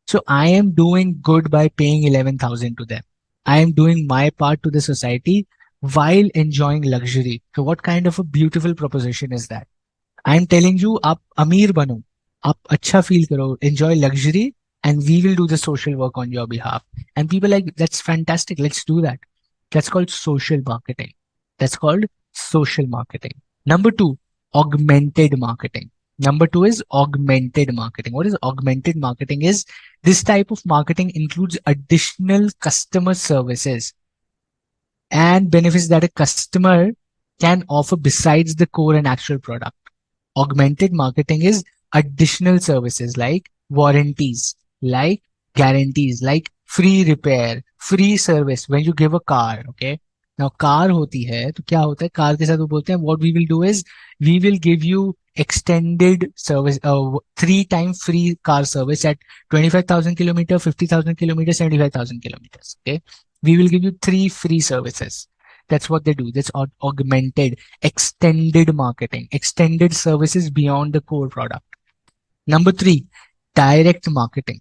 So I am doing good by paying 11,000 to them. I am doing my part to the society while enjoying luxury. So what kind of a beautiful proposition is that? I am telling you, आप अमीर बनो, आप अच्छा feel करो, enjoy luxury, and we will do the social work on your behalf. And people like that's fantastic, let's do that. That's called social marketing. That's called social marketing. Number two, augmented marketing. Number two is augmented marketing. What is augmented marketing? Is this type of marketing includes additional customer services and benefits that a customer can offer besides the core and actual product. Augmented marketing is additional services like warranties, like guarantees, like free repair, free service when you give a car. Okay. Now car होती है तो क्या होता है, car के साथ वो बोलते हैं what we will do is we will give you extended service, 3 time free car service at 25,000 kilometer, 50,000 kilometers, 75,000 kilometers. Okay. We will give you 3 free services. That's what they do. That's augmented, extended marketing, extended services beyond the core product. Number three, direct marketing.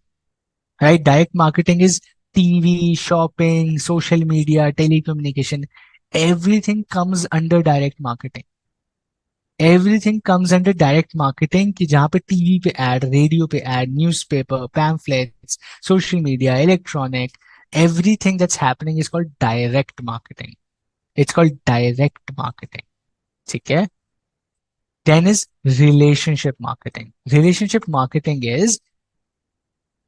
Right? Direct marketing is TV, shopping, social media, telecommunication. Everything comes under direct marketing. Everything comes under direct marketing कि जहाँ पे TV पे ad, radio पे ad, newspaper, pamphlets, social media, electronic, everything that's happening is called direct marketing. It's called direct marketing. ठीक है? Then is relationship marketing. Relationship marketing is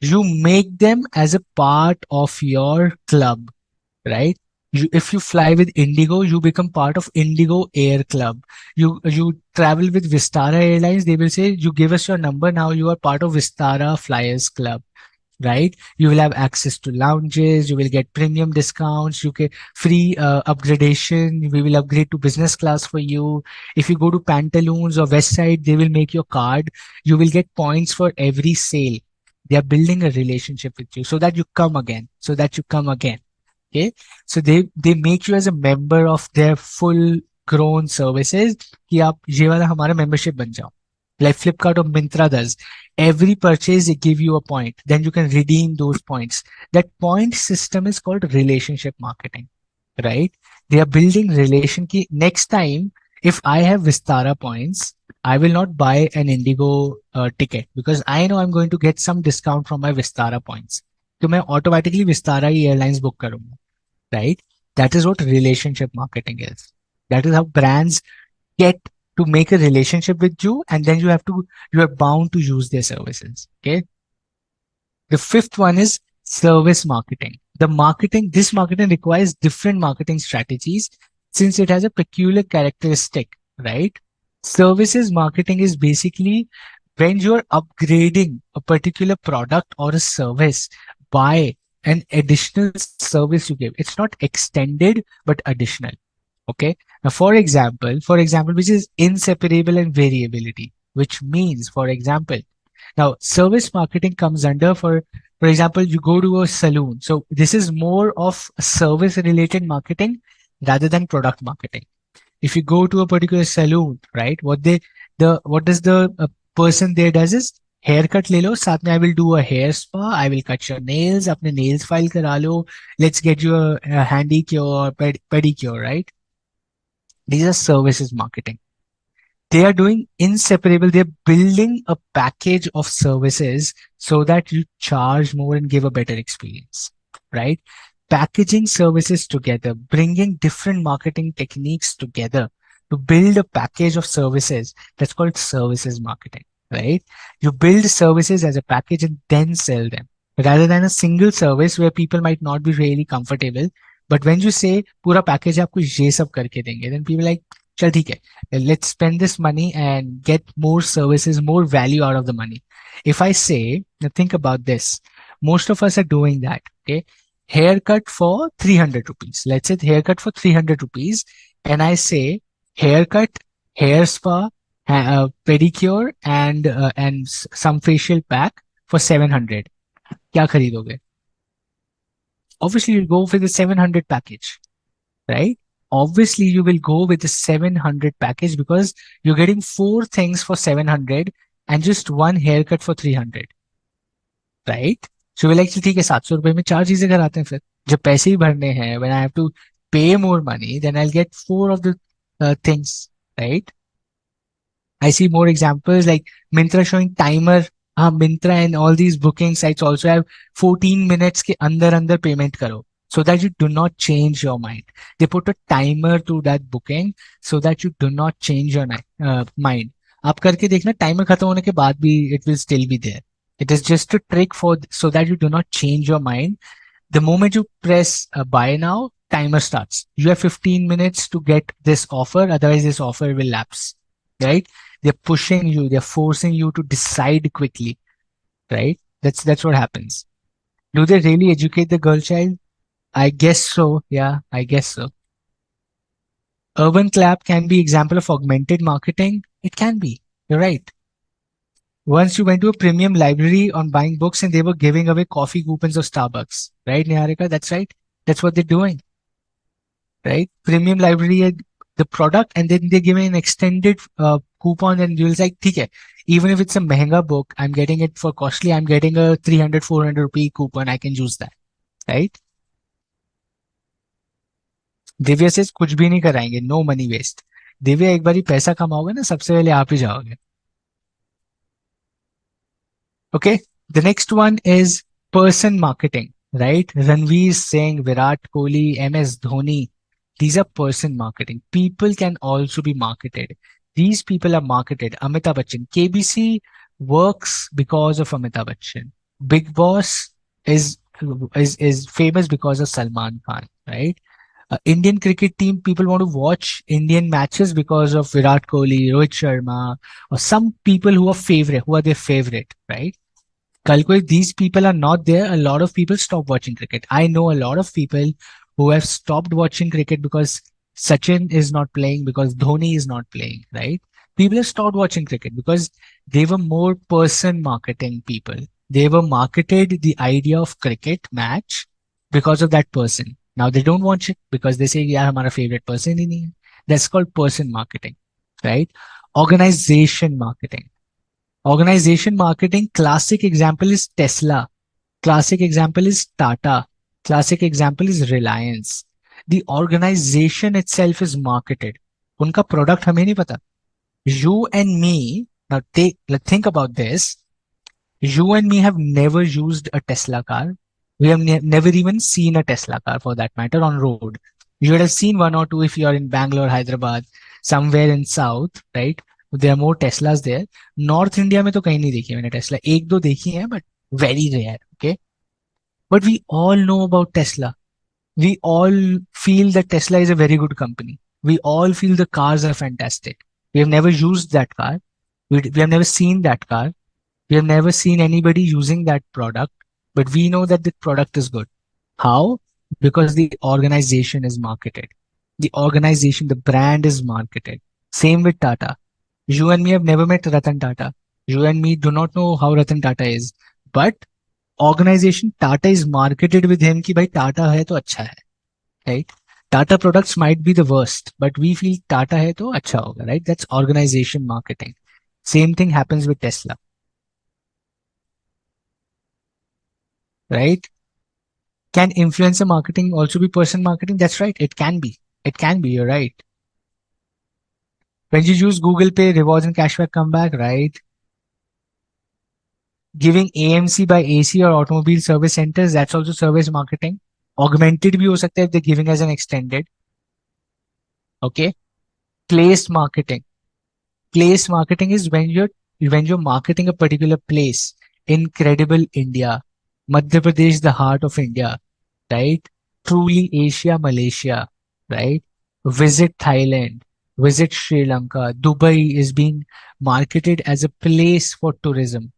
you make them as a part of your club, right? If you fly with Indigo, you become part of Indigo Air Club. You travel with Vistara Airlines, they will say, you give us your number, now you are part of Vistara Flyers Club. Right? You will have access to lounges, you will get premium discounts, you get free upgradation, we will upgrade to business class for you. If you go to Pantaloons or West Side, they will make your card. You will get points for every sale. They are building a relationship with you so that you come again, so that you come again. Okay. So they make you as a member of their full grown services कि आप ये वाला हमारा membership बन जाओ. Like Flipkart or Myntra does. Every purchase they give you a point. Then you can redeem those points. That point system is called relationship marketing, right? They are building relation ki next time if I have Vistara points, I will not buy an Indigo ticket because I know I'm going to get some discount from my Vistara points. तो मैं automatically Vistara ही airlines book करूंगा, right? That is what relationship marketing is. That is how brands get to make a relationship with you, and then you are bound to use their services. Okay. The fifth one is service marketing. This marketing requires different marketing strategies since it has a peculiar characteristic, right? Services marketing is basically when you're upgrading a particular product or a service by an additional service you give. It's not extended, but additional. Okay. Now, for example, which is inseparable and variability, which means, for example, now service marketing comes under, for example, you go to a saloon. So this is more of service related marketing rather than product marketing. If you go to a particular saloon, right, what does the person there does is haircut ले लो, साथ में I will do a hair spa, I will cut your nails, अपने nails file करा लो, let's get you a handy cure, pedicure, right? These are services marketing. They are doing inseparable. They're building a package of services so that you charge more and give a better experience, right? Packaging services together, bringing different marketing techniques together to build a package of services. That's called services marketing, right? You build services as a package and then sell them rather than a single service where people might not be really comfortable. But when you say पूरा package आपको ये सब करके देंगे, then people like, चल ठीक है, let's spend this money and get more services, more value out of the money. If I say, now think about this, most of us are doing that. Okay, haircut for 300 rupees. Let's say haircut for 300 rupees, and I say haircut, hair spa, pedicure and some facial pack for 700. क्या खरीदोगे? Obviously, you'll go for the 700 package, right? Obviously, you will go with the 700 package because you're getting four things for 700 and just one haircut for 300, right? So we're like, ठीक है 700 रुपए में चार चीजें कराते हैं फिर जब पैसे ही भरने हैं when I have to pay more money then I'll get four of the things, right? I see more examples like Mintra showing timer. हाँ Mintra and all these booking sites also have 14 minutes के अंदर payment करो so that you do not change your mind. They put a timer to that booking so that you do not change your mind. आप करके देखना timer खत्म होने के बाद भी it will still be there. It is just a trick for so that you do not change your mind. The moment you press buy now, timer starts. You have 15 minutes to get this offer, otherwise this offer will lapse, right? They're pushing you, they're forcing you to decide quickly, right? That's what happens. Do they really educate the girl child? I guess so. Yeah, I guess so. Urban clap can be example of augmented marketing. It can be. You're right. Once you went to a premium library on buying books and they were giving away coffee coupons of Starbucks, right, Niharika? That's right. That's what they're doing, right? Premium library had the product and then they give me an extended coupon and you'll say, okay, even if it's a mehenga book, I'm getting it for costly, I'm getting a 300, 400 rupee coupon. I can use that, right? Divya से कुछ भी नहीं कराएंगे, no money waste. Divya एक बार ही पैसा कमाओगे ना सबसे पहले आप ही जाओगे. Okay, the next one is person marketing, right? Ranveer Singh, Virat Kohli, MS Dhoni. These are person marketing. People can also be marketed. These people are marketed. Amitabh Bachchan. KBC works because of Amitabh Bachchan. Big Boss is is famous because of Salman Khan, right? Indian cricket team, people want to watch Indian matches because of Virat Kohli, Rohit Sharma, or some people who are their favorite, right? कल को if these people are not there, a lot of people stop watching cricket. I know a lot of people who have stopped watching cricket because Sachin is not playing, because Dhoni is not playing, right? People have stopped watching cricket because they were more person marketing people. They were marketed the idea of cricket match because of that person. Now they don't watch it because they say, yeah, हमारा favorite person ही नहीं है. That's called person marketing, right? Organization marketing. Organization marketing, classic example is Tesla. Classic example is Tata. Classic example is Reliance. The organization itself is marketed. उनका product हमें नहीं पता. You and me, now think about this. You and me have never used a Tesla car. We have never even seen a Tesla car for that matter on road. You would have seen one or two if you are in Bangalore, Hyderabad, somewhere in South, right? There are more Teslas there. North India में तो कहीं नहीं देखी मैंने Tesla. एक दो देखी है, but very rare. Okay, but we all know about Tesla. We all feel that Tesla is a very good company. We all feel the cars are fantastic. We have never used that car. We have never seen that car. We have never seen anybody using that product, but we know that the product is good. How? Because the organization is marketed. The organization, the brand is marketed. Same with Tata. You and me have never met Ratan Tata. You and me do not know how Ratan Tata is. But organization Tata is marketed with him कि भाई Tata है तो अच्छा है, right? Tata products might be the worst, but we feel Tata है तो अच्छा होगा, right? That's organization marketing. Same thing happens with Tesla, right? Can influencer marketing also be person marketing? That's right. It can be. It can be. You're right. When you use Google Pay, rewards and cashback come back, right? Giving AMC by AC or automobile service centers, that's also service marketing. Augmented भी हो सकता है if they're giving as an extended. Okay. Place marketing. Place marketing is when you're marketing a particular place. Incredible India. Madhya Pradesh, the heart of India, right? Truly Asia, Malaysia, right? Visit Thailand, visit Sri Lanka. Dubai is being marketed as a place for tourism,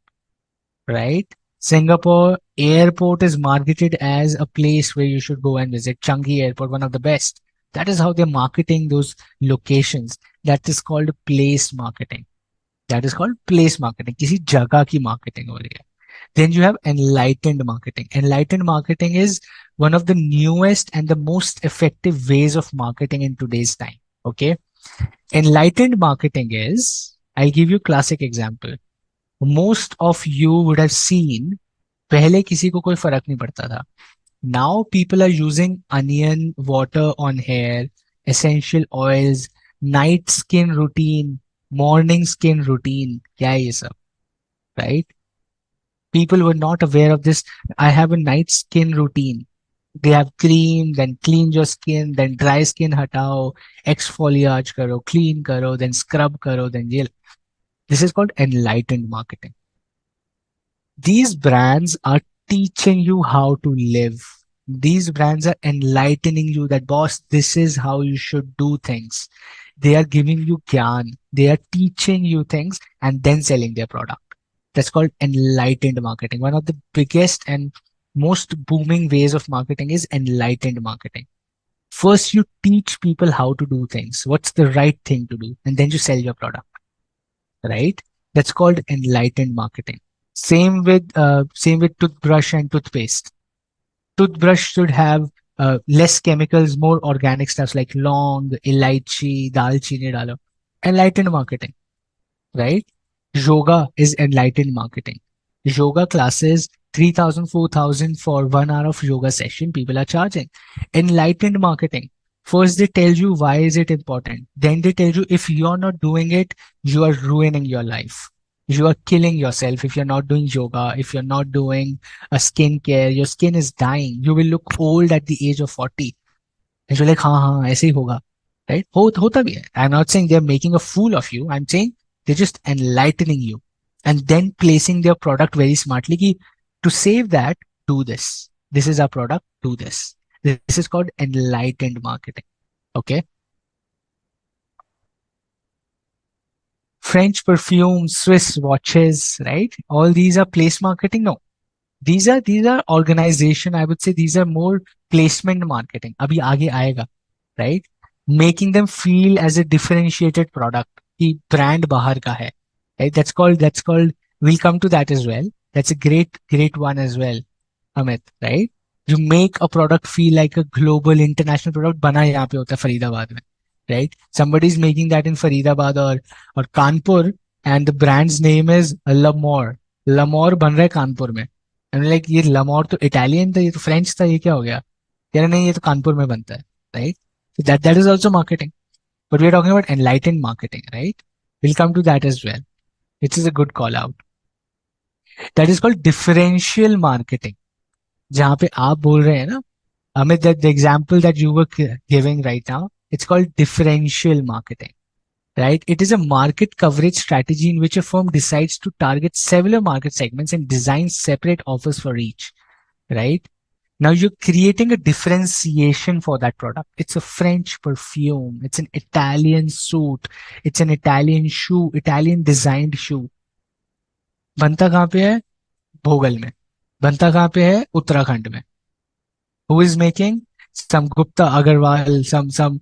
right? Singapore airport is marketed as a place where you should go and visit. Changi Airport, one of the best. That is how they're marketing those locations. That is called place marketing. That is called place marketing. किसी जगह की marketing हो रही है. Then you have enlightened marketing. Enlightened marketing is one of the newest and the most effective ways of marketing in today's time. Okay. Enlightened marketing is, I'll give you classic example. Most of you would have seen, पहले किसी को कोई फर्क नहीं पड़ता था. Now people are using onion water on hair, essential oils, night skin routine, morning skin routine. क्या है ये सब? Right? People were not aware of this. I have a night skin routine. They have cream, then clean your skin, then dry skin hatao, exfoliate karo, clean karo, then scrub karo, then gel. This is called enlightened marketing. These brands are teaching you how to live. These brands are enlightening you that, boss, this is how you should do things. They are giving you gyan. They are teaching you things and then selling their product. That's called enlightened marketing. One of the biggest and most booming ways of marketing is enlightened marketing. First, you teach people how to do things. What's the right thing to do? And then you sell your product, right? That's called enlightened marketing. Same with toothbrush and toothpaste. Toothbrush should have less chemicals, more organic stuff like long, elaichi, dalchini dalo. Enlightened marketing, right? Yoga is enlightened marketing. Yoga classes, 3,000, 4,000 for 1 hour of yoga session, people are charging. Enlightened marketing. First, they tell you why is it important. Then they tell you if you're not doing it, you are ruining your life. You are killing yourself if you're not doing yoga, if you're not doing a skincare, your skin is dying. You will look old at the age of 40. And you're like, हाँ ऐसे ही होगा, right? होता भी है. I'm not saying they're making a fool of you. I'm saying they're just enlightening you and then placing their product very smartly. Ki, to save that, do this. This is our product. Do this. This is called enlightened marketing. Okay. French perfumes, Swiss watches, right? All these are place marketing. No, these are organization. I would say these are more placement marketing. अभी आगे आएगा, right? Making them feel as a differentiated product. कि brand बाहर का है, right? That's called. We'll come to that as well. That's a great one as well, Amit, right? You make a product feel like a global international product. बना यहाँ पे होता है फरीदाबाद में, right? Somebody is making that in Faridabad or Kanpur, and the brand's name is Lamore. Lamore बन रहा है कानपुर में. And like ये Lamore तो इटालियन था, ये तो फ्रेंच था, ये क्या हो गया? कह रहे नहीं ये तो कानपुर में बनता है, right? So that is also marketing. But we are talking about enlightened marketing, right? We'll come to that as well. Which is a good call out. That is called differential marketing. जहाँ पे आप बोल रहे हैं ना, Amit, that the example that you were giving right now, it's called differential marketing, right? It is a market coverage strategy in which a firm decides to target several market segments and design separate offers for each, right? Now you're creating a differentiation for that product. It's a French perfume. It's an Italian suit. It's an Italian shoe, Italian designed shoe. बनता कहाँ पे है? भोगल में. बनता कहाँ पे है? उत्तराखंड में. Who is making? Some Gupta Agarwal, some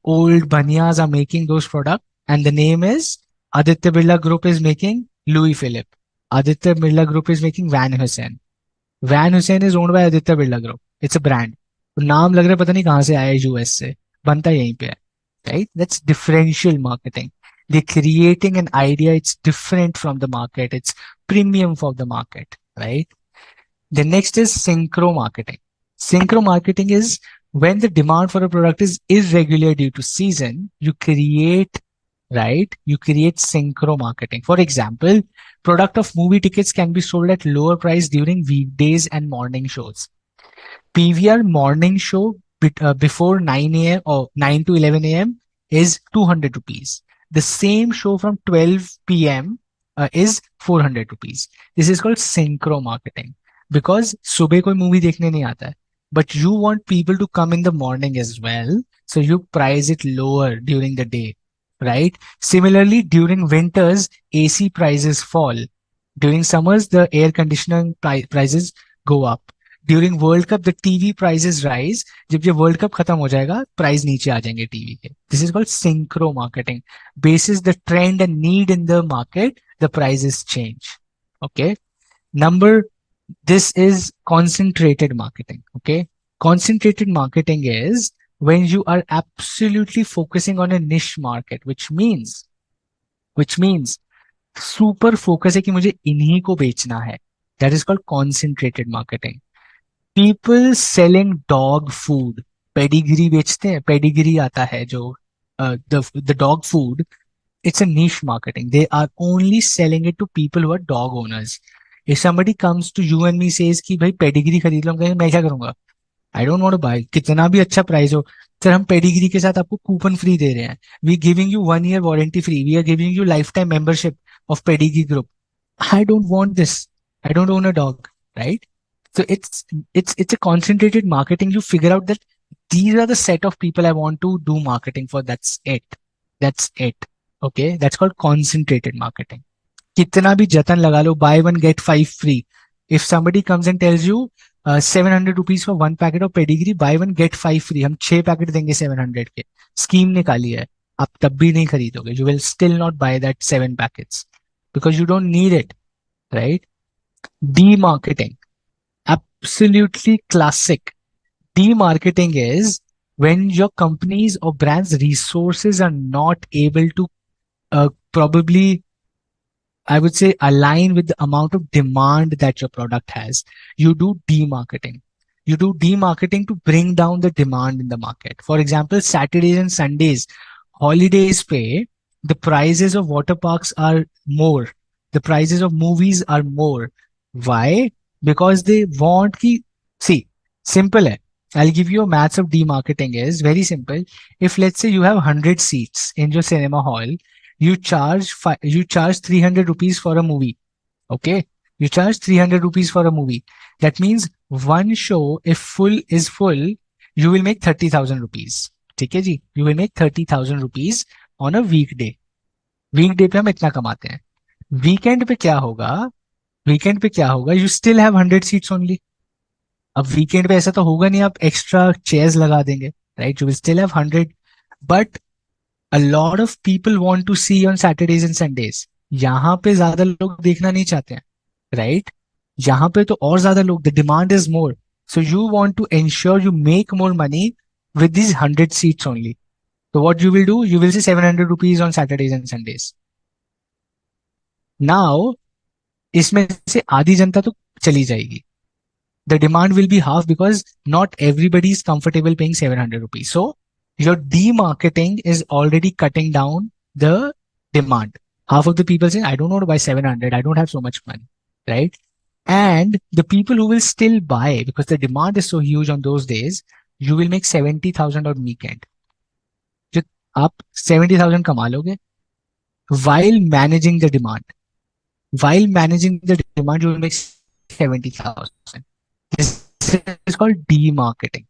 old Banyas are making those products, and the name is Aditya Birla Group is making Louis Philippe. Aditya Birla Group is making Van Heusen. Van Heusen is owned by Aditya Birla Group. It's a brand. तो नाम लग रहा है पता नहीं कहाँ से आया यूएस से, बनता यहीं पे है, right? That's differential marketing. They're creating an idea. It's different from the market. It's premium for the market, right? The next is synchro marketing. Synchro marketing is when the demand for a product is irregular due to season, you create, right? You create synchro marketing. For example, product of movie tickets can be sold at lower price during weekdays and morning shows. PVR morning show before 9 a.m. or 9 to 11 a.m. is 200 rupees. The same show from 12 p.m. Is 400 rupees. This is called synchro marketing. Because सुबह कोई movie देखने नहीं आता है, but you want people to come in the morning as well, so you price it lower during the day, right? Similarly, during winters, AC prices fall. During summers, the air conditioning prices go up. During World Cup the TV prices rise, जब ये world cup खत्म हो जाएगा price नीचे आ जाएंगे TV के. This is called synchro marketing. Basis the trend and need in the market the prices change. Okay. Number, this is concentrated marketing. Okay. Concentrated marketing is when you are absolutely focusing on a niche market, which means super focus है कि मुझे इन्हीं को बेचना है. That is called concentrated marketing. People selling dog food, pedigree बेचते हैं. Pedigree आता है जो the dog food. It's a niche marketing. They are only selling it to people who are dog owners. If somebody comes to you and me says कि भाई pedigree खरीद लो, हम कहेंगे मैं क्या करूंगा. I don't want to buy, कितना भी अच्छा प्राइस हो. सर हम पेडिग्री के साथ आपको कूपन फ्री दे रहे हैं. We giving you 1 year warranty free. We are giving you lifetime membership of Pedigree group. I don't want this. I don't own a dog, right? So it's a concentrated marketing. You figure out that these are the set of people I want to do marketing for. That's it. That's it. Okay, that's called concentrated marketing. कितना भी जतन लगा लो, buy one get five free. If somebody comes and tells you 700 rupees for one packet of pedigree, buy one get five free, हम 6 packet देंगे 700 के. Scheme निकाली है, आप तब भी नहीं खरीदोगे. You will still not buy that 7 packets because you don't need it, right? Demarketing, absolutely classic. Demarketing is when your company's or brand's resources are not able to probably, I would say, align with the amount of demand that your product has. You do demarketing. You do demarketing to bring down the demand in the market. For example, Saturdays and Sundays, holidays pay, the prices of water parks are more. The prices of movies are more. Why? Because they want ki, see, simple hai. I'll give you a maths of demarketing is very simple. If let's say you have 100 seats in your cinema hall, you charge 300 rupees for a movie. Okay. You charge 300 rupees for a movie. That means one show, if full is full, you will make 30,000 rupees. ठीक है जी. You will make 30,000 rupees on a weekday. Weekday पे हम इतना कमाते हैं. Weekend पे क्या होगा? Weekend पे क्या होगा? You still have 100 seats only. अब वीकेंड पे ऐसा तो होगा नहीं आप एक्स्ट्रा चेयर्स लगा देंगे, right? You will still have 100, but a lot of people want to see on Saturdays and Sundays. यहाँ पे ज्यादा लोग देखना नहीं चाहते हैं, राइट? यहाँ पे तो और ज्यादा लोग, the demand is more. So you want to ensure you make more money with these 100 seats only. So what you will do, you will say 700 rupees on Saturdays and Sundays. Now, इसमें से आधी जनता तो चली जाएगी. The demand will be half because not everybody is comfortable paying 700 rupees. So your demarketing is already cutting down the demand. Half of the people say, I don't want to buy 700. I don't have so much money, right? And the people who will still buy because the demand is so huge on those days, you will make 70,000 on weekend. जो आप 70,000 कमा लोगे while managing the demand. While managing the demand, you will make 70,000. This is called demarketing.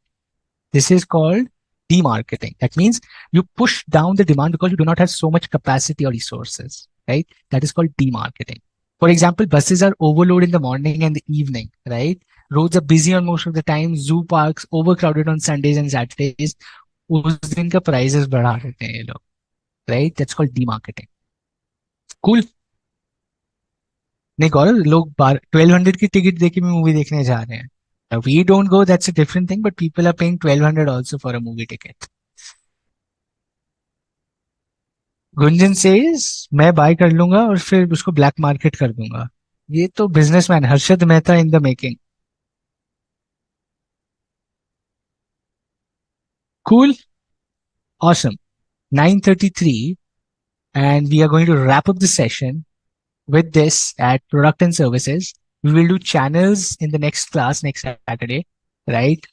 This is called demarketing. That means you push down the demand because you do not have so much capacity or resources, right? That is called demarketing. For example, buses are overloaded in the morning and the evening, right? Roads are busy on most of the time. Zoo parks overcrowded on Sundays and Saturdays. उस दिन का prices बढ़ा देते हैं ये लोग, right? That's called demarketing. Cool. नहीं गौरव, लोग 1200 की टिकट देके भी मूवी देखने जा रहे हैं. We don't go, that's a different thing, but people are paying 1200 also for a movie ticket. Gunjan says मैं बाय कर लूंगा और फिर उसको ब्लैक मार्केट कर दूंगा. ये तो businessman Harshad Mehta in the making. Cool. Awesome. 9:33 and we are going to wrap up the session with this at product and services. We will do channels in the next class next Saturday, right?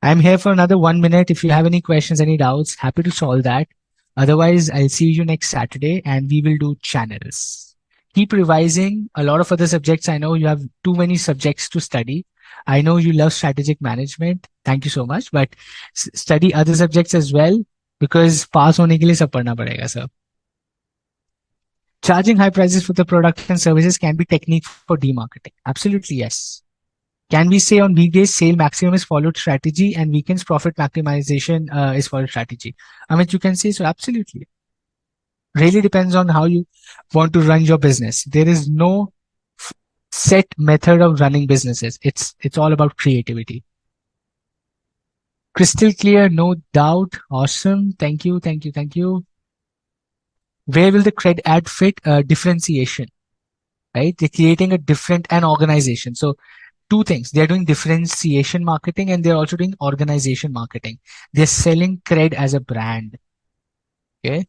I'm here for another 1 minute. If you have any questions, any doubts, happy to solve that. Otherwise, I'll see you next Saturday and we will do channels. Keep revising a lot of other subjects. I know you have too many subjects to study. I know you love strategic management. Thank you so much. But study other subjects as well because pass होने के लिए सब पढ़ना पड़ेगा सब. Charging high prices for the products and services can be technique for demarketing. Absolutely, yes. Can we say on weekdays sale maximum is followed strategy and weekends profit maximization is followed strategy? I mean, you can say so. Absolutely. Really depends on how you want to run your business. There is no f- set method of running businesses. It's all about creativity. Crystal clear, no doubt. Awesome. Thank you. Thank you. Thank you. Where will the cred ad fit? Differentiation, right? They're creating a different an organization. So two things. They're doing differentiation marketing and they're also doing organization marketing. They're selling cred as a brand. Okay.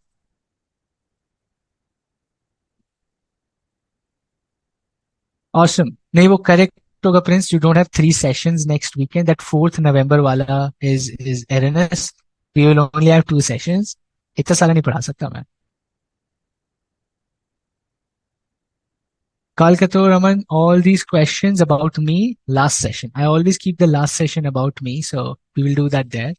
Awesome. नहीं वो correct होगा Prince. You don't have 3 sessions next weekend. That 4th November वाला is erroneous. We will only have 2 sessions. इतना सारा नहीं पढ़ा सकता मैं. Kalkato Raman, all these questions about me last session. I always keep the last session about me, so we will do that there.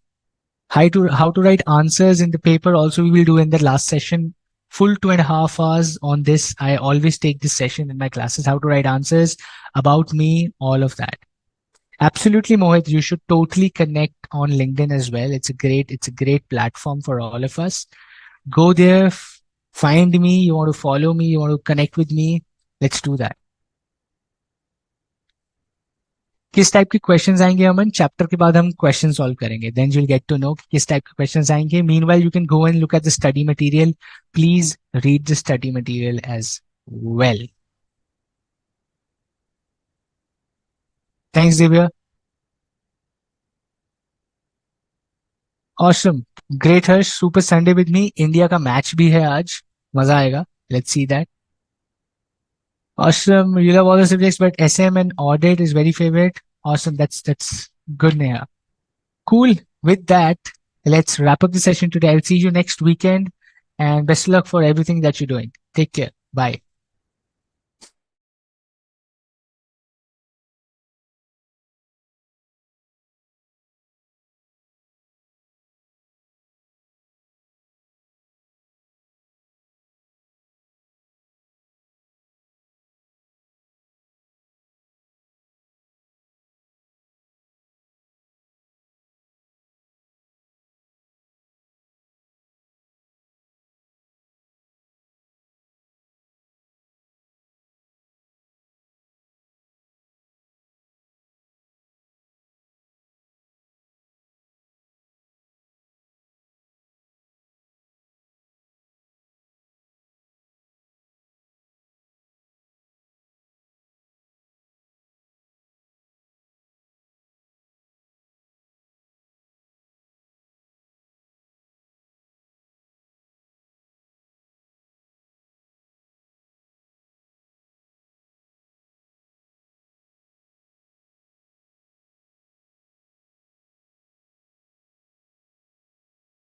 How to write answers in the paper also we will do in the last session. Full 2.5 hours on this. I always take this session in my classes. How to write answers about me, all of that. Absolutely, Mohit. You should totally connect on LinkedIn as well. It's a great platform for all of us. Go there, find me. You want to follow me. You want to connect with me. Let's do that. किस type के questions आएंगे Aman chapter के बाद हम question solve करेंगे then you will get to know किस type के questions आएंगे meanwhile you can go and look at the study material please read the study material as well thanks Divya awesome great Harsh super Sunday with me India का match भी है आज मजा आएगा let's see that awesome you love all the subjects but sm and audit is very favorite awesome that's good Neha cool. With that, let's wrap up the session today. I'll see you next weekend and best of luck for everything that you're doing. Take care. Bye.